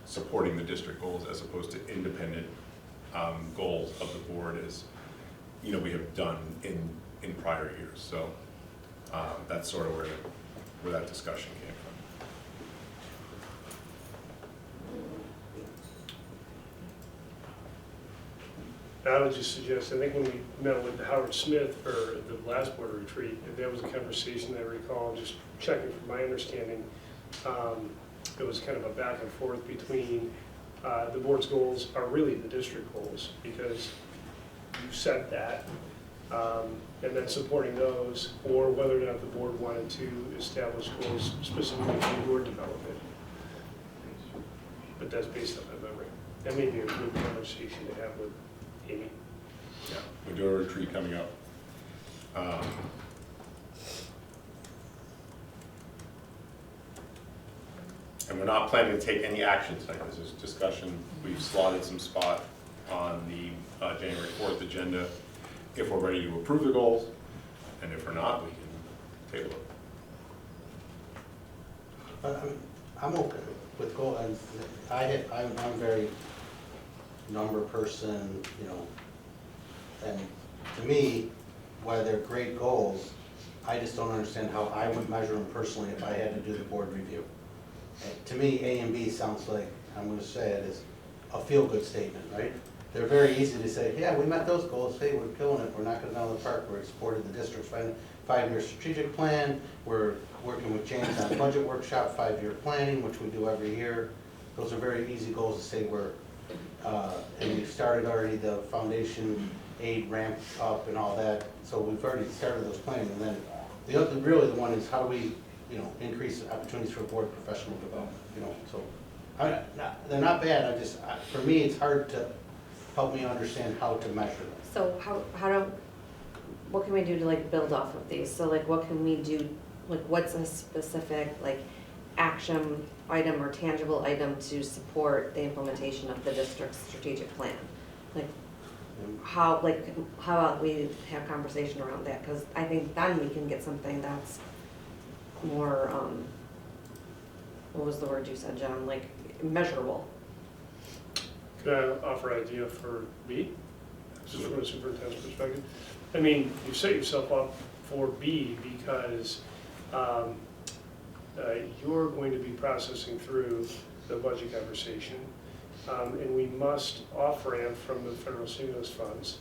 supporting the district goals as opposed to independent goals of the board, as you know we have done in prior years. So that's sort of where that discussion came from. I would just suggest, I think when we met with Howard Smith for the last board retreat, that was a conversation I recall, just checking from my understanding. It was kind of a back and forth between the board's goals are really the district goals, because you set that, and then supporting those, or whether or not the board wanted to establish goals specifically for your development. But that's based on my memory. That may be a good conversation to have with Amy. Yeah, we do a retreat coming up. And we're not planning to take any action tonight. This is discussion. We've slotted some spot on the January 4th agenda if we're ready to approve the goals, and if we're not, we can table it. But I'm okay with goal, and I'm very number person, you know, and to me, while they're great goals, I just don't understand how I would measure them personally if I had to do the board review. To me, A and B sounds like, I'm gonna say it, is a feel-good statement, right? They're very easy to say, yeah, we met those goals, hey, we're killing it, we're knocking it out of the park, we're supported the district's five-year strategic plan, we're working with James on budget workshop, 5-year planning, which we do every year. Those are very easy goals to say we're, and we've started already the foundation aid ramp up and all that, so we've already started those planning, and then the other, really the one is how do we, you know, increase opportunities for board professional development, you know, so. They're not bad, for me, it's hard to help me understand how to measure them. So what can we do to like build off of these? So like what can we do, like what's a specific like action item or tangible item to support the implementation of the district's strategic plan? Like how about we have conversation around that? Because I think then we can get something that's more, what was the word you said, John? Like measurable. Can I offer an idea for B, just from a superintendent's perspective? I mean, you set yourself up for B because you're going to be processing through the budget conversation, and we must off-ramp from the federal stimulus funds.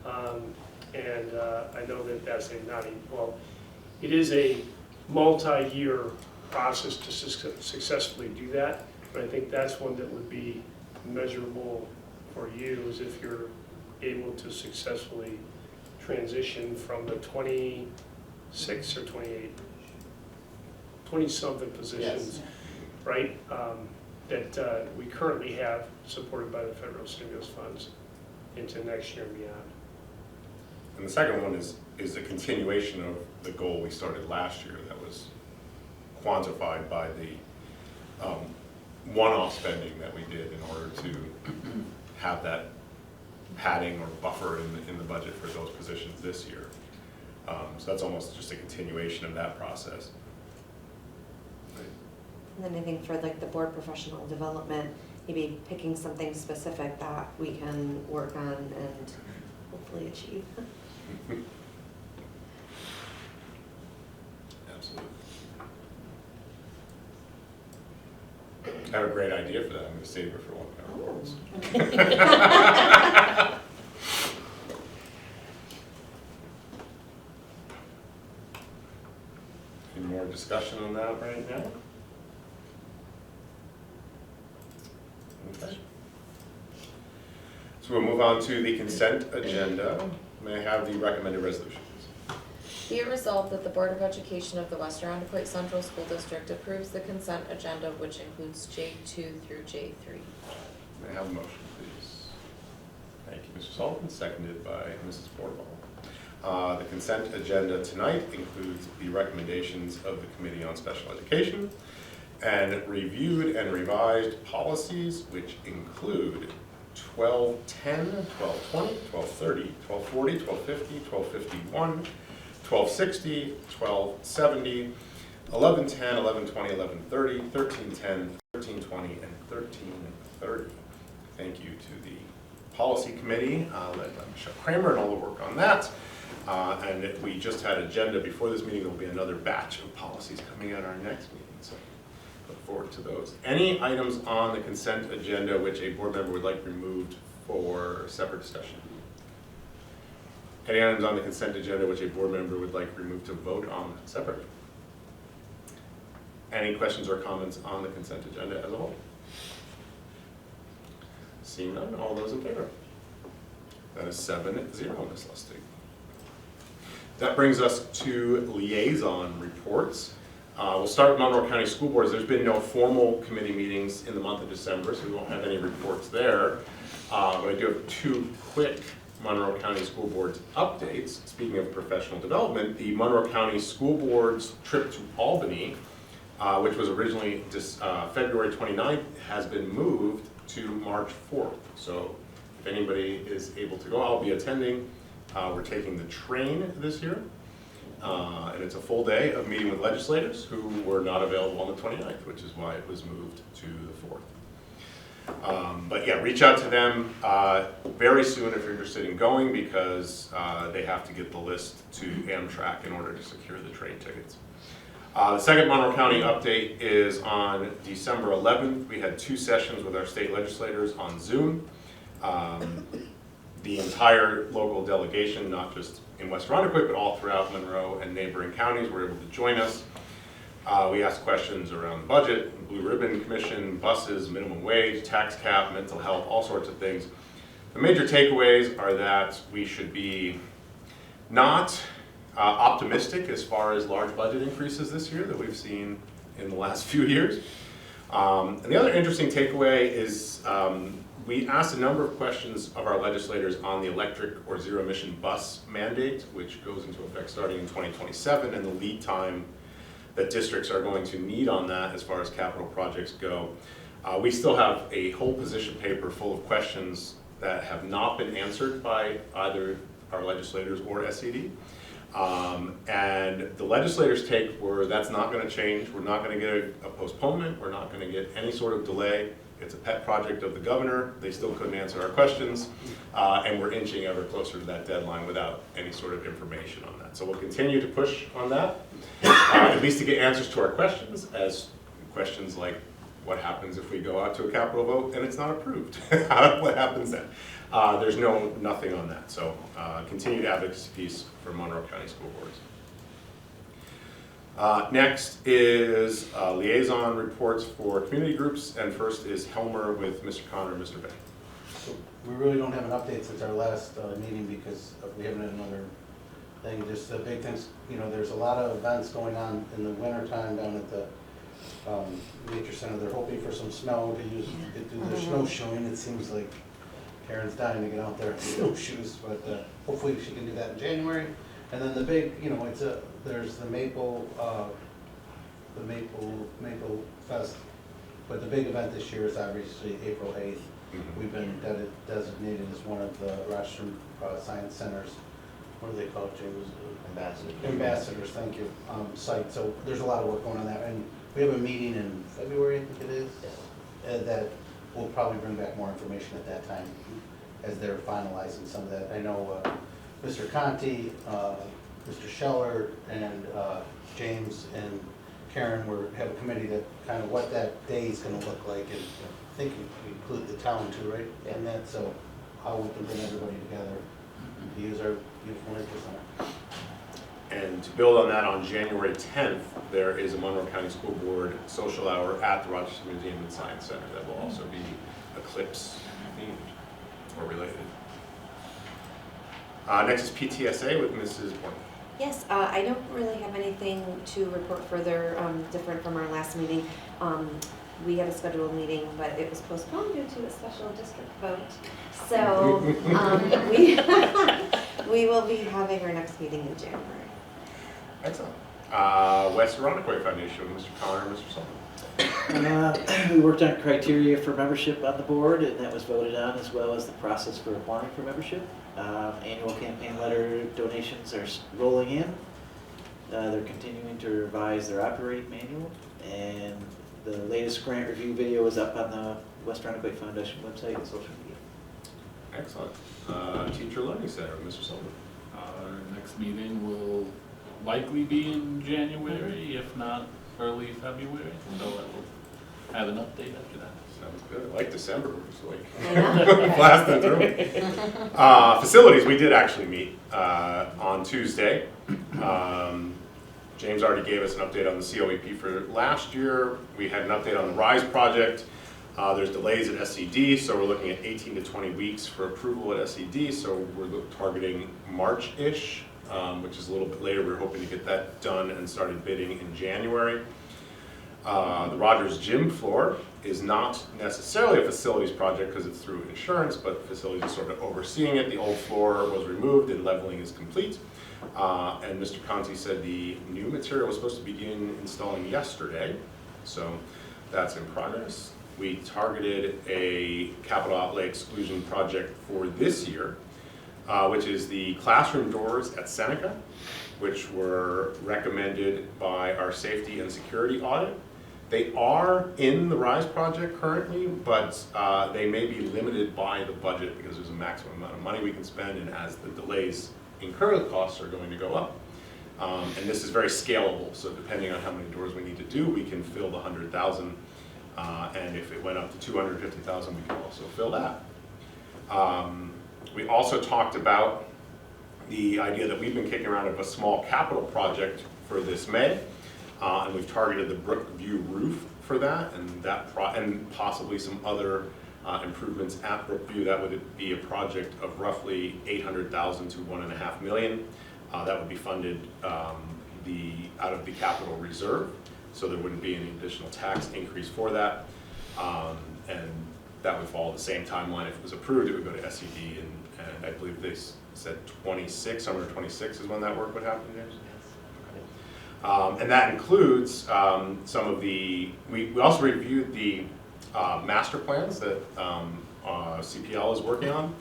And I know that that's it is a multi-year process to successfully do that, but I think that's one that would be measurable for you, is if you're able to successfully transition from the 26 or 28, 20-something positions, yes, right, that we currently have supported by the federal stimulus funds into next year and beyond. And the second one is a continuation of the goal we started last year that was quantified by the one-off spending that we did in order to have that padding or buffer in the budget for those positions this year. So that's almost just a continuation of that process. And then I think for like the board professional development, maybe picking something specific that we can work on and hopefully achieve. Absolutely. I have a great idea for that. I'm going to save it for one of our goals. Any more discussion on that right now? Okay. So we'll move on to the consent agenda. May I have the recommended resolutions? Be it resolved that the Board of Education of the West Arundecoit Central School District approves the consent agenda, which includes J2 through J3. May I have a motion, please? Thank you, Mr. Sullivan, seconded by Mrs. Bordwell. The consent agenda tonight includes the recommendations of the Committee on Special Education and reviewed and revised policies, which include 1210, 1220, 1230, 1240, 1250, 1251, 1260, 1270, 1110, 1120, 1130, 1310, 1320, and 1330. Thank you to the Policy Committee, led by Michelle Kramer, and all the work on that. And we just had agenda before this meeting. There will be another batch of policies coming at our next meeting, so look forward to those. Any items on the consent agenda which a board member would like removed for separate discussion? Any items on the consent agenda which a board member would like removed to vote on separately? Any questions or comments on the consent agenda as a whole? Seeing none, all those in favor? That is 7-0, Ms. Lustig. That brings us to liaison reports. We'll start with Monroe County School Boards. There's been no formal committee meetings in the month of December, so we won't have any reports there. But I do have 2 quick Monroe County School Boards updates. Speaking of professional development, the Monroe County School Board's trip to Albany, which was originally February 29th, has been moved to March 4th. So if anybody is able to go, I'll be attending. We're taking the train this year, and it's a full day of meeting with legislators who were not available on the 29th, which is why it was moved to the 4th. But yeah, reach out to them very soon if you're interested in going, because they have to get the list to Amtrak in order to secure the train tickets. The second Monroe County update is on December 11th. We had 2 sessions with our state legislators on Zoom. The entire local delegation, not just in West Irondequoit, but all throughout Monroe and neighboring counties, were able to join us. We asked questions around the budget, Blue Ribbon Commission, buses, minimum wage, tax cap, mental health, all sorts of things. The major takeaways are that we should be not optimistic as far as large budget increases this year that we've seen in the last few years. And the other interesting takeaway is we asked a number of questions of our legislators on the electric or zero emission bus mandate, which goes into effect starting in 2027, and the lead time that districts are going to need on that as far as capital projects go. We still have a whole position paper full of questions that have not been answered by either our legislators or SED. And the legislators' take were that's not going to change. We're not going to get a postponement. We're not going to get any sort of delay. It's a pet project of the governor. They still couldn't answer our questions. And we're inching ever closer to that deadline without any sort of information on that. So we'll continue to push on that, at least to get answers to our questions, as questions like what happens if we go out to a capital vote and it's not approved? What happens then? There's nothing on that. So continued advocacy piece for Monroe County School Boards. Next is liaison reports for community groups, and first is Helmer with Mr. Connor and Mr. Bay. So we really don't have an update since our last meeting because we haven't had another thing. Just the big things, you know, there's a lot of events going on in the winter time down at the Nature Center. They're hoping for some snow to do their snowshoeing. It seems like Karen's dying to get out there and snowshoes, but hopefully she can do that in January. And then the big, you know, there's the Maple Fest, but the big event this year is obviously April 8th. Mm-hmm. We've been designated as one of the Rochester Science Center's, what do they call it, James? Ambassadors, thank you, site. So there's a lot of work going on that. And we have a meeting in February, I think it is, that we'll probably bring back more information at that time as they're finalizing some of that. I know Mr. Conti, Mr. Scheller, and James and Karen have a committee that kind of what that day is going to look like, and I think we include the town too, right? Yeah. And that, so how we can bring everybody together to use our beautiful nature center. And to build on that, on January 10th, there is a Monroe County School Board social hour at the Rochester Museum and Science Center that will also be Eclipse themed or related. Next is PTSA with Mrs. Bourne. Yes, I don't really have anything to report further different from our last meeting. We had a scheduled meeting, but it was postponed due to a special district vote. So we will be having our next meeting in January. Excellent. West Irondequoit Foundation with Mr. Connor and Mr. Sullivan. We worked on criteria for membership on the board, and that was voted on, as well as the process for applying for membership. Annual campaign letter donations are rolling in. They're continuing to revise their operating manual, and the latest grant review video is up on the West Irondequoit Foundation website and social media. Excellent. Teacher Learning Center with Mr. Sullivan. Our next meeting will likely be in January, if not early February, so I will have an update after that. Sounds good. I like December, we're just like blasting through. Facilities, we did actually meet on Tuesday. James already gave us an update on the COEP for last year. We had an update on the RISE project. There's delays at SED, so we're looking at 18 to 20 weeks for approval at SED, so we're targeting March-ish which is a little bit later. We're hoping to get that done and started bidding in January. The Rogers gym floor is not necessarily a facilities project because it's through insurance, but facilities is sort of overseeing it. The old floor was removed and leveling is complete. And Mr. Conti said the new material was supposed to begin installing yesterday, so that's in progress. We targeted a capital outlay exclusion project for this year, which is the classroom doors at Seneca, which were recommended by our safety and security audit. They are in the RISE project currently, but they may be limited by the budget because there's a maximum amount of money we can spend, and as the delays incur, the costs are going to go up. And this is very scalable, so depending on how many doors we need to do, we can fill the 100,000, and if it went up to 250,000, we can also fill that. We also talked about the idea that we've been kicking around of a small capital project for this May. And we've targeted the Brookview roof for that, and possibly some other improvements at Brookview. That would be a project of roughly $800,000 to $1.5 million. That would be funded out of the capital reserve, so there wouldn't be any additional tax increase for that. And that would follow the same timeline. If it was approved, it would go to SED, and I believe they said summer 26 is when that work would happen, James? And that includes some of the, we also reviewed the master plans that CPL is working on.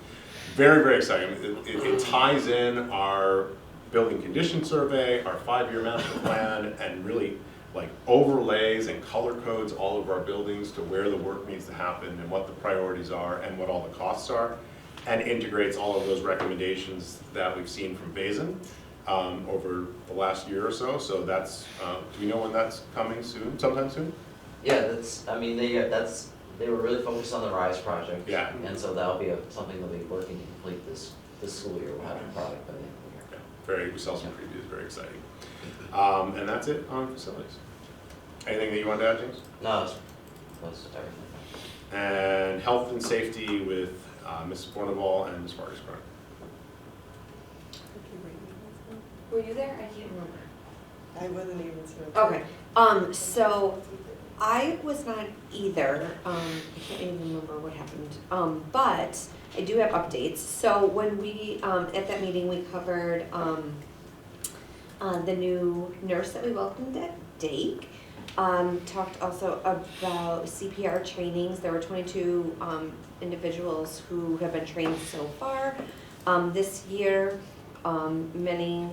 Very, very exciting. It ties in our building condition survey, our 5-year master plan, and really like overlays and color codes all of our buildings to where the work needs to happen and what the priorities are and what all the costs are, and integrates all of those recommendations that we've seen from Basin over the last year or so. So that's, do we know when that's coming soon, sometime soon? Yeah, they were really focused on the RISE project. Yeah. And so that'll be something they'll be working to complete this school year. We'll have a product by the end of the year. We saw some previews, very exciting. And that's it on facilities. Anything that you want to add, James? No, that's everything. And health and safety with Ms. Borneval and Ms. Vargas. Were you there? I can't remember. I wasn't even to. Okay. So I was not either. I can't even remember what happened. But I do have updates. So when we at that meeting we covered the new nurse that we welcomed at Dake. Talked also about CPR trainings. There were 22 individuals who have been trained so far. This year, many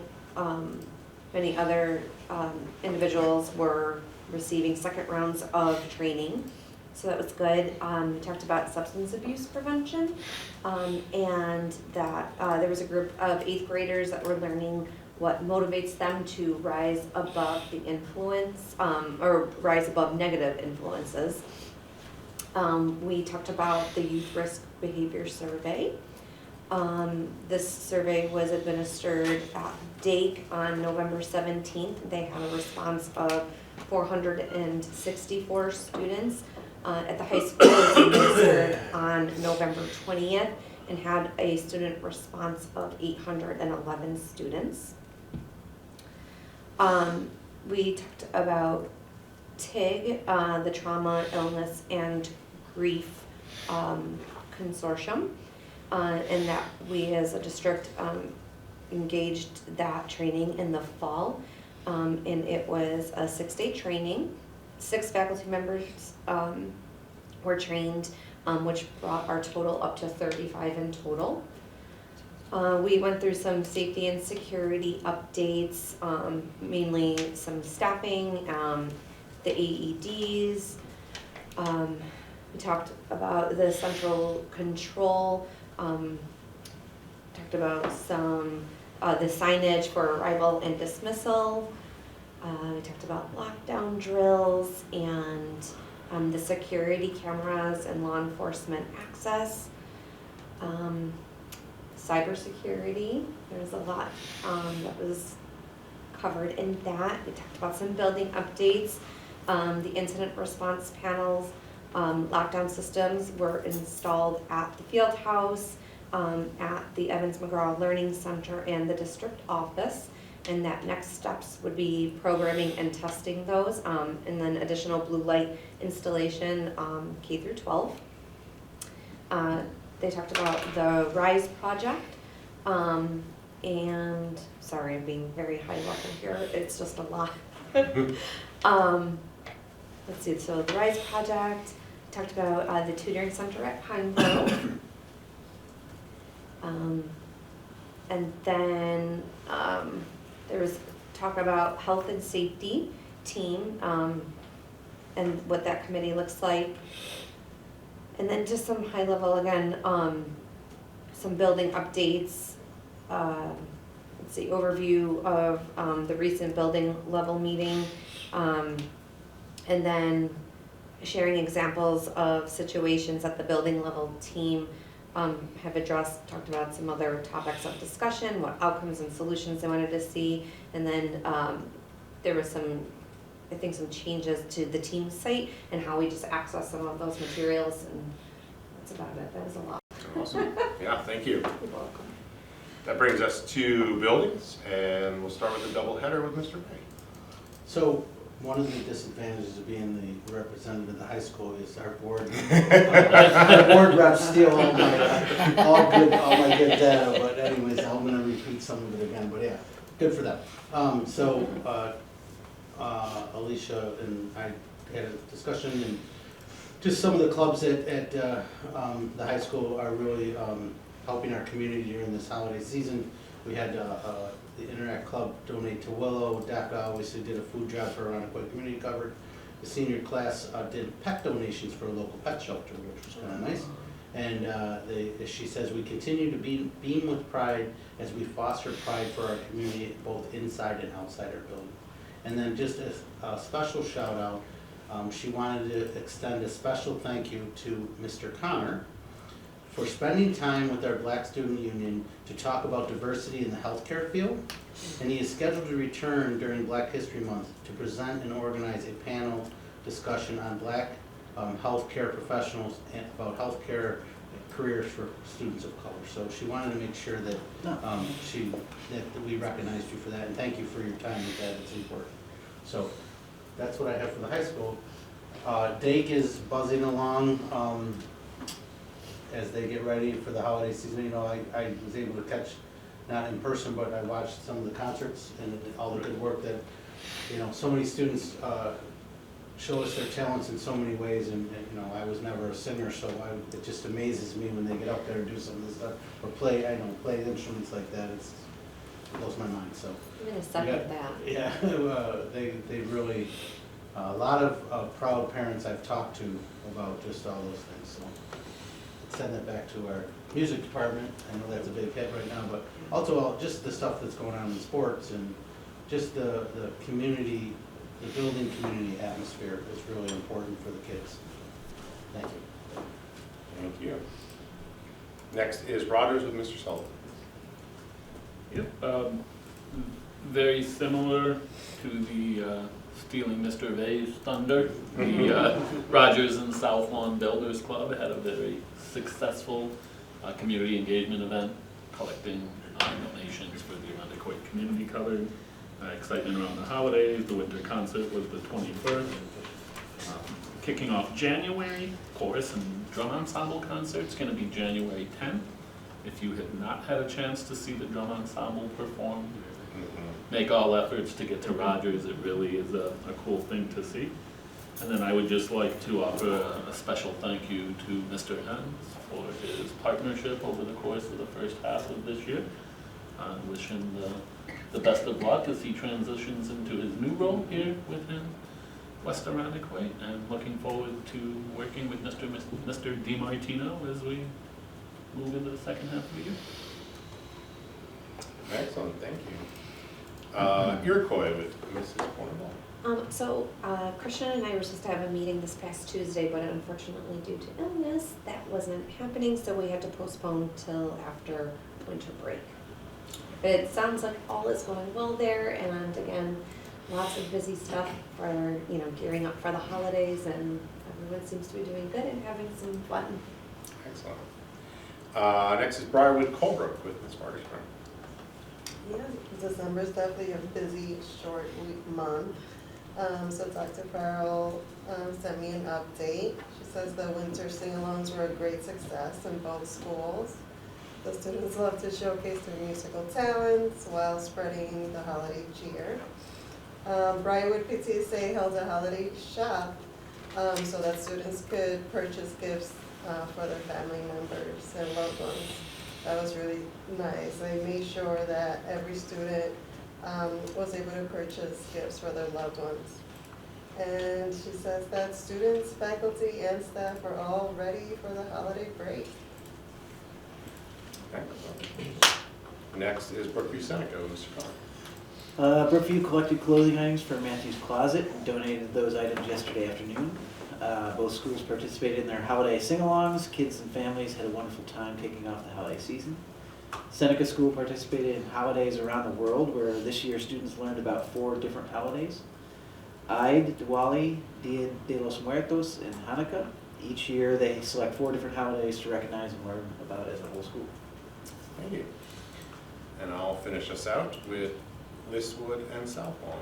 other individuals were receiving second rounds of training, so that was good. Talked about substance abuse prevention, and that there was a group of 8th graders that were learning what motivates them to rise above the influence, or rise above negative influences. We talked about the Youth Risk Behavior Survey. This survey was administered at Dake on November 17th. They had a response of 464 students. At the high school, it was administered on November 20th and had a student response of 811 students. We talked about TIG, the Trauma, Illness, and Grief Consortium. And that we as a district engaged that training in the fall. And it was a 6-day training. 6 faculty members were trained, which brought our total up to 35 in total. We went through some safety and security updates, mainly some staffing, the AEDs. We talked about the central control. Talked about some the signage for arrival and dismissal. We talked about lockdown drills and the security cameras and law enforcement access. Cybersecurity, there was a lot that was covered in that. We talked about some building updates, the incident response panels. Lockdown systems were installed at the field house. at the Evans McGraw Learning Center and the district office. And that next steps would be programming and testing those, and then additional blue light installation, K through 12. They talked about the RISE project, and sorry, I'm being very high level here, it's just a lot. Let's see, so the RISE project, talked about the tutoring center at Pine Grove. And then there was talk about health and safety team, and what that committee looks like. And then just some high level, again, some building updates. Let's see, overview of the recent building level meeting. And then sharing examples of situations that the building level team have addressed, talked about some other topics of discussion, what outcomes and solutions they wanted to see. And then there was some, I think, some changes to the team site and how we just access some of those materials, and that's about it. That was a lot. Awesome. Yeah, thank you. You're welcome. That brings us to buildings, and we'll start with the double header with Mr. Ray. So one of the disadvantages of being the representative of the high school is our board, our board reps steal all my good data, but anyways, I'm gonna repeat some of it again, but yeah, good for them. Alicia and I had a discussion, and just some of the clubs at the high school are really helping our community during this holiday season. We had the Interact Club donate to Willow. DACA obviously did a food drive for Irondequoit Community Covered. The senior class did pet donations for a local pet shelter, which was kind of nice. And she says, we continue to beam with pride as we foster pride for our community, both inside and outside our building. And then just a special shout out, she wanted to extend a special thank you to Mr. Connor for spending time with our Black Student Union to talk about diversity in the healthcare field. And he is scheduled to return during Black History Month to present and organize a panel discussion on Black healthcare professionals and about healthcare careers for students of color. So she wanted to make sure that that we recognized you for that, and thank you for your time with that. It's important. So that's what I have for the high school. Dake is buzzing along as they get ready for the holiday season. You know, I was able to catch, not in person, but I watched some of the concerts and all the good work that, you know, so many students show us their talents in so many ways, and you know, I was never a singer, so it just amazes me when they get up there and do some of this stuff, or play instruments like that. It blows my mind. So I'm gonna second that. Yeah, they really, a lot of proud parents I've talked to about just all those things. So send that back to our music department. I know that's a big hit right now, but also just the stuff that's going on in sports and just the community, the building community atmosphere is really important for the kids. Thank you. Thank you. Next is Rogers with Mr. Sullivan. Yep, very similar to the stealing Mr. Vay's thunder. The Rogers and South Lawn Builders Club had a very successful community engagement event, collecting donations for the Irondequoit Community Covered. Excitement around the holidays. The winter concert was the 21st. Kicking off January, chorus and drum ensemble concert's going to be January 10th. If you have not had a chance to see the drum ensemble perform, make all efforts to get to Rogers. It really is a cool thing to see. And then I would just like to offer a special thank you to Mr. Hens for his partnership over the course of the first half of this year. Wish him the best of luck as he transitions into his new role here within West Irondequoit, and looking forward to working with Mr. DiMartino as we move into the second half of the year. Excellent, thank you. Iroquois with Mrs. Cornwall. So Christian and I were supposed to have a meeting this past Tuesday, but unfortunately due to illness, that wasn't happening, so we had to postpone till after winter break. But it sounds like all is going well there, and again, lots of busy stuff for, you know, gearing up for the holidays, and everyone seems to be doing good and having some fun. Excellent. Next is Briarwood Colebrook with Ms. Vargas. Yeah, December's definitely a busy, short week month. So Dr. Farrell sent me an update. She says the winter sing-alongs were a great success in both schools. The students love to showcase their musical talents while spreading the holiday cheer. Briarwood PTSA held a holiday shop so that students could purchase gifts for their family members and loved ones. That was really nice. They made sure that every student was able to purchase gifts for their loved ones. And she says that students, faculty, and staff are all ready for the holiday break. Okay. Next is Brookview Seneca, Mr. Carr. Brookview collected clothing items for Matthew's Closet and donated those items yesterday afternoon. Both schools participated in their holiday sing-alongs. Kids and families had a wonderful time kicking off the holiday season. Seneca School participated in holidays around the world, where this year students learned about 4 different holidays: Eid, Diwali, Dia de los Muertos, and Hanukkah. Each year they select 4 different holidays to recognize and learn about as a whole school. Thank you. And I'll finish us out with Listwood and South Lawn.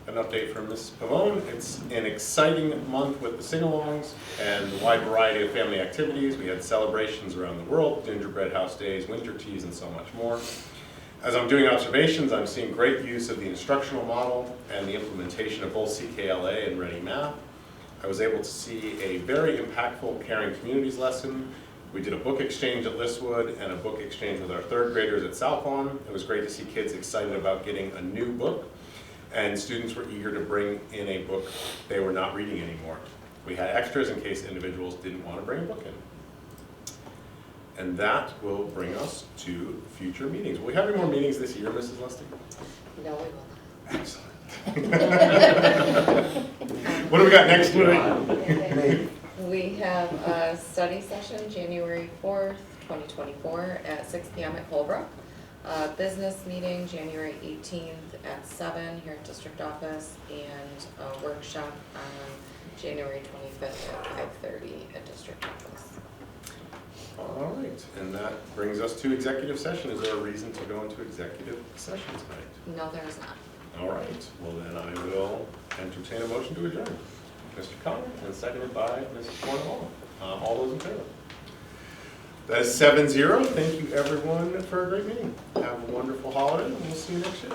An update from Ms. Pavone. It's an exciting month with the sing-alongs and the wide variety of family activities. We had celebrations around the world, gingerbread house days, winter teas, and so much more. As I'm doing observations, I'm seeing great use of the instructional model and the implementation of both CKLA and Ready Math. I was able to see a very impactful Caring Communities lesson. We did a book exchange at Listwood and a book exchange with our 3rd graders at South Lawn. It was great to see kids excited about getting a new book, and students were eager to bring in a book they were not reading anymore. We had extras in case individuals didn't want to bring a book in. And that will bring us to future meetings. Will we have any more meetings this year, Mrs. Lustig? No, we will not. Excellent. What do we got next week? We have a study session, January 4th, 2024 at 6 p.m. at Colebrook. Business meeting, January 18th at 7 here at District Office, and a workshop on January 25th at 5:30 at District Office. All right, and that brings us to executive session. Is there a reason to go into executive session tonight? No, there is not. All right, well then I will entertain a motion to adjourn. Mr. Connor, and seconded by Mrs. Cornwall. All those in favor? That is 7-0. Thank you everyone for a great meeting. Have a wonderful holiday, and we'll see you next year.